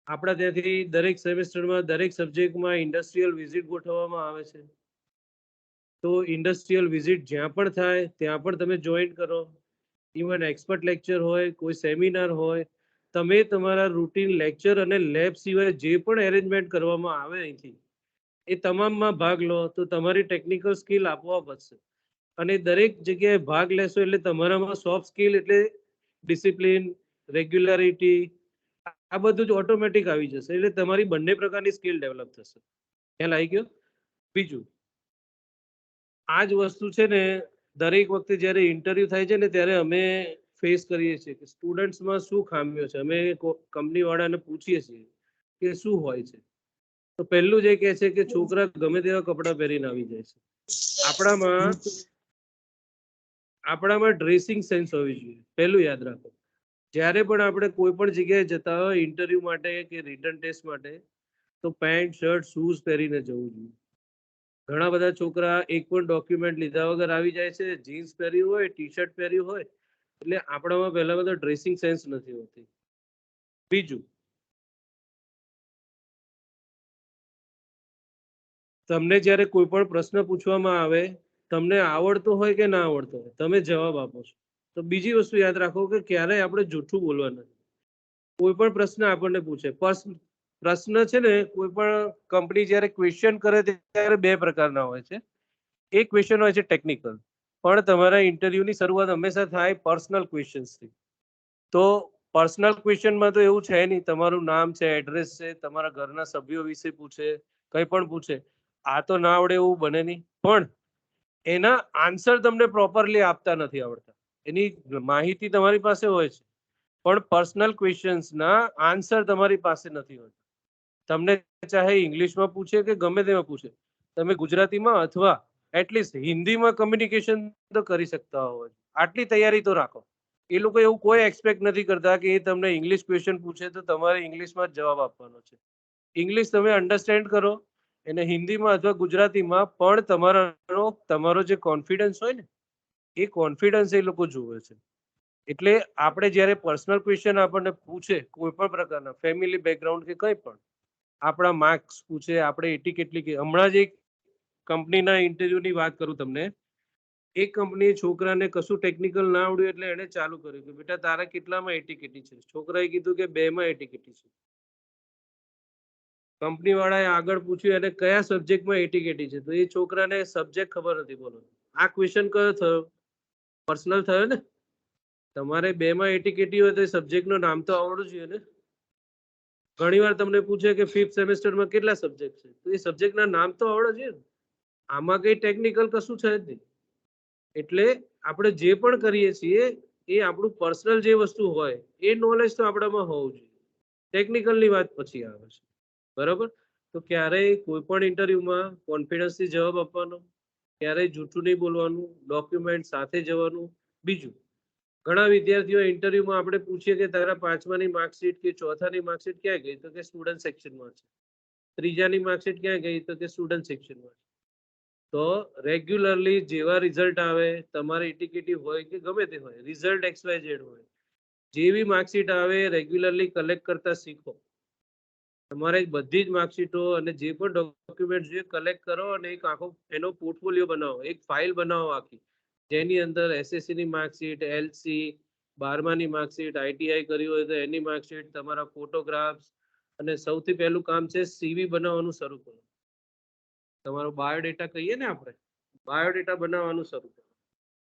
આપણા ત્યાંથી દરેક સેમેસ્ટરમાં દરેક સબ્જેક્ટમાં ઇન્ડસ્ટ્રીયલ વિઝિટ ગોઠવવામાં આવે છે. તો ઇન્ડસ્ટ્રીયલ વિઝિટ જ્યાં પણ થાય ત્યાં પણ તમે જોઈન કરો. ઇવન એક્સપર્ટ લેક્ચર હોય, કોઈ સેમિનાર હોય, તમે તમારા રૂટીન લેક્ચર અને લેબ સિવાય જે પણ એરેન્જમેન્ટ કરવામાં આવે અહીંથી એ તમામમાં ભાગ લો તો તમારી ટેકનિકલ સ્કિલ આપોઆપ વધશે. અને દરેક જગ્યાએ ભાગ લેશો એટલે તમારામાં સોફ્ટ સ્કિલ એટલે ડિસિપ્લિન, રેગ્યુલારિટી, આ બધું જ ઓટોમેટિક આવી જશે. એટલે તમારી બંને પ્રકારની સ્કિલ ડેવલપ થશે. ખ્યાલ આવી ગયો? બીજું, આ જ વસ્તુ છે ને દરેક વખતે જ્યારે ઇન્ટરવ્યુ થાય છે ને ત્યારે અમે ફેસ કરીએ છીએ કે સ્ટુડન્ટ્સમાં શું ખામીઓ છે. અમે કંપની વાળાને પૂછીએ છીએ કે શું હોય છે. તો પહેલું જ એ કહે છે કે છોકરા ગમે તેવા કપડાં પહેરીને આવી જાય છે. આપણામાં ડ્રેસિંગ સેન્સ હોવી જોઈએ. પહેલું યાદ રાખો, જ્યારે પણ આપણે કોઈ પણ જગ્યાએ જતા હોય ઇન્ટરવ્યુ માટે કે રિટન ટેસ્ટ માટે, તો પેન્ટ, શર્ટ, શૂઝ પહેરીને જવું જોઈએ. ઘણા બધા છોકરા એક પણ ડોક્યુમેન્ટ લીધા વગર આવી જાય છે, જીન્સ પહેર્યું હોય, ટી શર્ટ પહેર્યું હોય, એટલે આપણામાં પહેલા બધા ડ્રેસિંગ સેન્સ નથી હોતી. બીજું, તમને જ્યારે કોઈ પણ પ્રશ્ન પૂછવામાં આવે, તમને આવડતો હોય કે ના આવડતો હોય, તમે જવાબ આપો છો. તો બીજી વસ્તુ યાદ રાખો કે ક્યારેય આપણે જૂઠું બોલવાનું નથી. કોઈ પણ પ્રશ્ન આપણને પૂછે, પ્રશ્ન છે ને કોઈ પણ કંપની જ્યારે ક્વેશ્ચન કરે ત્યારે બે પ્રકારના હોય છે. એક ક્વેશ્ચન હોય છે ટેકનિકલ, પણ તમારા ઇન્ટરવ્યુની શરૂઆત હંમેશા થાય પર્સનલ ક્વેશ્ચન્સથી. તો પર્સનલ ક્વેશ્ચનમાં તો એવું છે નહીં, તમારું નામ છે, એડ્રેસ છે, તમારા ઘરના સભ્યો વિશે પૂછે, કંઈ પણ પૂછે. આ તો ના આવડે એવું બને નહીં, પણ એના આન્સર તમને પ્રોપરલી આપતા નથી આવડતા. એની માહિતી તમારી પાસે હોય છે, પણ પર્સનલ ક્વેશ્ચન્સના આન્સર તમારી પાસે નથી હોતા. તમને ચાહે ઇંગ્લિશમાં પૂછે કે ગમે તેમાં પૂછે, તમે ગુજરાતીમાં અથવા એટલીસ્ટ હિન્દીમાં કમ્યુનિકેશન તો કરી શકતા હોય. આટલી તૈયારી તો રાખો. એ લોકો એવું કોઈ એક્સપેક્ટ નથી કરતા કે એ તમને ઇંગ્લિશ ક્વેશ્ચન પૂછે તો તમારે ઇંગ્લિશમાં જ જવાબ આપવાનો છે. ઇંગ્લિશ તમે અન્ડરસ્ટેન્ડ કરો, એને હિન્દીમાં અથવા ગુજરાતીમાં, પણ તમારો જે કોન્ફિડન્સ હોય ને, એ કોન્ફિડન્સ એ લોકો જુએ છે. એટલે આપણે જ્યારે પર્સનલ ક્વેશ્ચન આપણને પૂછે, કોઈ પણ પ્રકારના ફેમિલી બેકગ્રાઉન્ડ કે કંઈ પણ, આપણા માર્ક્સ પૂછે, આપણે એટી કેટલી, કે હમણાં જ એક કંપનીના ઇન્ટરવ્યુની વાત કરું તમને. એક કંપનીએ છોકરાને કશું ટેકનિકલ ના આવડ્યું એટલે એને ચાલુ કર્યું કે બેટા તારા કેટલામાં એટી કેટી છે. છોકરાએ કીધું કે 2માં એટી કેટી છે. કંપની વાળાએ આગળ પૂછ્યું એને કયા સબ્જેક્ટમાં એટી કેટી છે, તો એ છોકરાને સબ્જેક્ટ ખબર નથી. બોલો, આ ક્વેશ્ચન કયો થયો? પર્સનલ થયો ને. તમારે 2માં એટી કેટી હોય તો એ સબ્જેક્ટનું નામ તો આવડવું જોઈએ ને. ઘણીવાર તમને પૂછે કે 5th સેમેસ્ટરમાં કેટલા સબ્જેક્ટ છે, તો એ સબ્જેક્ટના નામ તો આવડવા જોઈએ ને. આમાં કઈ ટેકનિકલ કશું છે જ નહીં. એટલે આપણે જે પણ કરીએ છીએ એ આપણું પર્સનલ જે વસ્તુ હોય એ નોલેજ તો આપણામાં હોવું જોઈએ. ટેકનિકલની વાત પછી આવે છે, બરાબર? તો ક્યારેય કોઈ પણ ઇન્ટરવ્યુમાં કોન્ફિડન્સથી જવાબ આપવાનો, ક્યારેય જૂઠું નહીં બોલવાનું, ડોક્યુમેન્ટ સાથે જવાનું. બીજું, ઘણા વિદ્યાર્થીઓ ઇન્ટરવ્યુમાં આપણે પૂછીએ કે તારા 5માની માર્કશીટ કે 4થાની માર્કશીટ ક્યાં ગઈ, તો કે સ્ટુડન્ટ સેક્શનમાં છે. 3જાની માર્કશીટ ક્યાં ગઈ, તો કે સ્ટુડન્ટ સેક્શનમાં છે. તો રેગ્યુલરલી જેવા રિઝલ્ટ આવે, તમારે ઇન્ડિકેટિવ હોય કે ગમે તે હોય, રિઝલ્ટ XYZ હોય, જેવી માર્કશીટ આવે રેગ્યુલરલી કલેક્ટ કરતા શીખો. તમારે બધી જ માર્કશીટો અને જે પણ ડોક્યુમેન્ટ જે કલેક્ટ કરો અને એક આખો એનો પોર્ટફોલિયો બનાવો, એક ફાઇલ બનાવો આખી, જેની અંદર એસએસસી ની માર્કશીટ, એલસી, 12માની માર્કશીટ, આઈટીઆઈ કર્યું હોય તો એની માર્કશીટ, તમારા ફોટોગ્રાફ્સ, અને સૌથી પહેલું કામ છે સીવી બનાવવાનું શરૂ કરો. તમારો બાયોડેટા કહીએ ને આપણે, બાયોડેટા બનાવવાનું શરૂ કરો.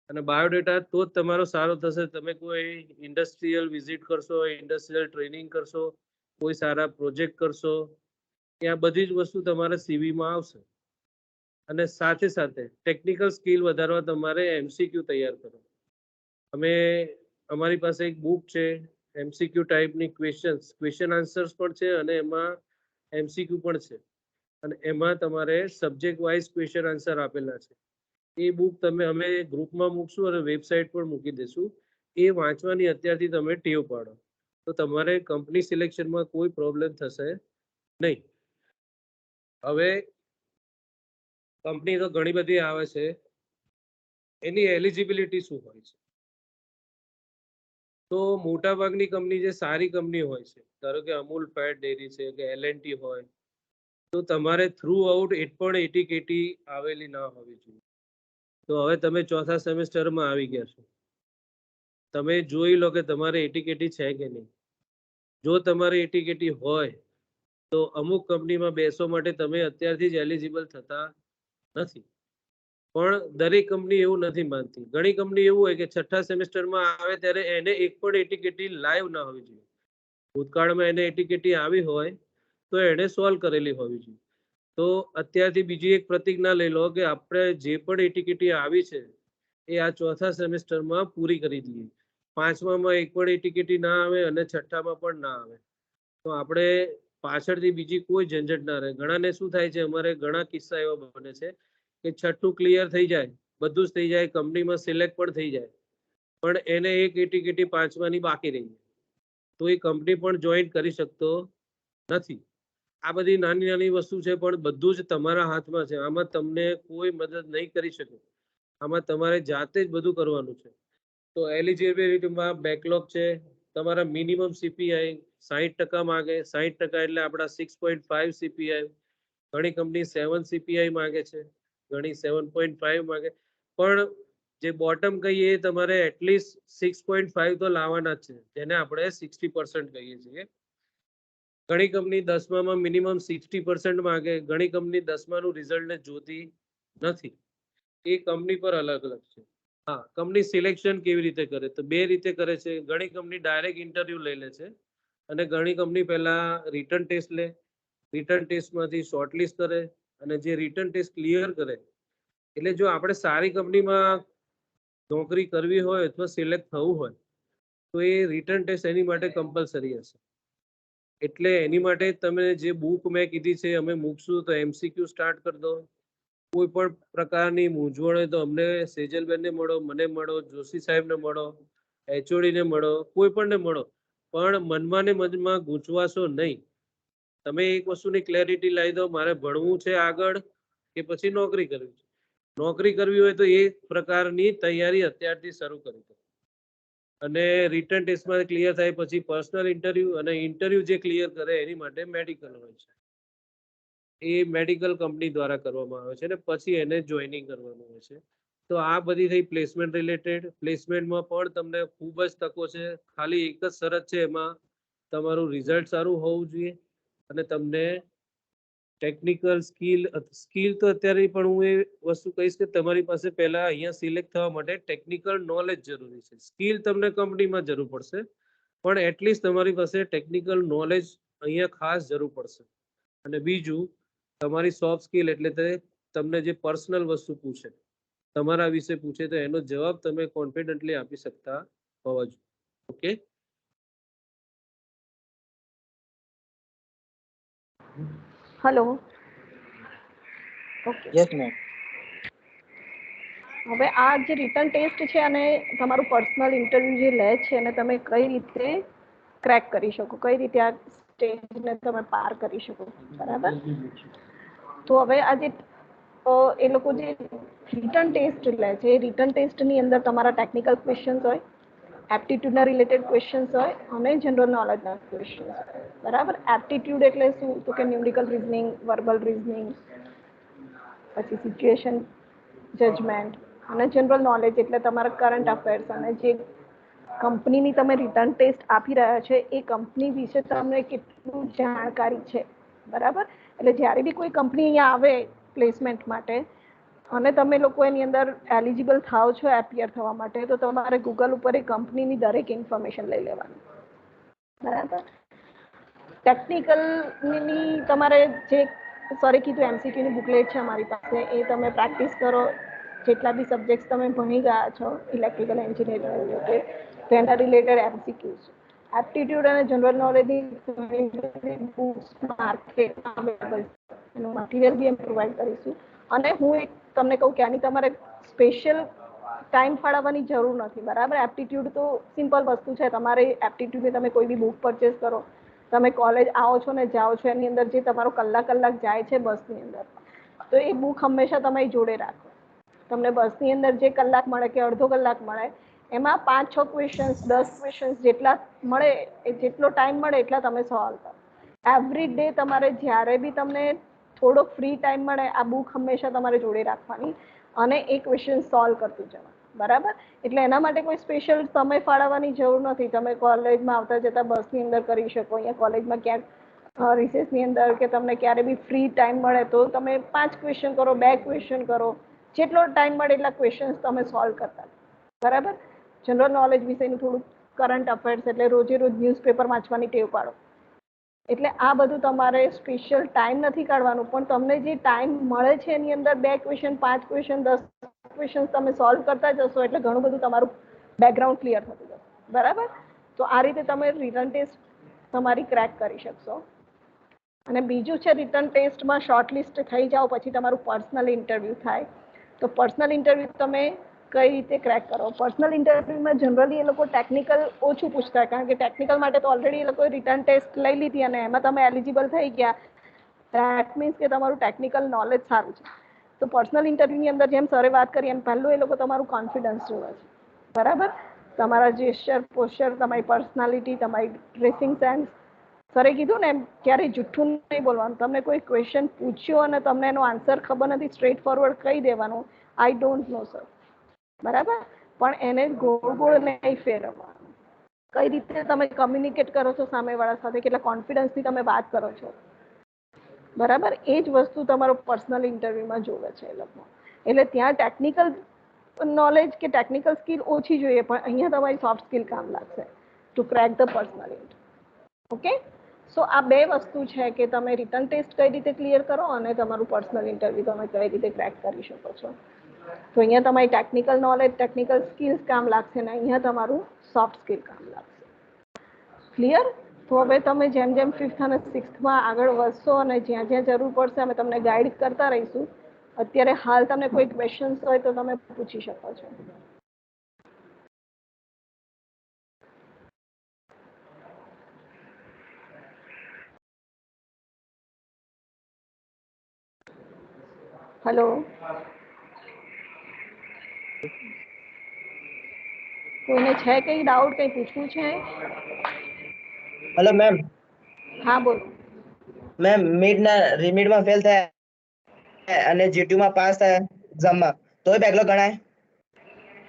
અને બાયોડેટા તો જ તમારો સારો થશે. તમે કોઈ ઇન્ડસ્ટ્રીયલ વિઝિટ કરશો, ઇન્ડસ્ટ્રીયલ ટ્રેનિંગ કરશો, કોઈ સારા પ્રોજેક્ટ કરશો, ત્યાં બધી જ વસ્તુ તમારા સીવીમાં આવશે. અને સાથે સાથે ટેકનિકલ સ્કિલ વધારવા તમારે એમસીક્યુ તૈયાર કરો. અમારી પાસે એક બુક છે એમસીક્યુ ટાઈપની, ક્વેશ્ચન આન્સર્સ પણ છે અને એમાં એમસીક્યુ પણ છે. અને એમાં તમારે સબ્જેક્ટ વાઇઝ ક્વેશ્ચન આન્સર આપેલા છે. એ બુક અમે ગ્રુપમાં મૂકશું અને વેબસાઇટ પર મૂકી દઈશું. એ વાંચવાની અત્યારથી તમે ટેવ પાડો તો તમારે કંપની સિલેક્શનમાં કોઈ પ્રોબ્લેમ થશે નહીં. હવે કંપની તો ઘણી બધી આવે છે, એની એલિજિબિલિટી શું હોય છે? તો મોટાભાગની કંપની જે સારી કંપની હોય છે, ધારો કે અમૂલ ફેટ ડેરી છે કે એલએનટી હોય, તો તમારે થ્રુ આઉટ એક પણ એટીકેટી આવેલી ના હોવી જોઈએ. તો હવે તમે ચોથા સેમેસ્ટરમાં આવી ગયા છો, તમે જોઈ લો કે તમારે એટીકેટી છે કે નહીં. જો તમારે એટીકેટી હોય તો અમુક કંપનીમાં બેસવા માટે તમે અત્યારથી જ એલિજિબલ થતા નથી. પણ દરેક કંપની એવું નથી માનતી. ઘણી કંપની એવું હોય કે છઠ્ઠા સેમેસ્ટરમાં આવે ત્યારે એને એક પણ એટીકેટી લાઈવ ના હોવી જોઈએ. ભૂતકાળમાં એને એટીકેટી આવી હોય તો એને સોલ્વ કરેલી હોવી જોઈએ. તો અત્યારથી બીજી એક પ્રતિજ્ઞા લઈ લો કે આપણે જે પણ એટીકેટી આવી છે એ આ ચોથા સેમેસ્ટરમાં પૂરી કરી દઈએ. પાંચમામાં એક પણ એટીકેટી ના આવે અને છઠ્ઠામાં પણ ના આવે તો આપણે પાછળથી બીજી કોઈ ઝંઝટ ના રહે. ઘણાને શું થાય છે, અમારે ઘણા કિસ્સા એવા બને છે કે છઠ્ઠું ક્લિયર થઈ જાય, બધું જ થઈ જાય, કંપનીમાં સિલેક્ટ પણ થઈ જાય, પણ એને એક એટીકેટી પાંચમાની બાકી રહી જાય તો એ કંપની પણ જોઈન કરી શકતો નથી. આ બધી નાની નાની વસ્તુ છે, પણ બધું જ તમારા હાથમાં છે. આમાં તમને કોઈ મદદ નહીં કરી શકે. આમાં તમારે જાતે જ બધું કરવાનું છે. તો એલિજિબિલિટીમાં બેકલોગ છે, તમારા મિનિમમ સીપીઆઈ 60% માંગે. 60% એટલે આપણા 6.5 સીપીઆઈ. ઘણી કંપની 7 સીપીઆઈ માંગે છે, ઘણી 7.5 માંગે. પણ જે બોટમ કહીએ એ તમારે એટલીસ્ટ 6.5 તો લાવવાના જ છે, જેને આપણે 60% કહીએ છીએ. ઘણી કંપની 10મામાં મિનિમમ 60% માંગે. ઘણી કંપની 10માનું રિઝલ્ટને જોતી નથી. એ કંપની પર અલગ અલગ છે. હા, કંપની સિલેક્શન કેવી રીતે કરે? તો બે રીતે કરે છે. ઘણી કંપની ડાયરેક્ટ ઇન્ટરવ્યુ લઈ લે છે અને ઘણી કંપની પહેલા રિટર્ન ટેસ્ટ લે. રિટર્ન ટેસ્ટમાંથી શોર્ટલિસ્ટ કરે અને જે રિટર્ન ટેસ્ટ ક્લિયર કરે, એટલે જો આપણે સારી કંપનીમાં નોકરી કરવી હોય અથવા સિલેક્ટ થવું હોય તો એ રિટર્ન ટેસ્ટ એની માટે કમ્પલસરી હશે. એટલે એની માટે તમે જે બુક મેં કીધી છે અમે મૂકશું, તો એમસીક્યુ સ્ટાર્ટ કરી દો. કોઈ પણ પ્રકારની મૂંઝવણ હોય તો અમને સેજલબેનને મળો, મને મળો, જોશી સાહેબને મળો, એચઓડીને મળો, કોઈ પણને મળો, પણ મનમાં ને મનમાં ગૂંચવાશો નહીં. તમે એક વસ્તુની ક્લેરિટી લાવી દો, મારે ભણવું છે આગળ કે પછી નોકરી કરવી છે. નોકરી કરવી હોય તો એ પ્રકારની તૈયારી અત્યારથી શરૂ કરી દો. અને રિટર્ન ટેસ્ટમાં ક્લિયર થાય પછી પર્સનલ ઇન્ટરવ્યુ, અને ઇન્ટરવ્યુ જે ક્લિયર કરે એની માટે મેડિકલ હોય છે. એ મેડિકલ કંપની દ્વારા કરવામાં આવે છે અને પછી એને જોઈનિંગ કરવાનું હોય છે. તો આ બધી થઈ પ્લેસમેન્ટ રિલેટેડ. પ્લેસમેન્ટમાં પણ તમને ખૂબ જ તકો છે. ખાલી એક જ શરત છે, એમાં તમારું રિઝલ્ટ સારું હોવું જોઈએ અને તમને ટેકનિકલ સ્કિલ તો અત્યારે પણ હું એ વસ્તુ કહીશ કે તમારી પાસે પહેલા અહીંયા સિલેક્ટ થવા માટે ટેકનિકલ નોલેજ જરૂરી છે. સ્કિલ તમને કંપનીમાં જરૂર પડશે, પણ એટલીસ્ટ તમારી પાસે ટેકનિકલ નોલેજ અહીંયા ખાસ જરૂર પડશે. અને બીજું, તમારી સોફ્ટ સ્કિલ એટલે તમને જે પર્સનલ વસ્તુ પૂછે, તમારા વિશે પૂછે, તો એનો જવાબ તમે કોન્ફિડન્ટલી આપી શકતા હોવા જોઈએ. Okay. Hello. Okay. Yes ma'am. હવે આ જે રિટર્ન ટેસ્ટ છે અને તમારું પર્સનલ ઇન્ટરવ્યુ જે લે છે અને તમે કઈ રીતે ક્રેક કરી શકો, કઈ રીતે આ સ્ટેજને તમે પાર કરી શકો, બરાબર? તો હવે આ જે એ લોકો જે રિટર્ન ટેસ્ટ લે છે, એ રિટર્ન ટેસ્ટની અંદર તમારા ટેકનિકલ ક્વેશ્ચન્સ હોય, એપ્ટિટ્યૂડના રિલેટેડ ક્વેશ્ચન્સ હોય અને જનરલ નોલેજના ક્વેશ્ચન્સ હોય. બરાબર. એપ્ટિટ્યૂડ એટલે શું? તો કે ન્યુમેરિકલ રીઝનિંગ, વર્બલ રીઝનિંગ, પછી સિચ્યુએશન જજમેન્ટ, અને જનરલ નોલેજ એટલે તમારા કરંટ અફેર્સ અને જે કંપનીની તમે રિટર્ન ટેસ્ટ આપી રહ્યા છે એ કંપની વિશે તમને કેટલું જાણકારી છે. બરાબર. એટલે જ્યારે બી કોઈ કંપની અહીંયા આવે પ્લેસમેન્ટ માટે અને તમે લોકો એની અંદર એલિજિબલ થાવ છો એપિયર થવા માટે, તો તમારે ગૂગલ ઉપર એ કંપનીની દરેક ઇન્ફોર્મેશન લઈ લેવાની. બરાબર. ટેકનિકલની તમારે જે સરે કીધું એમસીક્યુની બુકલેટ છે અમારી પાસે, એ તમે પ્રેક્ટિસ કરો. જેટલા બી સબ્જેક્ટ્સ તમે ભણી ગયા છો ઇલેક્ટ્રિકલ એન્જિનિયરિંગ રિલેટેડ, તેના રિલેટેડ એમસીક્યુઝ. એપ્ટિટ્યૂડ અને જનરલ નોલેજની બુક્સ માર્કેટમાં અવેલેબલ છે. એનું મટીરિયલ બી અમે પ્રોવાઈડ કરીશું. અને હું એક તમને કહું કે આની તમારે સ્પેશિયલ ટાઈમ ફાળવવાની જરૂર નથી. બરાબર. એપ્ટિટ્યૂડ તો સિમ્પલ વસ્તુ છે. તમારે એપ્ટિટ્યૂડની તમે કોઈ બી બુક પરચેસ કરો, તમે કોલેજ આવો છો ને જાઓ છો, એની અંદર જે તમારો કલાક જાય છે બસની અંદર, તો એ બુક હંમેશા તમારી જોડે રાખો. તમને બસની અંદર જે કલાક મળે કે અડધો કલાક મળે, એમાં 5-6 ક્વેશ્ચન્સ, 10 ક્વેશ્ચન્સ જેટલા મળે, એ જેટલો ટાઈમ મળે એટલા તમે સોલ્વ કરો. એવરી ડે તમારે જ્યારે બી તમને થોડો ફ્રી ટાઈમ મળે, આ બુક હંમેશા તમારે જોડે રાખવાની અને એ ક્વેશ્ચન સોલ્વ કરતું જવાનું. બરાબર. એટલે એના માટે કોઈ સ્પેશિયલ સમય ફાળવવાની જરૂર નથી. તમે કોલેજમાં આવતા જતા બસની અંદર કરી શકો, અહીંયા કોલેજમાં ક્યાંક રિસેસની અંદર કે તમને ક્યારે બી ફ્રી ટાઈમ મળે તો તમે 5 ક્વેશ્ચન કરો, 2 ક્વેશ્ચન કરો, જેટલો ટાઈમ મળે એટલા ક્વેશ્ચન્સ તમે સોલ્વ કરતા. બરાબર. જનરલ નોલેજ વિશેનું થોડું કરંટ અફેર્સ એટલે રોજે રોજ ન્યૂઝપેપર વાંચવાની ટેવ પાડો. એટલે આ બધું તમારે સ્પેશિયલ ટાઈમ નથી કાઢવાનું, પણ તમને જે ટાઈમ મળે છે એની અંદર 2 ક્વેશ્ચન, 5 ક્વેશ્ચન, 10 ક્વેશ્ચન તમે સોલ્વ કરતા જશો એટલે ઘણું બધું તમારું બેકગ્રાઉન્ડ ક્લિયર થતું જશે. બરાબર. તો આ રીતે તમે રિટર્ન ટેસ્ટ તમારી ક્રેક કરી શકશો. અને બીજું છે, રિટર્ન ટેસ્ટમાં શોર્ટલિસ્ટ થઈ જાઓ પછી તમારું પર્સનલ ઇન્ટરવ્યૂ થાય. તો પર્સનલ ઇન્ટરવ્યૂ તમે કઈ રીતે ક્રેક કરો? પર્સનલ ઇન્ટરવ્યૂમાં જનરલી એ લોકો ટેકનિકલ ઓછું પૂછતા, કારણ કે ટેકનિકલ માટે તો ઓલરેડી એ લોકોએ રિટર્ન ટેસ્ટ લઈ લીધી અને એમાં તમે એલિજિબલ થઈ ગયા. દેટ મીન્સ કે તમારું ટેકનિકલ નોલેજ સારું છે. તો પર્સનલ ઇન્ટરવ્યૂની અંદર જેમ સરે વાત કરી એમ પહેલું એ લોકો તમારું કોન્ફિડન્સ જોવે છે. બરાબર. તમારા જેસ્ચર, પોસ્ચર, તમારી પર્સનાલિટી, તમારી ડ્રેસિંગ સેન્સ. સરે કીધું ને એમ ક્યારેય જુઠ્ઠું નહીં બોલવાનું. તમને કોઈ ક્વેશ્ચન પૂછ્યો અને તમને એનો આન્સર ખબર નથી, સ્ટ્રેટ ફોરવર્ડ કહી દેવાનું, આઈ ડોન્ટ નો સર. બરાબર. પણ એને ગોળ ગોળ નહીં ફેરવવાનું. કઈ રીતે તમે કમ્યુનિકેટ કરો છો સામેવાળા સાથે, કેટલા કોન્ફિડન્સથી તમે વાત કરો છો. બરાબર. એ જ વસ્તુ તમારો પર્સનલ ઇન્ટરવ્યુમાં જોવે છે એ લોકો. એટલે ત્યાં ટેકનિકલ નોલેજ કે ટેકનિકલ સ્કિલ ઓછી જોઈએ, પણ અહીંયા તમારી સોફ્ટ સ્કિલ કામ લાગશે to crack the personal interview. Okay. So આ બે વસ્તુ છે કે તમે રિટર્ન ટેસ્ટ કઈ રીતે ક્લિયર કરો અને તમારું પર્સનલ ઇન્ટરવ્યુ તમે કઈ રીતે ક્રેક કરી શકો છો. તો અહીંયા તમારી ટેકનિકલ નોલેજ, ટેકનિકલ સ્કિલ્સ કામ લાગશે ને અહીંયા તમારું સોફ્ટ સ્કિલ કામ લાગશે. ક્લિયર? તો હવે તમે જેમ જેમ 5th અને 6thમાં આગળ વધશો અને જ્યાં જ્યાં જરૂર પડશે અમે તમને ગાઈડ કરતા રહીશું. અત્યારે હાલ તમને કોઈ ક્વેશ્ચન્સ હોય તો તમે પૂછી શકો છો. હેલો, કોઈને છે કઈ ડાઉટ, કઈ પૂછવું છે? Hello ma'am. હા બોલો. મેમ રીમિડમાં ફેલ થયા અને જીટીયુમાં પાસ થયા એક્ઝામમાં, તોય બેકલોગ ગણાય?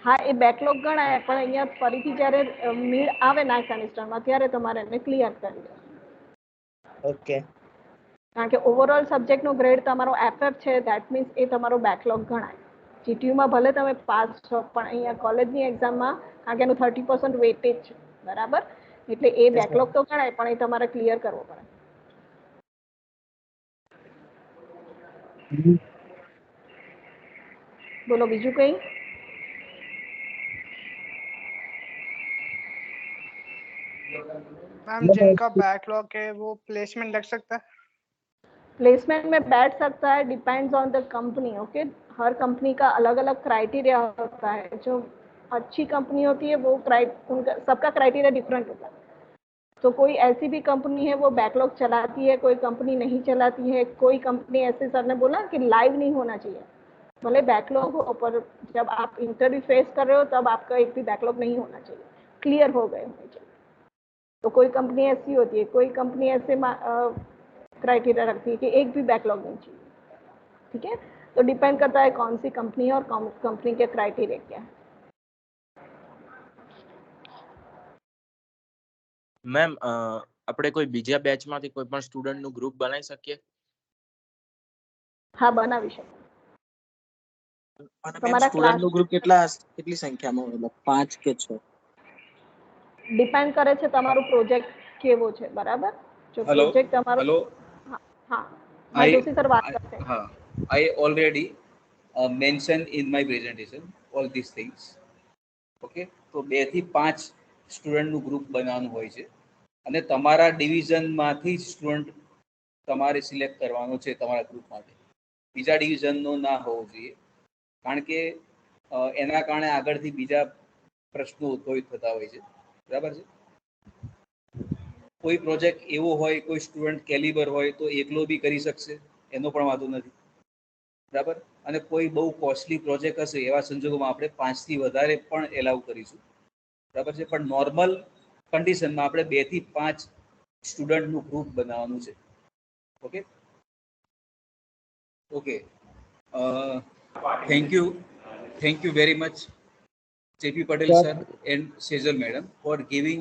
હા, એ બેકલોગ ગણાય, પણ અહીંયા ફરીથી જ્યારે મિડ આવે ના સેમિસ્ટરમાં ત્યારે તમારે એને ક્લિયર કરી દેવાનું. ઓકે. કારણ કે ઓવરઓલ સબ્જેક્ટનો ગ્રેડ તમારો એફએફ છે, ધેટ મીન્સ એ તમારો બેકલોગ ગણાય. જીટીયુમાં ભલે તમે પાસ છો, પણ અહીંયા કોલેજની એક્ઝામમાં કારણ કે એનું 30% વેટેજ છે. બરાબર. એટલે એ બેકલોગ તો ગણાય, પણ એ તમારે ક્લિયર કરવો પડે. બોલો બીજું કઈ? मैम जिनका बैकलॉग है वो प्लेसमेंट लग सकता है? प्लेसमेंट में बैठ सकता है, depends on the company. Okay. Her company का अलग अलग क्राइटेरिया होता है. जो अच्छी कंपनी होती है वो उनका सबका क्राइटेरिया डिफरेंट होता है. तो कोई ऐसी भी कंपनी है वो बैकलॉग चलाती है, कोई कंपनी नहीं चलाती है. कोई कंपनी ऐसे सर ने बोला कि लाइव नहीं होना चाहिए, भले बैकलॉग हो, पर जब आप इंटरव्यू फेस कर रहे हो तब आपका एक भी बैकलॉग नहीं होना चाहिए. क्लियर हो गए होंगे। तो कोई कंपनी ऐसी होती है, कोई कंपनी ऐसे क्राइटेरिया रखती है कि एक भी बैकलॉग नहीं चाहिए। ठीक है, तो डिपेंड करता है कौन सी कंपनी है और कंपनी के क्राइटेरिया क्या है। મેમ આપણે કોઈ બીજા બેચમાંથી કોઈ પણ સ્ટુડન્ટનું ગ્રુપ બનાવી શકીએ? હા, બનાવી શકો. અને મેમ તમારા સ્ટુડન્ટનું ગ્રુપ કેટલી સંખ્યામાં મતલબ 5 કે 6? ડિપેન્ડ કરે છે તમારો પ્રોજેક્ટ કેવો છે, બરાબર? જો પ્રોજેક્ટ તમારો hello. હા, માધુસી સર વાત કરશે. I already mentioned in my presentation all these things. Okay, તો 2 થી 5 સ્ટુડન્ટનું ગ્રુપ બનાવવાનું હોય છે અને તમારા ડિવિઝનમાંથી જ સ્ટુડન્ટ તમારે સિલેક્ટ કરવાનો છે તમારા ગ્રુપ માટે. બીજા ડિવિઝનનો ના હોવો જોઈએ, કારણ કે એના કારણે આગળથી બીજા પ્રશ્નો ઉદ્ભવિત થતા હોય છે, બરાબર છે? કોઈ પ્રોજેક્ટ એવો હોય, કોઈ સ્ટુડન્ટ કેલિબર હોય તો એકલો બી કરી શકશે, એનો પણ વાંધો નથી, બરાબર? અને કોઈ બહુ કોસ્ટલી પ્રોજેક્ટ હશે એવા સંજોગોમાં આપણે 5 થી વધારે પણ એલાઉ કરીશું, બરાબર છે? પણ નોર્મલ કન્ડિશનમાં આપણે 2 થી 5 સ્ટુડન્ટનું ગ્રુપ બનાવવાનું છે. Okay okay, thank you very much JP Patel sir and Sejal madam for giving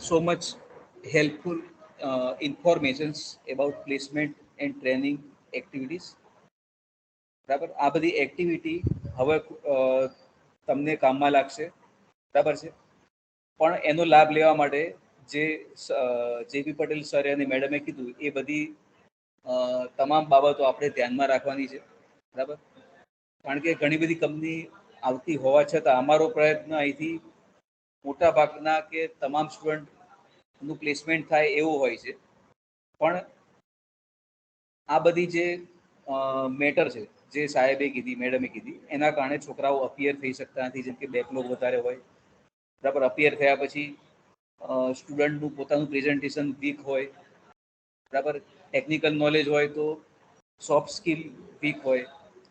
so much helpful informations about placement and training activities. બરાબર, આ બધી એક્ટિવિટી હવે તમને કામમાં લાગશે, બરાબર છે? પણ એનો લાભ લેવા માટે જે JP પટેલ સરે અને મેડમે કીધું એ બધી તમામ બાબતો આપણે ધ્યાનમાં રાખવાની છે, બરાબર? કારણ કે ઘણી બધી કંપની આવતી હોવા છતાં અમારો પ્રયત્ન અહીંથી મોટા ભાગના કે તમામ સ્ટુડન્ટનું પ્લેસમેન્ટ થાય એવો હોય છે. પણ આ બધી જે મેટર છે, જે સાહેબે કીધી, મેડમે કીધી, એના કારણે છોકરાઓ અપિયર થઈ શકતા નથી, જેમ કે બેકલોગ વધારે હોય, બરાબર? અપિયર થયા પછી સ્ટુડન્ટનું પોતાનું પ્રેઝન્ટેશન વીક હોય, બરાબર? ટેકનિકલ નોલેજ હોય તો સોફ્ટ સ્કિલ વીક હોય.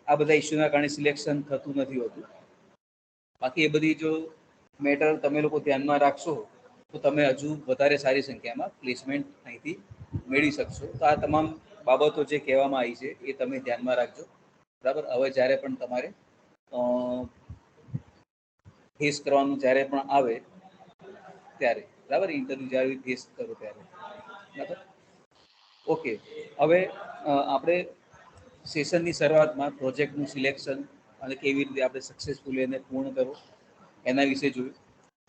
આ બધા ઇસ્યુના કારણે સિલેક્શન થતું નથી હોતું. બાકી એ બધી જો મેટર તમે લોકો ધ્યાનમાં રાખશો તો તમે હજુ વધારે સારી સંખ્યામાં પ્લેસમેન્ટ અહીંથી મેળવી શકશો. તો આ તમામ બાબતો જે કહેવામાં આવી છે એ તમે ધ્યાનમાં રાખજો, બરાબર? હવે જ્યારે પણ તમારે ફેસ કરવાનું જ્યારે પણ આવે ત્યારે, બરાબર? ઇન્ટરવ્યુ જ્યારે ફેસ કરો ત્યારે, બરાબર? ઓકે, હવે આપણે સેશનની શરૂઆતમાં પ્રોજેક્ટનું સિલેક્શન અને કેવી રીતે આપણે સક્સેસફુલી એને પૂર્ણ કરવું એના વિશે જોયું.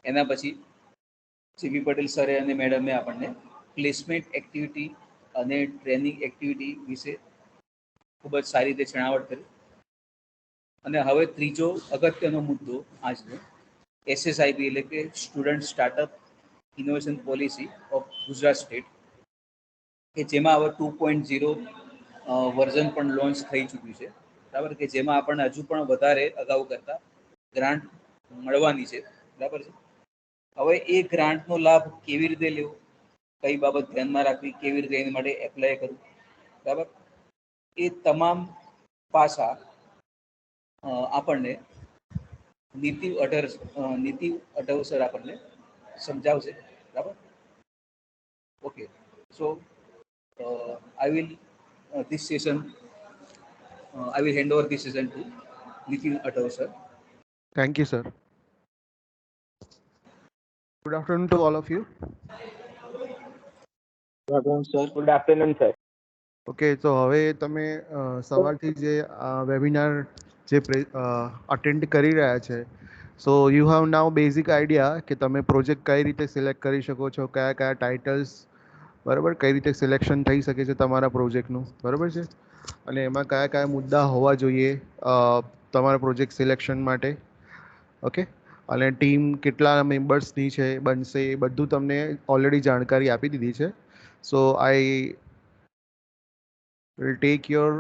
એના પછી JP પટેલ સરે અને મેડમે આપણને પ્લેસમેન્ટ એક્ટિવિટી અને ટ્રેનિંગ એક્ટિવિટી વિશે ખૂબ જ સારી રીતે છણાવટ કરી. અને હવે ત્રીજો અગત્યનો મુદ્દો આજનો SSIP એટલે કે student startup innovation policy of Gujarat state, કે જેમાં હવે 2.0 વર્ઝન પણ લોન્ચ થઈ ચૂક્યું છે, બરાબર? કે જેમાં આપણને હજુ પણ વધારે અગાઉ કરતાં ગ્રાન્ટ મળવાની છે, બરાબર છે? હવે એ ગ્રાન્ટનો લાભ કેવી રીતે લેવો, કઈ બાબત ધ્યાનમાં રાખવી, કેવી રીતે એની માટે એપ્લાય કરવું, બરાબર? એ તમામ પાસા આપણને નીતિ અઢવસર આપણને સમજાવશે, બરાબર? Okay, so I will this session I will hand over this session to Nitin Athav sir. Thank you, sir. Good afternoon to all of you. Good afternoon, sir. Good afternoon, sir. Okay, તો હવે તમે સવારથી જે વેબિનાર જે અટેન્ડ કરી રહ્યા છે, so you have now basic idea કે તમે પ્રોજેક્ટ કઈ રીતે સિલેક્ટ કરી શકો છો, કયા કયા ટાઇટલ્સ, બરાબર, કઈ રીતે સિલેક્શન થઈ શકે છે તમારા પ્રોજેક્ટનું, બરાબર છે? અને એમાં કયા કયા મુદ્દા હોવા જોઈએ તમારા પ્રોજેક્ટ સિલેક્શન માટે, ઓકે? અને ટીમ કેટલા મેમ્બર્સની છે બનશે એ બધું તમને ઓલરેડી જાણકારી આપી દીધી છે. સો આઈ will take your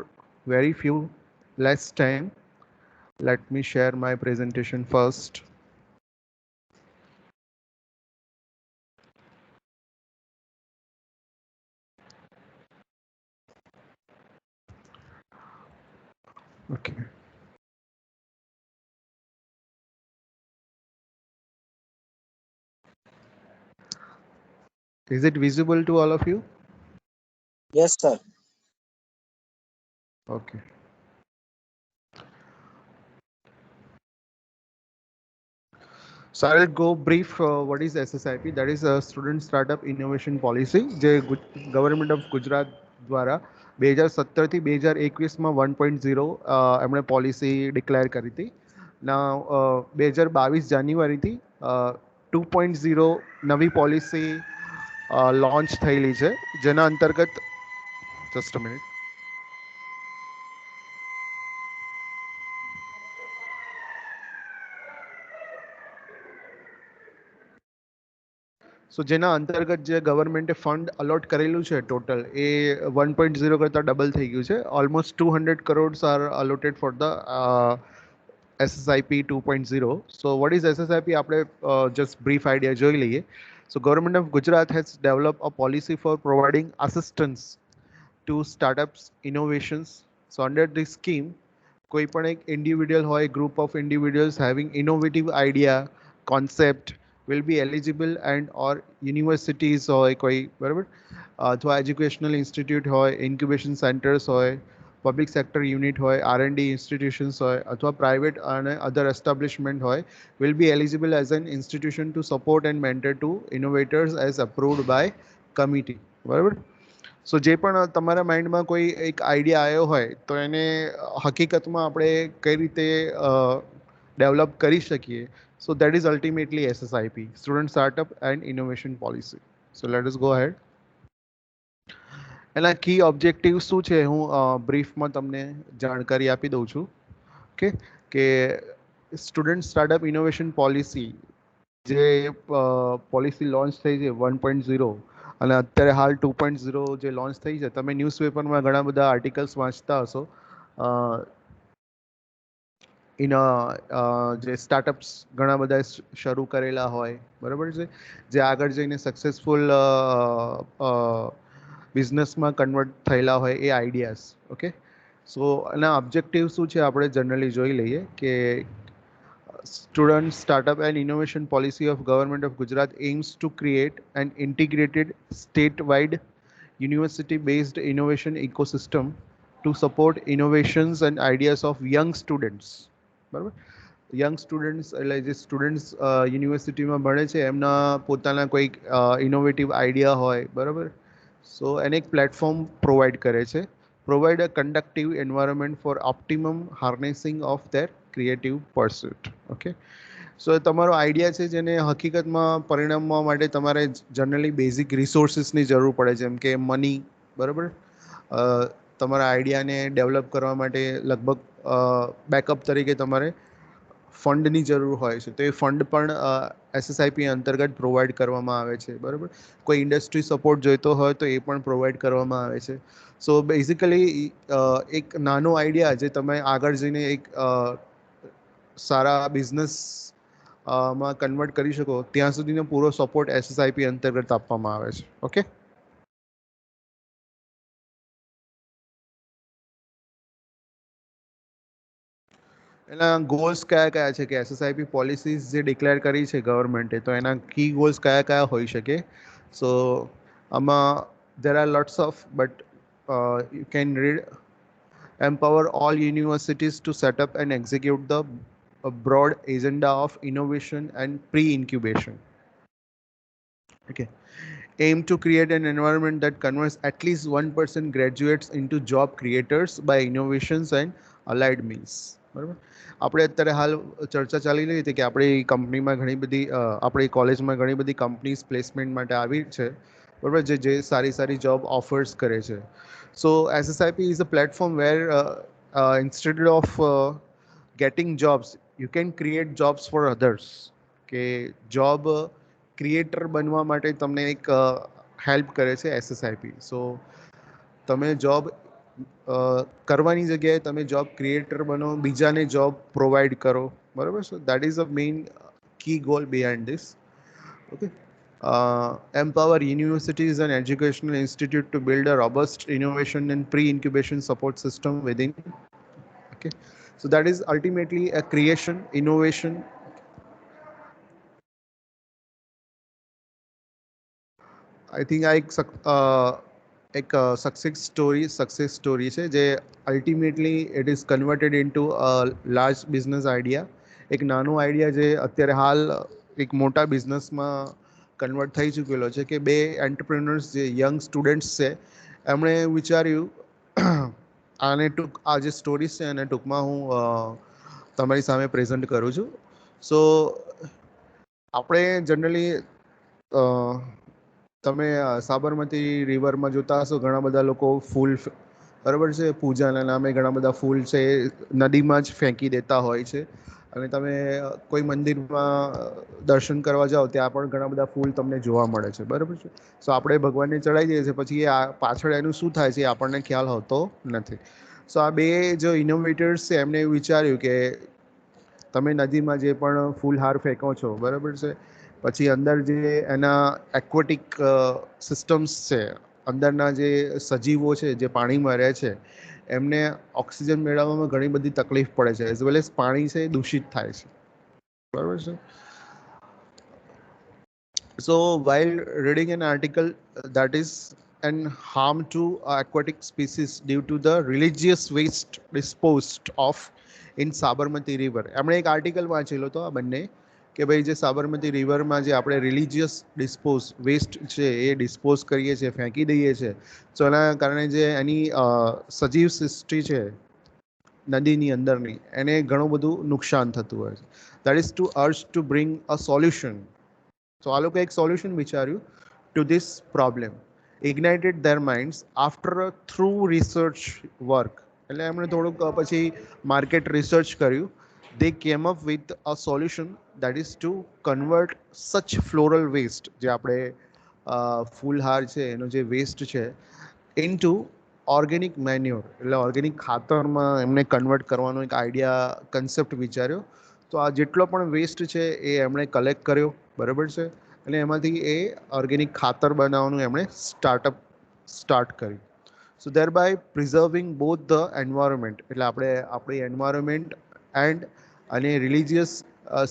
very few less time. Let me share my presentation first. Okay. Is it visible to all of you? Yes, sir. Okay. So I'll go brief what is SSIP. That is a Student Startup Innovation Policy જે ગવર્મેન્ટ ઓફ ગુજરાત દ્વારા 2017 થી 2021માં 1.0 એમણે પોલિસી ડિક્લેર કરી હતી. ના 2022 જાન્યુઆરીથી 2.0 નવી પોલિસી લોન્ચ થયેલી છે જેના અંતર્ગત જસ્ટ અ મિનિટ. સો જેના અંતર્ગત જે ગવર્મેન્ટે ફંડ અલોટ કરેલું છે ટોટલ એ 1.0 કરતાં ડબલ થઈ ગયું છે. Almost 200 crores are allotted for the SSIP 2.0. So what is SSIP? આપણે just brief idea જોઈ લઈએ. So Government of Gujarat has developed a policy for providing assistance to startups innovations. So under this scheme કોઈ પણ એક ઇન્ડિવિડ્યુઅલ હોય group of individuals having innovative idea concept will be eligible and or universities હોય કોઈ બરાબર અથવા એજ્યુકેશનલ ઇન્સ્ટિટ્યૂટ હોય ઇન્ક્યુબેશન સેન્ટર્સ હોય પબ્લિક સેક્ટર યુનિટ હોય R&D ઇન્સ્ટિટ્યુશન્સ હોય અથવા પ્રાઇવેટ અને અધર એસ્ટાબ્લિશમેન્ટ હોય will be eligible as an institution to support and mentor to innovators as approved by committee. બરાબર. સો જે પણ તમારા માઇન્ડમાં કોઈ એક આઈડિયા આવ્યો હોય તો એને હકીકતમાં આપણે કઈ રીતે ડેવલપ કરી શકીએ. So that is ultimately SSIP, student startup and innovation policy. So let us go head. એના કી ઓબ્જેક્ટિવ શું છે હું બ્રીફમાં તમને જાણકારી આપી દઉં છું. ઓકે કે સ્ટુડન્ટ સ્ટાર્ટઅપ ઇનોવેશન પોલિસી જે પોલિસી લોન્ચ થઈ છે 1.0 અને અત્યારે હાલ 2.0 જે લોન્ચ થઈ છે તમે ન્યૂઝપેપરમાં ઘણા બધા આર્ટિકલ્સ વાંચતા હશો જે સ્ટાર્ટઅપ્સ ઘણા બધા શરૂ કરેલા હોય બરાબર છે જે આગળ જઈને સક્સેસફુલ બિઝનેસમાં કન્વર્ટ થયેલા હોય એ આઈડિયાઝ. ઓકે સો એના ઓબ્જેક્ટિવ શું છે આપણે જનરલી જોઈ લઈએ કે Student Startup and Innovation Policy of Government of Gujarat aims to create an integrated statewide university-based innovation ecosystem to support innovations and ideas of young students. બરાબર. યંગ સ્ટુડન્ટ્સ એટલે જે સ્ટુડન્ટ્સ યુનિવર્સિટીમાં ભણે છે એમના પોતાના કોઈ ઇનોવેટિવ આઈડિયા હોય બરાબર. સો એને એક પ્લેટફોર્મ પ્રોવાઈડ કરે છે. Provide a conducive environment for optimum harnessing of their creative pursuit. Okay. સો તમારો આઈડિયા છે જેને હકીકતમાં પરિણામવા માટે તમારે જનરલી બેઝિક રિસોર્સિસની જરૂર પડે જેમ કે મની બરાબર. તમારા આઈડિયાને ડેવલપ કરવા માટે લગભગ બેકઅપ તરીકે તમારે ફંડની જરૂર હોય છે તો એ ફંડ પણ SSIP અંતર્ગત પ્રોવાઈડ કરવામાં આવે છે બરાબર. કોઈ ઇન્ડસ્ટ્રી સપોર્ટ જોઈતો હોય તો એ પણ પ્રોવાઈડ કરવામાં આવે છે. સો બેઝિકલી એક નાનો આઈડિયા જે તમે આગળ જઈને એક સારા બિઝનેસ માં કન્વર્ટ કરી શકો ત્યાં સુધીનો પૂરો સપોર્ટ SSIP અંતર્ગત આપવામાં આવે છે. ઓકે. એના ગોલ્સ કયા કયા છે કે SSIP પોલિસીઝ જે ડિક્લેર કરી છે ગવર્મેન્ટે તો એના કી ગોલ્સ કયા કયા હોઈ શકે. સો આમાં there are lots of but you can read empower all universities to set up and execute the broad agenda of innovation and pre-incubation. Okay. Aim to create an environment that converts at least 1% graduates into job creators by innovations and allied means. બરાબર. આપણે અત્યારે હાલ ચર્ચા ચાલી રહી હતી કે આપણી કંપનીમાં ઘણી બધી આપણી કોલેજમાં ઘણી બધી કંપનીઝ પ્લેસમેન્ટ માટે આવી છે બરાબર જે સારી સારી જોબ ઓફર્સ કરે છે. So SSIP is a platform where instead of getting jobs you can create jobs for others કે જોબ ક્રિએટર બનવા માટે તમને એક હેલ્પ કરે છે SSIP. સો તમે જોબ કરવાની જગ્યાએ તમે જોબ ક્રિએટર બનો બીજાને જોબ પ્રોવાઈડ કરો બરાબર. So that is a main key goal behind this. Okay. Empower universities and educational institute to build a robust innovation and pre-incubation support system within. Okay. So that is ultimately a creation, innovation, I think આ એક સક્સેસ સ્ટોરી છે જે ultimately it is converted into a large business idea. એક નાનો આઈડિયા જે અત્યારે હાલ એક મોટા બિઝનેસમાં કન્વર્ટ થઈ ચૂકેલો છે કે બે એન્ટરપ્રેનર્સ જે યંગ સ્ટુડન્ટ્સ છે એમણે વિચાર્યું આ જે સ્ટોરીઝ છે એને ટૂંકમાં હું તમારી સામે પ્રેઝન્ટ કરું છું. સો આપણે જનરલી તમે સાબરમતી રિવરમાં જોતા હશો ઘણા બધા લોકો ફૂલ બરાબર છે પૂજાના નામે ઘણા બધા ફૂલ છે નદીમાં જ ફેંકી દેતા હોય છે. અને તમે કોઈ મંદિરમાં દર્શન કરવા જાઓ ત્યાં પણ ઘણા બધા ફૂલ તમને જોવા મળે છે બરાબર છે. સો આપણે ભગવાનને ચડાવી દઈએ છીએ પછી એ પાછળ એનું શું થાય છે એ આપણને ખ્યાલ હોતો નથી. સો આ બે જો ઇનોવેટર્સ છે એમને એવું વિચાર્યું કે તમે નદીમાં જે પણ ફૂલહાર ફેંકો છો બરાબર છે પછી અંદર જે એના એક્વોટિક સિસ્ટમ્સ છે અંદરના જે સજીવો છે જે પાણીમાં રહે છે એમને ઓક્સિજન મેળવવામાં ઘણી બધી તકલીફ પડે છે એઝ વેલ એઝ પાણી છે એ દૂષિત થાય છે બરાબર છે. So while reading an article that is an harm to aquatic species due to the religious waste disposed of in Sabarmati river, એમણે એક આર્ટિકલ વાંચેલો હતો આ બંને કે ભાઈ જે સાબરમતી રિવરમાં જે આપણે રિલિજિયસ વેસ્ટ છે એ ડિસ્પોઝ કરીએ છીએ ફેંકી દઈએ છીએ તો એના કારણે જે એની સજીવ સૃષ્ટિ છે નદીની અંદરની એને ઘણું બધું નુકસાન થતું હોય છે. That is to urge to bring a solution. તો આ લોકો એક સોલ્યુશન વિચાર્યું to this problem. Ignited their minds after through research work. એટલે એમણે થોડુંક પછી માર્કેટ રિસર્ચ કર્યું. they came up with a solution that is to convert such floral waste જે આપણે ફૂલહાર છે એનો જે વેસ્ટ છે into ઓર્ગેનિક મેન્યોર એટલે ઓર્ગેનિક ખાતરમાં એમને કન્વર્ટ કરવાનો એક આઈડિયા કન્સેપ્ટ વિચાર્યો. તો આ જેટલો પણ વેસ્ટ છે એ એમણે કલેક્ટ કર્યો બરાબર છે અને એમાંથી એ ઓર્ગેનિક ખાતર બનાવવાનું એમણે સ્ટાર્ટ કર્યું. સો દેર by preserving both the environment એટલે આપણે આપણી એન્વાયરમેન્ટ એન્ડ અને રિલિજિયસ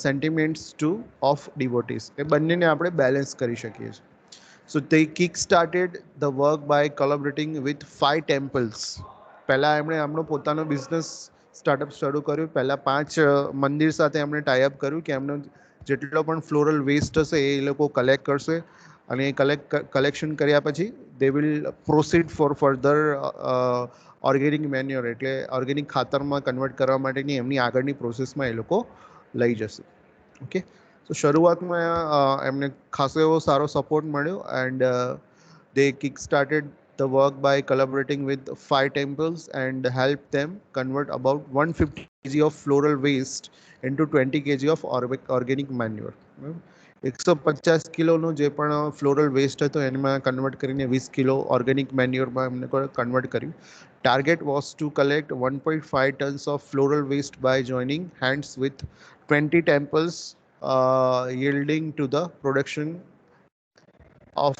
સેન્ટિમેન્ટ્સ ટુ ઓફ ડિવોટીસ એ બંનેને આપણે બેલેન્સ કરી શકીએ છીએ. સો they kick-started the work by collaborating with 5 temples. પહેલાં એમણે એમનો પોતાનો બિઝનેસ સ્ટાર્ટઅપ શરૂ કર્યું. પહેલાં 5 મંદિર સાથે એમણે ટાઈઅપ કર્યું કે એમનો જેટલો પણ ફ્લોરલ વેસ્ટ હશે એ લોકો કલેક્ટ કરશે અને કલેક્શન કર્યા પછી they will proceed for further organic manure એટલે ઓર્ગેનિક ખાતરમાં કન્વર્ટ કરવા માટેની એમની આગળની પ્રોસેસમાં એ લોકો લઈ જશે. ઓકે, તો શરૂઆતમાં એમને ખાસો એવો સારો સપોર્ટ મળ્યો and they kick-started the work by collaborating with 5 temples and helped them convert about 150 kg of floral waste into 20 kg of organic manure. 150 કિલોનો જે પણ ફ્લોરલ વેસ્ટ હતો એમાં કન્વર્ટ કરીને 20 કિલો ઓર્ગેનિક મેન્યુરમાં એમને કન્વર્ટ કર્યું. Target was two collect 1.5 tons of floral waste by joining hands with 20 temples, yielding to the production of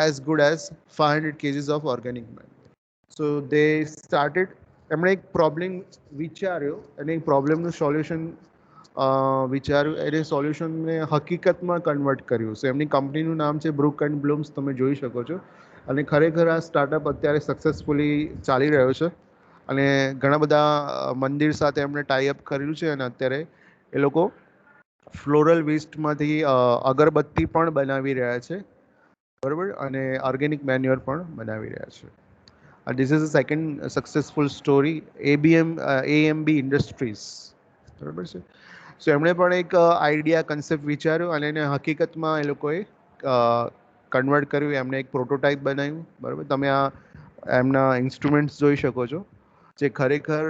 as good as 500 kgs of organic manure. So they started એમણે એક પ્રોબ્લેમ વિચાર્યો અને એ પ્રોબ્લેમનું સોલ્યુશન વિચાર્યું એને સોલ્યુશનને હકીકતમાં કન્વર્ટ કર્યું. સો એમની કંપનીનું નામ છે બ્રુક એન્ડ બ્લૂમ્સ, તમે જોઈ શકો છો. અને ખરેખર આ સ્ટાર્ટઅપ અત્યારે સક્સેસફુલી ચાલી રહ્યો છે અને ઘણા બધા મંદિર સાથે એમણે ટાઈઅપ કર્યું છે અને અત્યારે એ લોકો ફ્લોરલ વેસ્ટમાંથી અગરબત્તી પણ બનાવી રહ્યા છે બરાબર અને ઓર્ગેનિક મેન્યુઅર પણ બનાવી રહ્યા છે. This is a second successful story AMB industries બરાબર છે. સો એમણે પણ એક આઈડિયા કન્સેપ્ટ વિચાર્યો અને એને હકીકતમાં એ લોકોએ કન્વર્ટ કર્યું. એમને એક પ્રોટોટાઇપ બનાવ્યું બરાબર. તમે આ એમના ઇન્સ્ટ્રુમેન્ટ્સ જોઈ શકો છો જે ખરેખર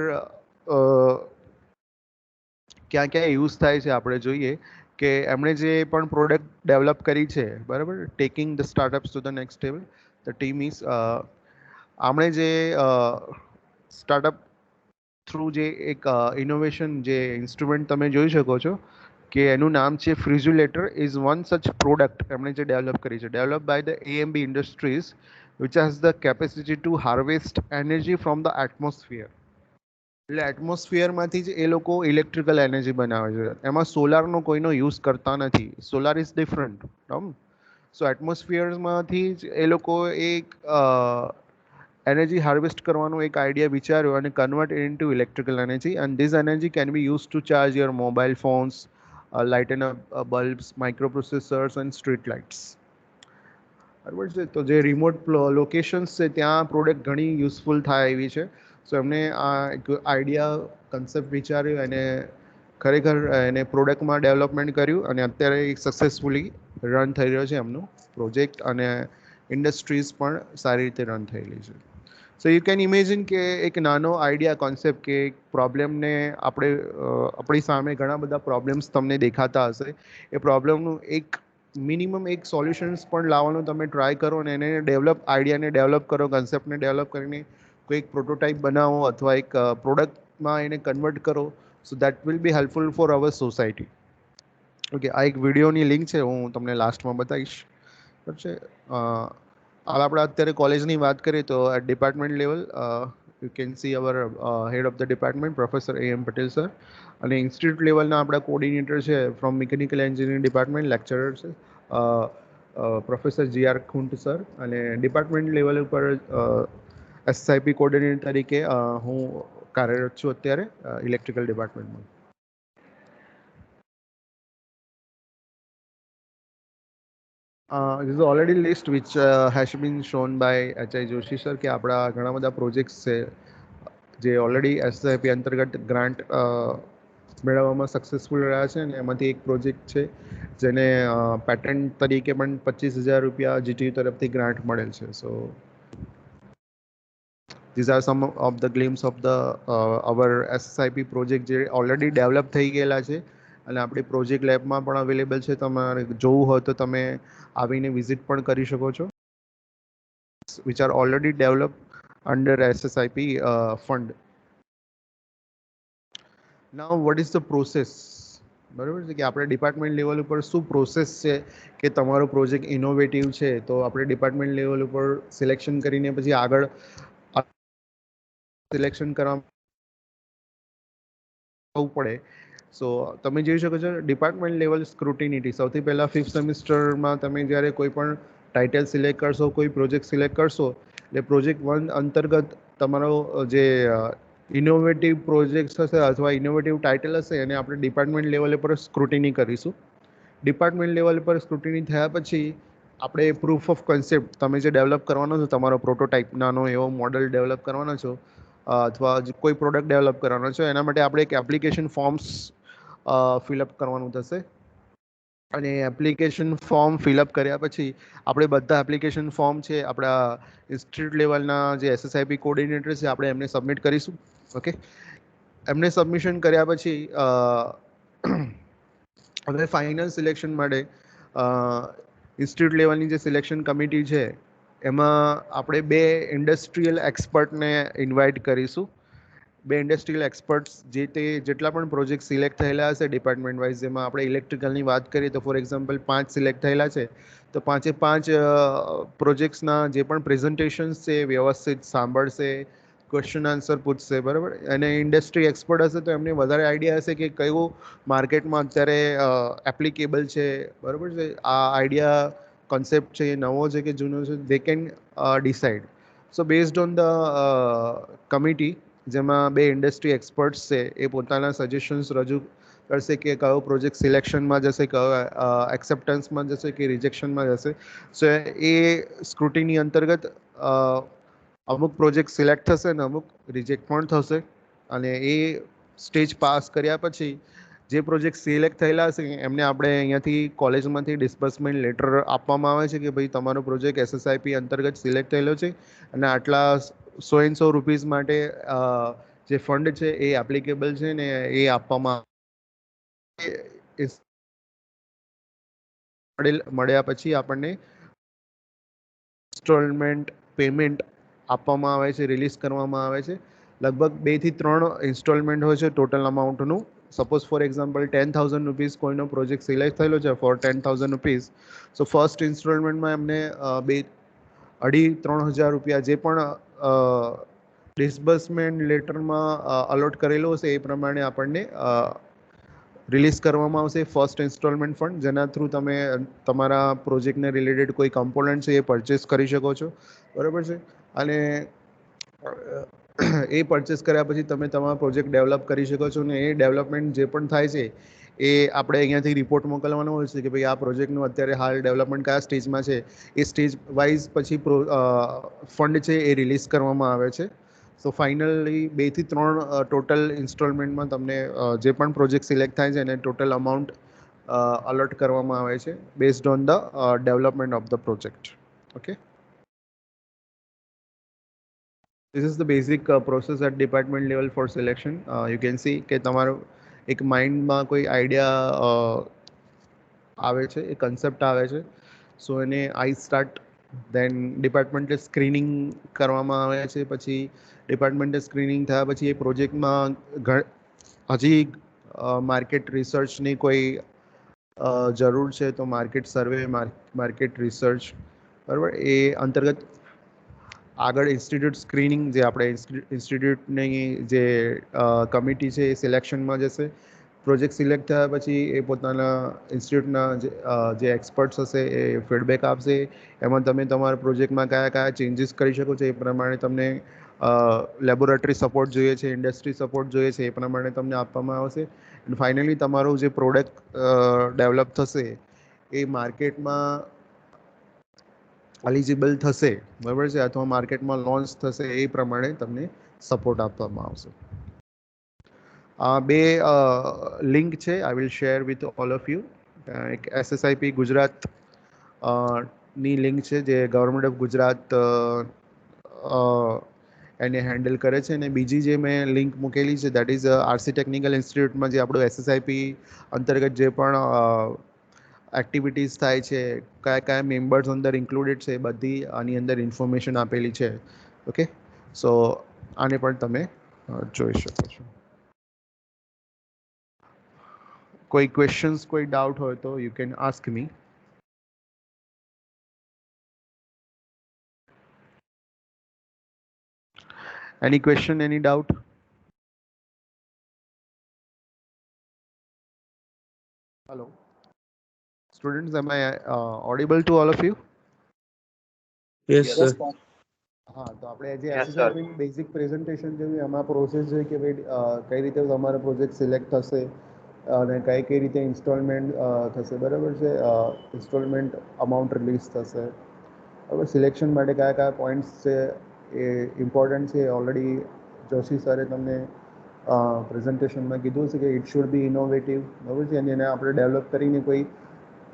ક્યાં ક્યાં યુઝ થાય છે આપણે જોઈએ કે એમણે જે પણ પ્રોડક્ટ ડેવલપ કરી છે બરાબર. Taking the startups to the next level the team is આપણે જે સ્ટાર્ટઅપ થ્રુ જે એક ઇનોવેશન જે ઇન્સ્ટ્રુમેન્ટ તમે જોઈ શકો છો કે એનું નામ છે ફ્રિઝ્યુલેટર ઇઝ વન સચ પ્રોડક્ટ એમણે જે ડેવલપ કરી છે. Develop by the AMB industries which has the capacity to harvest energy from the atmosphere. એટલે એટમોસ્ફિયરમાંથી જ એ લોકો ઇલેક્ટ્રિકલ એનર્જી બનાવે છે. એમાં સોલારનો કોઈનો યુઝ કરતા નથી. Solar is different. સો એટમોસ્ફિયર્સમાંથી જ એ લોકો એક એનર્જી હાર્વેસ્ટ કરવાનો એક આઈડિયા વિચાર્યો અને convert in to electrical energy, and this energy can be use to charge your mobile phones, lighten up bulbs, micro processors and street lights. બરાબર છે. તો જે રિમોટ લોકેશન્સ છે ત્યાં પ્રોડક્ટ ઘણી યુઝફુલ થાય એવી છે. સો એમને આ એક આઈડિયા કન્સેપ્ટ વિચાર્યો અને ખરેખર એને પ્રોડક્ટમાં ડેવલપમેન્ટ કર્યું અને અત્યારે સક્સેસફુલી રન થઈ રહ્યો છે એમનું પ્રોજેક્ટ, અને ઇન્ડસ્ટ્રીઝ પણ સારી રીતે રન થયેલી છે. સો યુ કેન ઇમેજિન કે એક નાનો આઈડિયા કોન્સેપ્ટ કે એક પ્રોબ્લેમને આપણી સામે ઘણા બધા પ્રોબ્લેમ્સ તમને દેખાતા હશે, એ પ્રોબ્લેમનું એક મિનિમમ એક સોલ્યુશન્સ પણ લાવવાનો તમે ટ્રાય કરો અને એને આઈડિયાને ડેવલપ કરો, કન્સેપ્ટને ડેવલપ કરીને કોઈ એક પ્રોટોટાઇપ બનાવો અથવા એક પ્રોડક્ટમાં એને કન્વર્ટ કરો. So that will be helpful for our society. Okay, આ એક વિડીયોની લિંક છે, હું તમને લાસ્ટમાં બતાવીશ. બરાબર છે. આપણે અત્યારે કોલેજની વાત કરીએ તો at department level you can see our head of the department professor AM Patel sir, અને ઇન્સ્ટિટ્યૂટ લેવલના આપણા કોર્ડિનેટર છે from mechanical engineering department, lecturer છે પ્રોફેસર GR ખુંટ સર, અને ડિપાર્ટમેન્ટ લેવલ ઉપર SSIP કોર્ડિનેટર તરીકે હું કાર્યરત છું અત્યારે ઇલેક્ટ્રિકલ ડિપાર્ટમેન્ટમાં. This is already list which has been shown by HI Joshi sir કે આપણા ઘણા બધા પ્રોજેક્ટ્સ છે જે ઓલરેડી SSIP અંતર્ગત ગ્રાન્ટ મેળવવામાં સક્સેસફુલ રહ્યા છે, અને એમાંથી એક પ્રોજેક્ટ છે જેને પેટન્ટ તરીકે પણ 25,000 રૂપિયા GTU તરફથી ગ્રાન્ટ મળેલ છે. સો these are some of the glimpse of the our SSIP project જે ઓલરેડી ડેવલપ થઈ ગયેલા છે અને આપણી પ્રોજેક્ટ લેબમાં પણ અવેલેબલ છે. તમારે જોવું હોય તો તમે આવીને વિઝિટ પણ કરી શકો છો, which are already developed under SSIP fund. Now what is the process? બરાબર છે કે આપણે ડિપાર્ટમેન્ટ લેવલ ઉપર શું પ્રોસેસ છે કે તમારો પ્રોજેક્ટ ઇનોવેટિવ છે તો આપણે ડિપાર્ટમેન્ટ લેવલ ઉપર સિલેક્શન કરીને પછી આગળ સિલેક્શન કરવા પડે. સો તમે જોઈ શકો છો ડિપાર્ટમેન્ટ લેવલ સ્ક્રુટિનિટી. સૌથી પહેલાં 5th સેમિસ્ટરમાં તમે જ્યારે કોઈ પણ ટાઇટલ સિલેક્ટ કરશો, કોઈ પ્રોજેક્ટ સિલેક્ટ કરશો, એટલે પ્રોજેક્ટ 1 અંતર્ગત તમારો જે ઇનોવેટિવ પ્રોજેક્ટ હશે અથવા ઇનોવેટિવ ટાઇટલ હશે એને આપણે ડિપાર્ટમેન્ટ લેવલ પર સ્ક્રુટિની કરીશું. ડિપાર્ટમેન્ટ લેવલ પર સ્ક્રુટિની થયા પછી આપણે પ્રૂફ ઓફ કન્સેપ્ટ તમે જે ડેવલપ કરવાનો છો, તમારો પ્રોટોટાઇપ નાનો એવો મોડલ ડેવલપ કરવાનો છો અથવા કોઈ પ્રોડક્ટ ડેવલપ કરવાનો છો, એના માટે આપણે એક એપ્લિકેશન ફોર્મ્સ ફિલઅપ કરવાનું થશે. અને એપ્લિકેશન ફોર્મ ફિલઅપ કર્યા પછી આપણે બધા એપ્લિકેશન ફોર્મ છે આપણા ઇન્સ્ટિટ્યૂટ લેવલના જે SSIP કોર્ડિનેટર છે આપણે એમને સબમિટ કરીશું. ઓકે, એમને સબમિશન કર્યા પછી હવે ફાઇનલ સિલેક્શન માટે ઇન્સ્ટિટ્યૂટ લેવલની જે સિલેક્શન કમિટી છે એમાં આપણે 2 ઇન્ડસ્ટ્રીયલ એક્સપર્ટને ઇન્વાઇટ કરીશું. 2 ઇન્ડસ્ટ્રીયલ એક્સપર્ટ્સ જેટલા પણ પ્રોજેક્ટ સિલેક્ટ થયેલા હશે ડિપાર્ટમેન્ટ વાઇઝ, જેમાં આપણે ઇલેક્ટ્રિકલની વાત કરીએ તો ફોર એક્ઝામ્પલ 5 સિલેક્ટ થયેલા છે, તો 5 પ્રોજેક્ટ્સના જે પણ પ્રેઝન્ટેશન્સ છે વ્યવસ્થિત સાંભળશે, ક્વેશ્ચન આન્સર પૂછશે. બરાબર, અને ઇન્ડસ્ટ્રી એક્સપર્ટ હશે તો એમને વધારે આઈડિયા હશે કે કયું માર્કેટમાં અત્યારે એપ્લિકેબલ છે. બરાબર છે, આ આઈડિયા કોન્સેપ્ટ છે એ નવો છે કે જૂનો છે, they can decide. So based on the committee જેમાં 2 ઇન્ડસ્ટ્રી એક્સપર્ટ્સ છે એ પોતાના સજેશન્સ રજૂ કરશે કે કયો પ્રોજેક્ટ સિલેક્શનમાં જશે, કયો એક્સેપ્ટન્સમાં જશે કે રિજેક્શનમાં જશે. સો એ સ્ક્રુટિની અંતર્ગત અમુક પ્રોજેક્ટ સિલેક્ટ થશે ને અમુક રિજેક્ટ પણ થશે, અને એ સ્ટેજ પાસ કર્યા પછી જે પ્રોજેક્ટ સિલેક્ટ થયેલા હશે એમને આપણે અહીંયાથી કોલેજમાંથી ડિસ્બર્સમેન્ટ લેટર આપવામાં આવે છે કે ભાઈ તમારો પ્રોજેક્ટ SSIP અંતર્ગત સિલેક્ટ થયેલો છે અને આટલા ₹100 માટે જે ફંડ છે એ એપ્લિકેબલ છે ને એ આપવામાં મળ્યા પછી આપણને ઇન્સ્ટોલમેન્ટ પેમેન્ટ આપવામાં આવે છે, રિલીઝ કરવામાં આવે છે. લગભગ 2 થી 3 ઇન્સ્ટોલમેન્ટ હોય છે ટોટલ અમાઉન્ટનું. સપોઝ ફોર એક્ઝામ્પલ ₹10,000 કોઈનો પ્રોજેક્ટ સિલેક્ટ થયેલો છે ફોર ₹10,000. સો ફર્સ્ટ ઇન્સ્ટોલમેન્ટમાં એમને 2,500-3,000 જે પણ ડિસ્બર્સમેન્ટ લેટરમાં અલોટ કરેલો હશે એ પ્રમાણે આપણને રિલીઝ કરવામાં આવશે ફર્સ્ટ ઇન્સ્ટોલમેન્ટ ફંડ, જેના થ્રુ તમે તમારા પ્રોજેક્ટને રિલેટેડ કોઈ કમ્પોનન્ટ છે એ પરચેસ કરી શકો છો, બરાબર છે. અને એ પરચેસ કર્યા પછી તમે તમારો પ્રોજેક્ટ ડેવલપ કરી શકો છો. અને એ ડેવલપમેન્ટ જે પણ થાય છે એ આપણે અહીંયાથી રિપોર્ટ મોકલવાનો હોય છે કે ભાઈ આ પ્રોજેક્ટનું અત્યારે હાલ ડેવલપમેન્ટ કયા સ્ટેજમાં છે. એ સ્ટેજ વાઇઝ પછી ફંડ છે એ રિલીઝ કરવામાં આવે છે. સો ફાઇનલી 2 થી 3 ટોટલ ઇન્સ્ટોલમેન્ટમાં તમને જે પણ પ્રોજેક્ટ સિલેક્ટ થાય છે એને ટોટલ અમાઉન્ટ અલોટ કરવામાં આવે છે based on the development of the project. Okay, this is the basic process at department level for selection. You can see કે તમારો એક માઇન્ડમાં કોઈ આઈડિયા આવે છે, એ કન્સેપ્ટ આવે છે. સો એને I start, then departmental screening કરવામાં આવે છે. પછી ડિપાર્ટમેન્ટલ સ્ક્રીનિંગ થયા પછી એ પ્રોજેક્ટમાં હજી માર્કેટ રિસર્ચની કોઈ જરૂર છે તો માર્કેટ સર્વે, માર્કેટ રિસર્ચ, બરાબર, એ અંતર્ગત આગળ ઇન્સ્ટિટ્યૂટ સ્ક્રીનિંગ, જે આપણે ઇન્સ્ટિટ્યૂટની જે કમિટી છે એ સિલેક્શનમાં જશે. પ્રોજેક્ટ સિલેક્ટ થયા પછી એ પોતાના ઇન્સ્ટિટ્યૂટના જે એક્સપર્ટ્સ હશે એ ફીડબેક આપશે. એમાં તમે તમારા પ્રોજેક્ટમાં કયા કયા ચેન્જીસ કરી શકો છો, એ પ્રમાણે તમને લેબોરેટરી સપોર્ટ જોઈએ છે, ઇન્ડસ્ટ્રી સપોર્ટ જોઈએ છે, એ પ્રમાણે તમને આપવામાં આવશે. અને ફાઇનલી તમારું જે પ્રોડક્ટ ડેવલપ થશે એ માર્કેટમાં એલિજિબલ થશે, બરાબર છે, અથવા માર્કેટમાં લોન્ચ થશે, એ પ્રમાણે તમને સપોર્ટ આપવામાં આવશે. બે લિંક છે, I will share with all of you. એક SSIP ગુજરાત ની લિંક છે જે ગવર્મેન્ટ ઓફ ગુજરાત એને હેન્ડલ કરે છે. અને બીજી જે મેં લિંક મૂકેલી છે દેટ ઇઝ RC ટેકનિકલ ઇન્સ્ટિટ્યૂટમાં જે આપણું SSIP અંતર્ગત જે પણ એક્ટિવિટીઝ થાય છે, કયા કયા મેમ્બર્સ અંદર ઇન્ક્લુડેડ છે, એ બધી આની અંદર ઇન્ફોર્મેશન આપેલી છે. ઓકે, સો આને પણ તમે જોઈ શકો છો. કોઈ ક્વેશ્ચન્સ, કોઈ ડાઉટ હોય તો you can ask me. Any question, any doubt? Hello, students, am I audible to all of you? Yes sir. હા, તો આપણે જે SSIP ની બેઝિક પ્રેઝન્ટેશન જોયું, એમાં પ્રોસેસ છે કે ભાઈ કઈ રીતે તમારો પ્રોજેક્ટ સિલેક્ટ થશે અને કઈ રીતે ઇન્સ્ટોલમેન્ટ થશે, બરાબર છે, ઇન્સ્ટોલમેન્ટ અમાઉન્ટ રિલીઝ થશે, બરાબર. સિલેક્શન માટે કયા કયા પોઈન્ટ્સ છે એ ઇમ્પોર્ટન્ટ છે, ઓલરેડી જોશી સરે તમને પ્રેઝન્ટેશનમાં કીધું છે કે ઇટ શુડ બી ઇનોવેટિવ, બરાબર છે, અને એને આપણે ડેવલપ કરીને કોઈ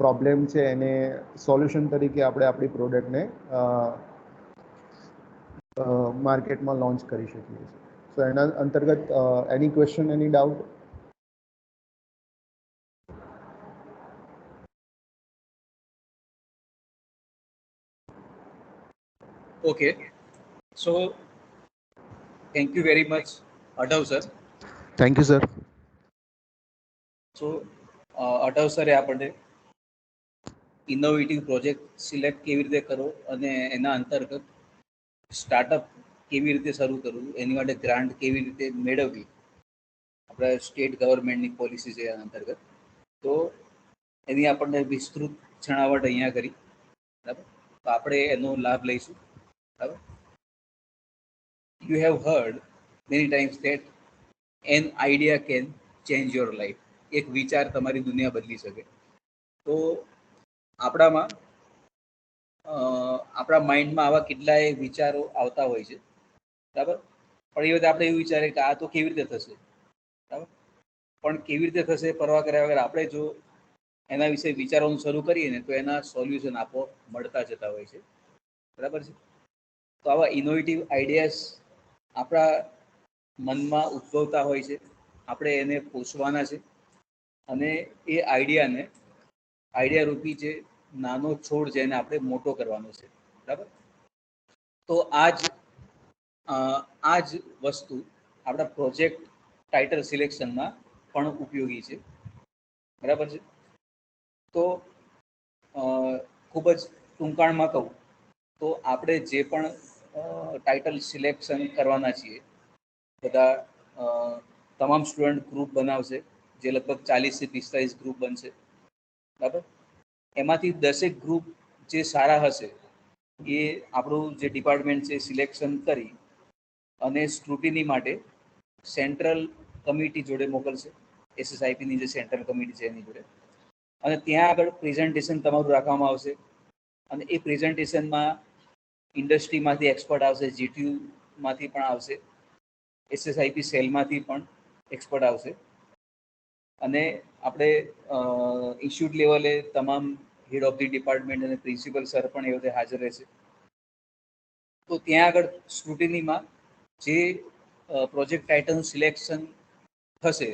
પ્રોબ્લેમ છે એને સોલ્યુશન તરીકે આપણે આપણી પ્રોડક્ટને માર્કેટમાં લોન્ચ કરી શકીએ છીએ. સો એના અંતર્ગત any question, any doubt? Okay, so thank you very much, Adhav sir. Thank you sir. So Adhav sir આપણે ઇનોવેટિવ પ્રોજેક્ટ સિલેક્ટ કેવી રીતે કરો અને એના અંતર્ગત સ્ટાર્ટઅપ કેવી રીતે શરૂ કરવું, એની માટે ગ્રાન્ટ કેવી રીતે મેળવવી, આપણે સ્ટેટ ગવર્મેન્ટની પોલિસી છે એના અંતર્ગત, તો એની આપણને વિસ્તૃત છણાવટ અહીંયા કરી, બરાબર. તો આપણે એનો લાભ લઈશું, બરાબર. You have heard many times that an idea can change your life. એક વિચાર તમારી દુનિયા બદલી શકે. તો આપણામાં આપણા માઇન્ડમાં આવા કેટલાય વિચારો આવતા હોય છે, બરાબર. પણ એ વખતે આપણે એવું વિચારીએ કે આ તો કેવી રીતે થશે, બરાબર. પણ કેવી રીતે થશે પરવા કર્યા વગર આપણે જો એના વિશે વિચારવાનું શરૂ કરીએ ને તો એના સોલ્યુશન આપો મળતા જતા હોય છે, બરાબર છે. તો આવા ઇનોવેટિવ આઈડિયાઝ આપણા મનમાં ઉદ્ભવતા હોય છે, આપણે એને પોષવાના છે અને એ આઈડિયા રૂપી જે નાનો છોડ છે એને આપણે મોટો કરવાનો છે, બરાબર. તો આ જ વસ્તુ આપણા પ્રોજેક્ટ ટાઇટલ સિલેક્શનમાં પણ ઉપયોગી છે, બરાબર છે. તો ખૂબ જ ટૂંકાણમાં કહું તો આપણે જે પણ ટાઇટલ સિલેક્શન કરવાના છીએ, બધા તમામ સ્ટુડન્ટ ગ્રુપ બનાવશે, જે લગભગ 40 થી 45 ગ્રુપ બનશે, બરાબર. એમાંથી 10 ગ્રુપ જે સારા હશે એ આપણું જે ડિપાર્ટમેન્ટ છે સિલેક્શન કરી અને સ્ક્રુટિની માટે સેન્ટ્રલ કમિટી જોડે મોકલશે, એસએસઆઈપીની જે સેન્ટ્રલ કમિટી છે એની જોડે, અને ત્યાં આગળ પ્રેઝન્ટેશન તમારું રાખવામાં આવશે. અને એ પ્રેઝન્ટેશનમાં ઇન્ડસ્ટ્રીમાંથી એક્સપર્ટ આવશે, જીટીયુમાંથી પણ આવશે, એસએસઆઈપી સેલમાંથી પણ એક્સપર્ટ આવશે. અને આપણે ઇન્સ્ટિટ્યૂટ લેવલે તમામ હેડ ઓફ ધી ડિપાર્ટમેન્ટ અને પ્રિન્સિપલ સર પણ એ વખતે હાજર રહેશે. તો ત્યાં આગળ સ્ક્રુટિનીમાં જે પ્રોજેક્ટ ટાઇટલનું સિલેક્શન થશે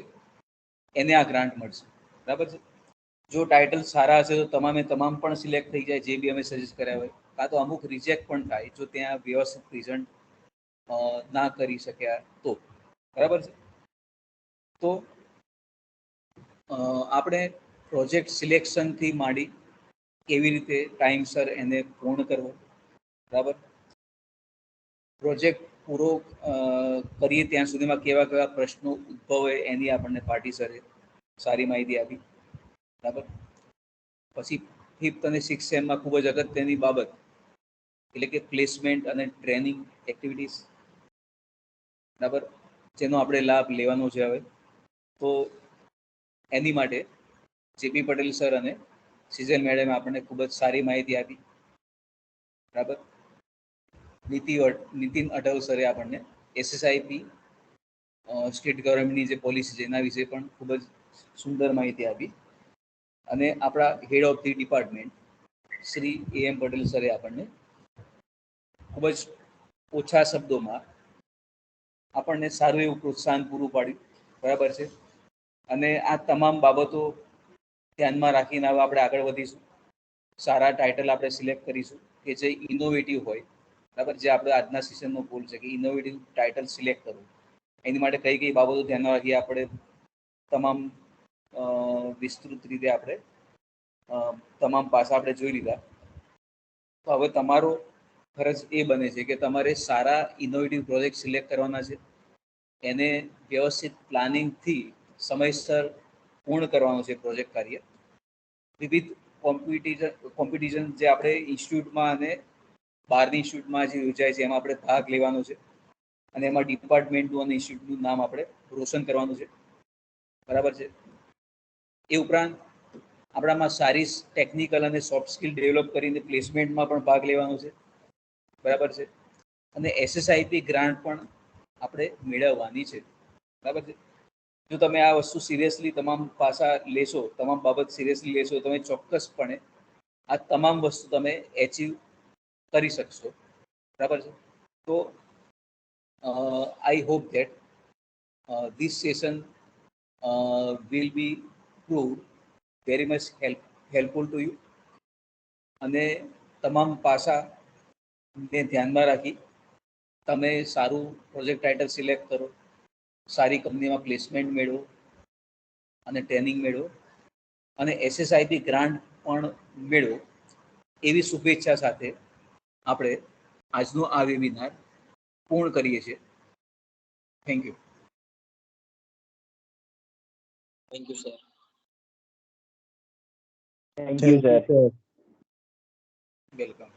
એને આ ગ્રાન્ટ મળશે, બરાબર છે. જો ટાઇટલ સારા હશે તો તમામ પણ સિલેક્ટ થઈ જાય, જે બી અમે સજેસ્ટ કર્યા હોય. કાં તો અમુક રિજેક્ટ પણ થાય જો ત્યાં વ્યવસ્થિત પ્રેઝન્ટ ના કરી શક્યા તો, બરાબર છે. તો આપણે પ્રોજેક્ટ સિલેક્શનથી માંડી કેવી રીતે ટાઈમસર એને પૂર્ણ કરવો, બરાબર. પ્રોજેક્ટ પૂરો કરીએ ત્યાં સુધીમાં કેવા કેવા પ્રશ્નો ઉદ્ભવે એની આપણને પાર્ટી સરે સારી માહિતી આપી, બરાબર. પછી 5th અને 6th સેમમાં ખૂબ જ અગત્યની બાબત એટલે કે પ્લેસમેન્ટ અને ટ્રેનિંગ એક્ટિવિટીઝ, બરાબર, જેનો આપણે લાભ લેવાનો છે હવે. તો એની માટે જેપી પટેલ સર અને સિઝલ મેડમે આપણને ખૂબ જ સારી માહિતી આપી, બરાબર. નીતિન અટલ સરે આપણને એસએસઆઈપી સ્ટેટ ગવર્મેન્ટની જે પોલિસી છે એના વિશે પણ ખૂબ જ સુંદર માહિતી આપી. અને આપણા head of the department Shri M Patel સરે આપણને ખૂબ જ ઓછા શબ્દોમાં આપણને સારું એવું પ્રોત્સાહન પૂરું પાડ્યું, બરાબર છે. અને આ તમામ બાબતો ધ્યાનમાં રાખીને હવે આપણે આગળ વધીશું. સારા ટાઇટલ આપણે સિલેક્ટ કરીશું કે જે ઇનોવેટિવ હોય, બરાબર. જે આપણે આજના સેશનનો ગોલ છે કે ઇનોવેટિવ ટાઇટલ સિલેક્ટ કરવું. એની માટે કઈ કઈ બાબતો ધ્યાનમાં રાખી આપણે તમામ વિસ્તૃત રીતે આપણે તમામ પાસા આપણે જોઈ લીધા. તો હવે તમારો ફરજ એ બને છે કે તમારે સારા ઇનોવેટિવ પ્રોજેક્ટ સિલેક્ટ કરવાના છે, એને વ્યવસ્થિત પ્લાનિંગથી સમયસર પૂર્ણ કરવાનું છે પ્રોજેક્ટ કાર્ય. વિવિધ કોમ્પિટિશન જે આપણે ઇન્સ્ટિટ્યૂટમાં અને બહારની ઇન્સ્ટિટ્યૂટમાં જે યોજાય છે એમાં આપણે ભાગ લેવાનો છે, અને એમાં ડિપાર્ટમેન્ટનું અને ઇન્સ્ટિટ્યૂટનું નામ આપણે રોશન કરવાનું છે, બરાબર છે. એ ઉપરાંત આપણામાં સારી ટેકનિકલ અને સોફ્ટ સ્કિલ ડેવલપ કરીને પ્લેસમેન્ટમાં પણ ભાગ લેવાનો છે, બરાબર છે. અને એસએસઆઈપી ગ્રાન્ટ પણ આપણે મેળવવાની છે, બરાબર છે. જો તમે આ વસ્તુ સિરિયસલી તમામ પાસા લેશો, તમામ બાબત સિરિયસલી લેશો, તમે ચોક્કસપણે આ તમામ વસ્તુ તમે એચીવ કરી શકશો, બરાબર છે. તો I hope that this session will be prove very much helpful to you. અને તમામ પાસાને ધ્યાનમાં રાખી તમે સારું પ્રોજેક્ટ ટાઇટલ સિલેક્ટ કરો, સારી કંપનીમાં પ્લેસમેન્ટ મેળવો અને ટ્રેનિંગ મેળવો, અને એસએસઆઈપી ગ્રાન્ટ પણ મેળવો. એવી શુભેચ્છા સાથે આપણે આજનો આ વેબિનાર પૂર્ણ કરીએ છીએ. Thank you. Thank you sir. Thank you sir. Welcome.